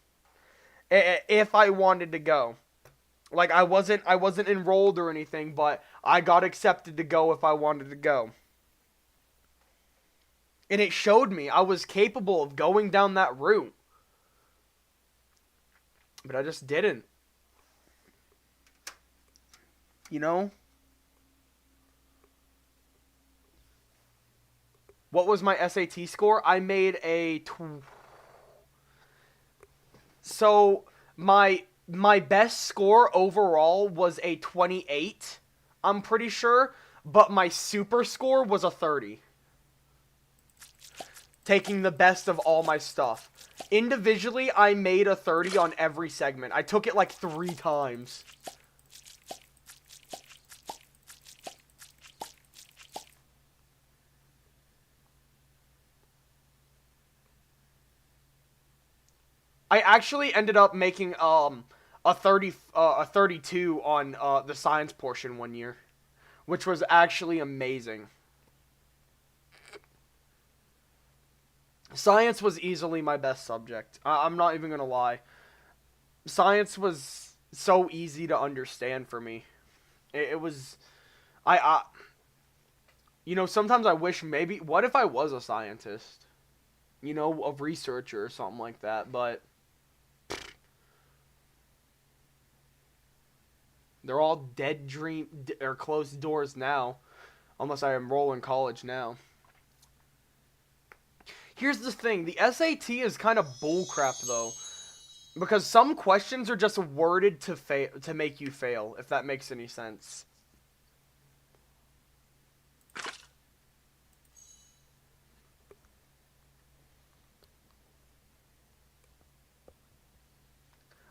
If I wanted to go. Like, I wasn't enrolled or anything, but I got accepted to go if I wanted to go. And it showed me I was capable of going down that route. But I just didn't. You know? What was my SAT score? I made a... So, my best score overall was a 28, I'm pretty sure. But my super score was a 30. Taking the best of all my stuff. Individually, I made a 30 on every segment. I took it like 3 times. I actually ended up making a 32 on the science portion one year, which was actually amazing. Science was easily my best subject. I'm not even gonna lie. Science was so easy to understand for me. It was, you know, sometimes I wish maybe, what if I was a scientist? You know, a researcher or something like that, but they're all or closed doors now, unless I enroll in college now. Here's the thing, the SAT is kind of bullcrap though, because some questions are just worded to make you fail, if that makes any sense.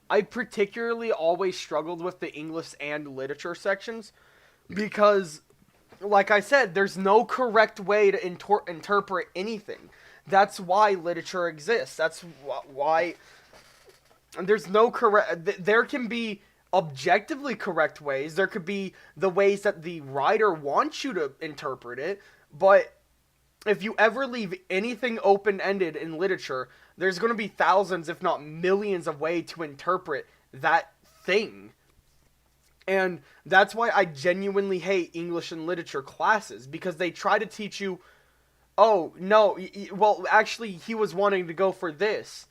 I particularly always struggled with the English and literature sections because, like I said, there's no correct way to interpret anything. That's why literature exists. That's why There's no correct. There can be objectively correct ways. There could be the ways that the writer wants you to interpret it. But if you ever leave anything open ended in literature, there's going to be thousands, if not millions, of ways to interpret that thing. And that's why I genuinely hate English and literature classes, because they try to teach you, oh, no, well, actually, he was wanting to go for this.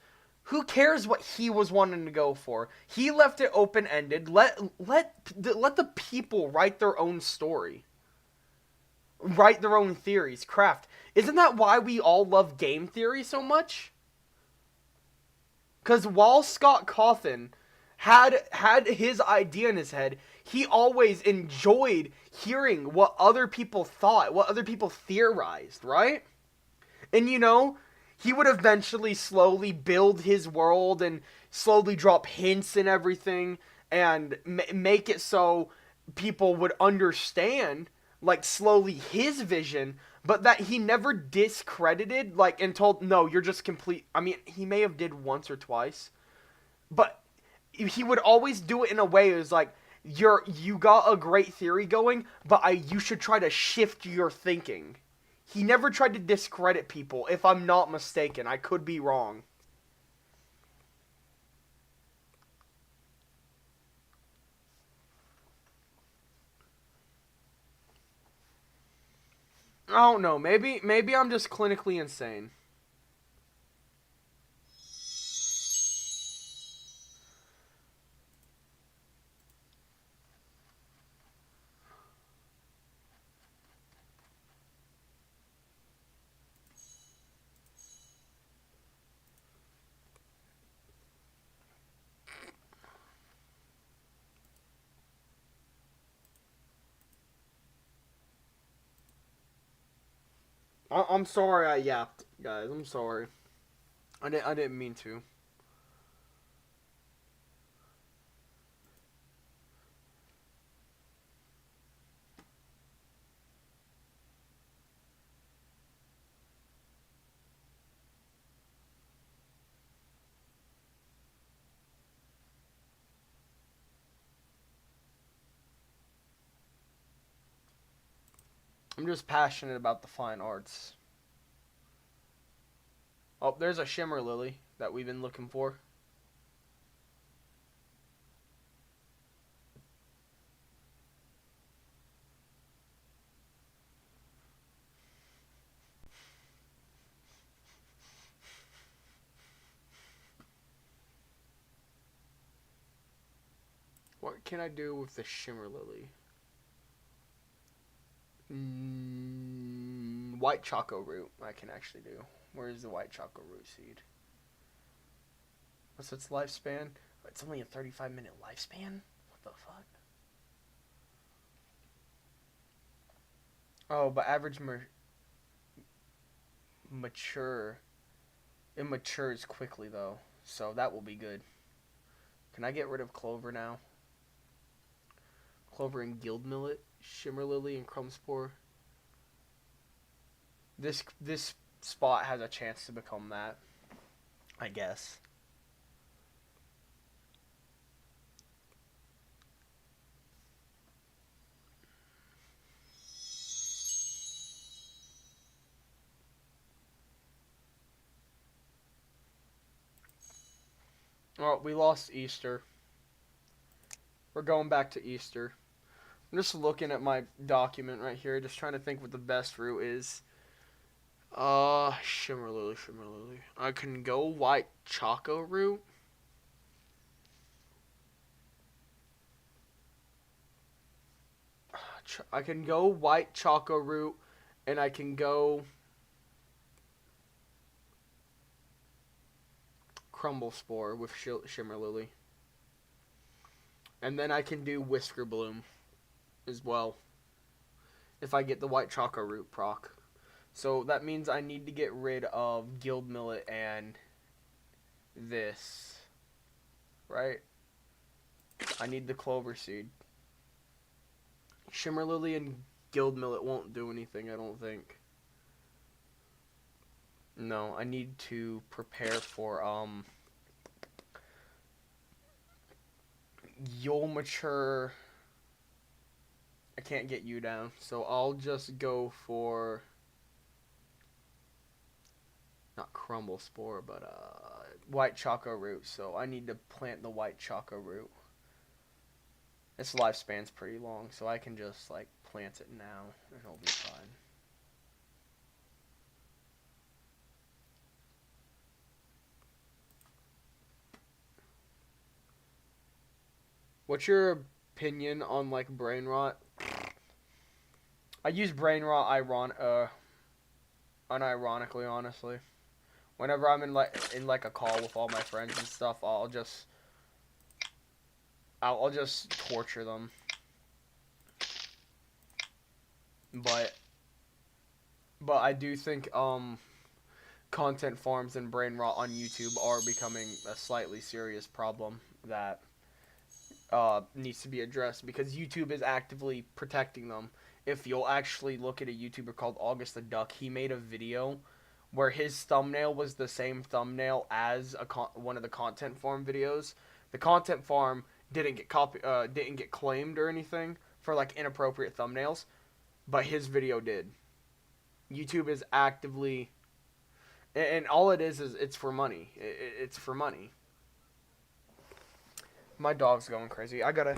Who cares what he was wanting to go for? He left it open ended. Let the people write their own story, write their own theories, craft. Isn't that why we all love game theory so much? Because while Scott Cawthon had his idea in his head, he always enjoyed hearing what other people thought, what other people theorized, right? And he would eventually slowly build his world and slowly drop hints and everything and make it so people would understand, like, slowly his vision, but that he never discredited, like, and told, no, you're just complete. I mean, he may have did once or twice, but he would always do it in a way it was like, you got a great theory going, but you should try to shift your thinking. He never tried to discredit people, if I'm not mistaken. I could be wrong. I don't know. Maybe I'm just clinically insane. I'm sorry I yapped, guys. I'm sorry. I didn't mean to. I'm just passionate about the fine arts. Oh, there's a shimmer lily that we've been looking for. What can I do with the shimmer lily? White choco root I can actually do. Where is the white choco root seed? What's its lifespan? It's only a 35-minute lifespan? What the fuck? Oh, but average mature. It matures quickly, though. So that will be good. Can I get rid of clover now? Clover and guild millet, shimmer lily, and crumb spore. This spot has a chance to become that, I guess. Oh, we lost Easter. We're going back to Easter. I'm just looking at my document right here, just trying to think what the best route is. Shimmer lily. I can go white choco root. I can go white choco root, and I can go crumble spore with shimmer lily. And then I can do whisker bloom as well, if I get the white choco root proc. So that means I need to get rid of guild millet and this, right? I need the clover seed. Shimmer lily and guild millet won't do anything, I don't think. No, I need to prepare for you'll mature. I can't get you down, so I'll just go for not crumble spore, but white choco root. So I need to plant the white choco root. Its lifespan's pretty long, so I can just like plant it now and it'll be fine. What's your opinion on like brain rot? I use brain rot unironically, honestly. Whenever I'm in like a call with all my friends and stuff, I'll just torture them. But I do think content farms and brain rot on YouTube are becoming a slightly serious problem that needs to be addressed because YouTube is actively protecting them. If you'll actually look at a YouTuber called August the Duck, he made a video where his thumbnail was the same thumbnail as one of the content farm videos. The content farm didn't get claimed or anything for like inappropriate thumbnails, but his video did. YouTube is actively, and all it is it's for money. It's for money. My dog's going crazy. I gotta.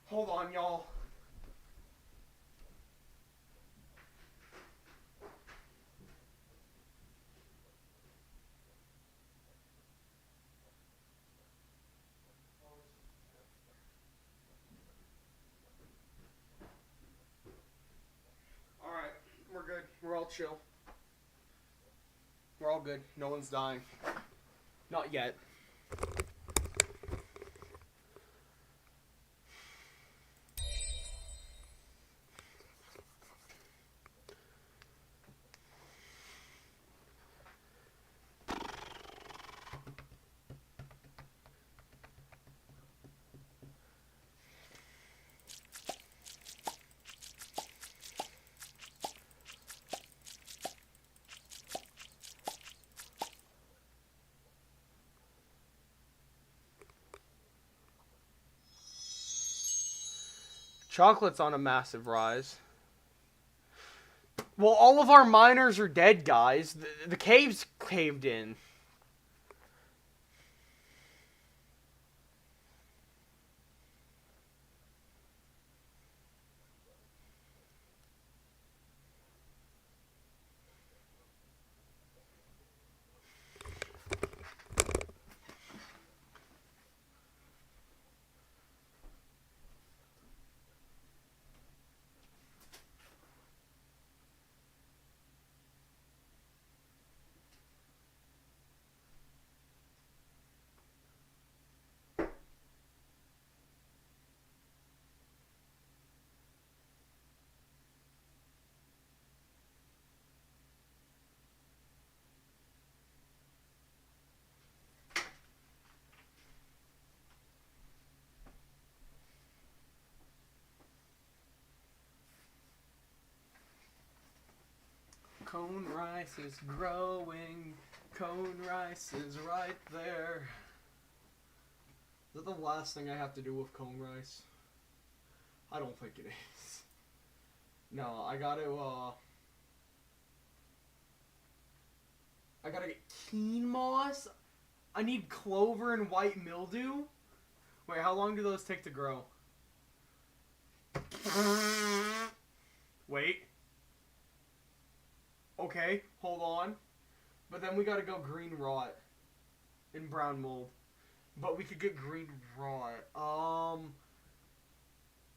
Hold on, y'all. Alright, we're good. We're all chill. We're all good. No one's dying. Not yet. Chocolate's on a massive rise. Well, all of our miners are dead, guys. The cave's caved in. Cone rice is growing. Cone rice is right there. Is that the last thing I have to do with cone rice? I don't think it is. No, I gotta get keen moss. I need clover and white mildew. Wait, how long do those take to grow? Wait. Okay, hold on. But then we gotta go green rot and brown mold. But we could get green rot.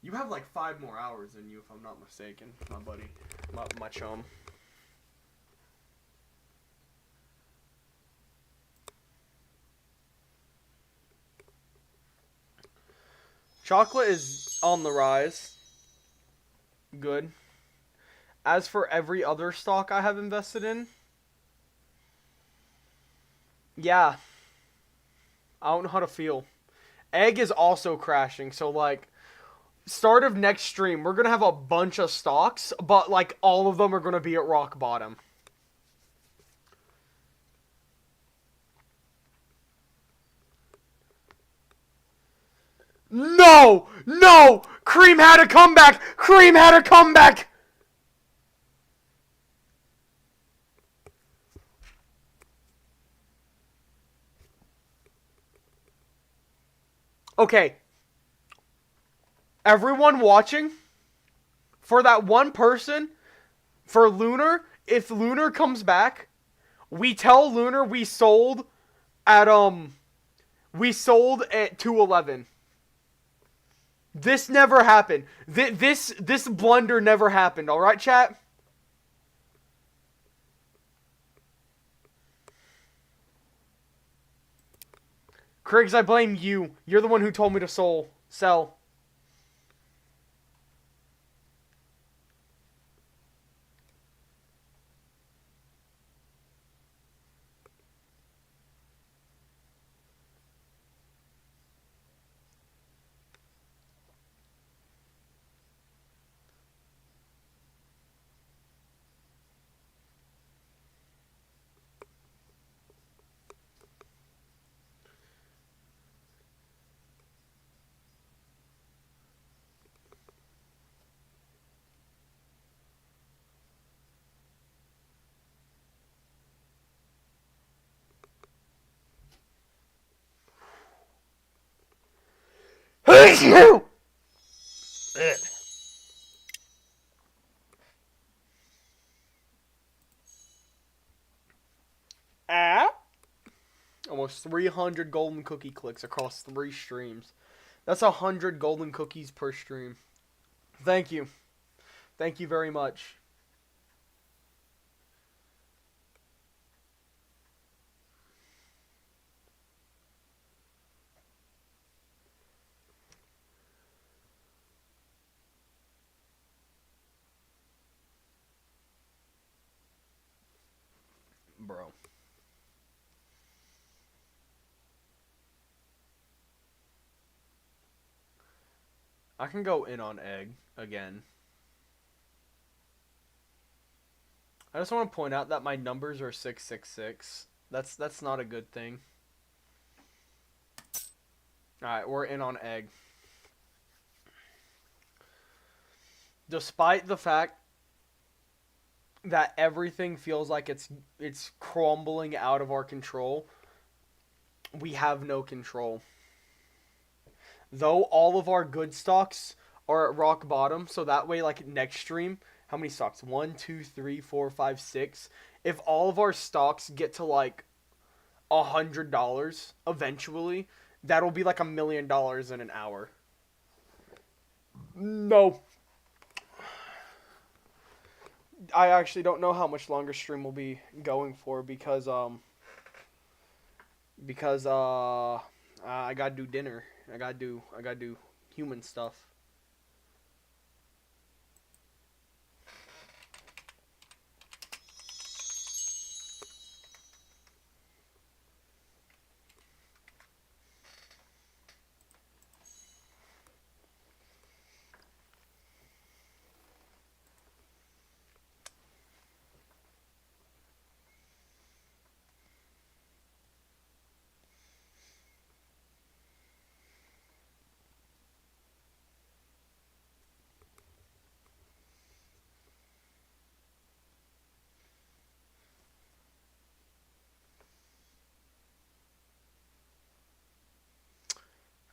You have like 5 more hours than you, if I'm not mistaken, my buddy, my chum. Chocolate is on the rise. Good. As for every other stock I have invested in, yeah, I don't know how to feel. Egg is also crashing, so like, start of next stream, we're gonna have a bunch of stocks, but like all of them are gonna be at rock bottom. No! No! Cream had a comeback! Cream had a comeback! Okay. Everyone watching, for that one person, for Lunar, if Lunar comes back, we tell Lunar we sold at 211. This never happened. This blunder never happened. All right, chat. Criggs, I blame you. You're the one who told me to sell. You! Ah? Almost 300 golden cookie clicks across 3 streams. That's 100 golden cookies per stream. Thank you. Thank you very much. Bro. I can go in on egg again. I just want to point out that my numbers are 666. That's not a good thing. Alright, we're in on egg. Despite the fact that everything feels like it's crumbling out of our control, we have no control. Though all of our good stocks are at rock bottom, so that way, like, next stream, how many stocks? 1, 2, 3, 4, 5, 6. If all of our stocks get to, like, $100 eventually, that'll be like $1 million in an hour. No. I actually don't know how much longer stream will be going for because I gotta do dinner. I gotta do human stuff.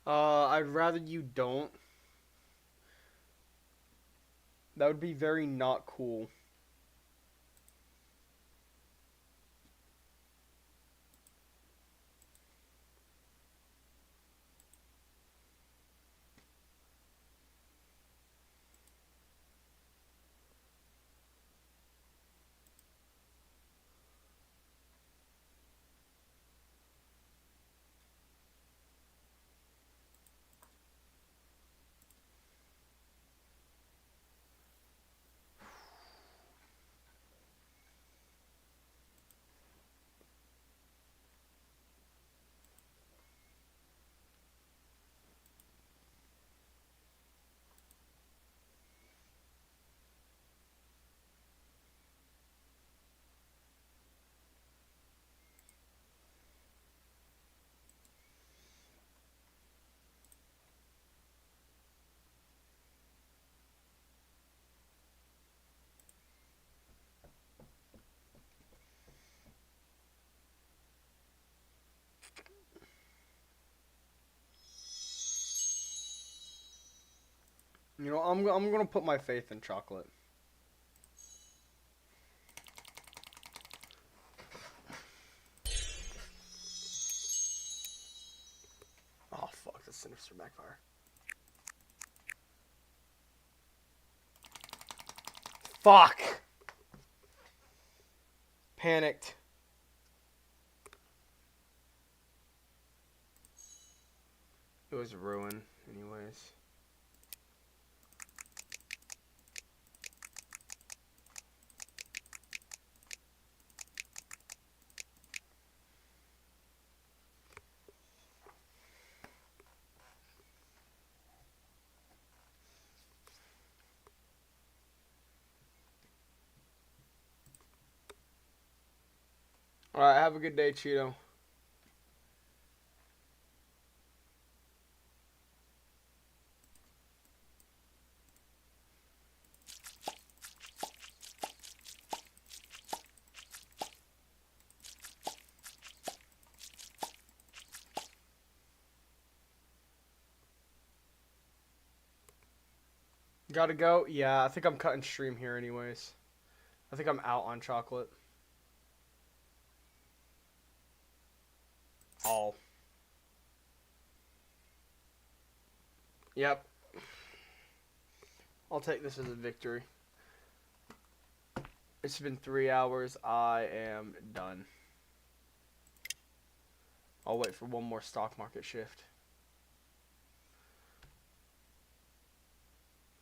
I'd rather you don't. That would be very not cool. You know, I'm gonna put my faith in chocolate. Oh fuck, that's sinister backfire. Fuck. Panicked. It was a ruin, anyways. Alright, have a good day, Cheeto. Gotta go? Yeah, I think I'm cutting stream here anyways. I think I'm out on chocolate. All. Yep. I'll take this as a victory. It's been 3 hours. I am done. I'll wait for one more stock market shift.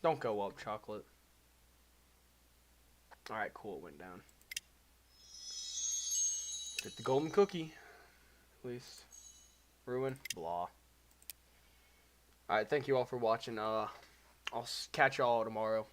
Don't go up, chocolate. Alright, cool. It went down. Get the golden cookie. At least. Ruin. Blah. Alright, thank you all for watching. I'll catch y'all tomorrow.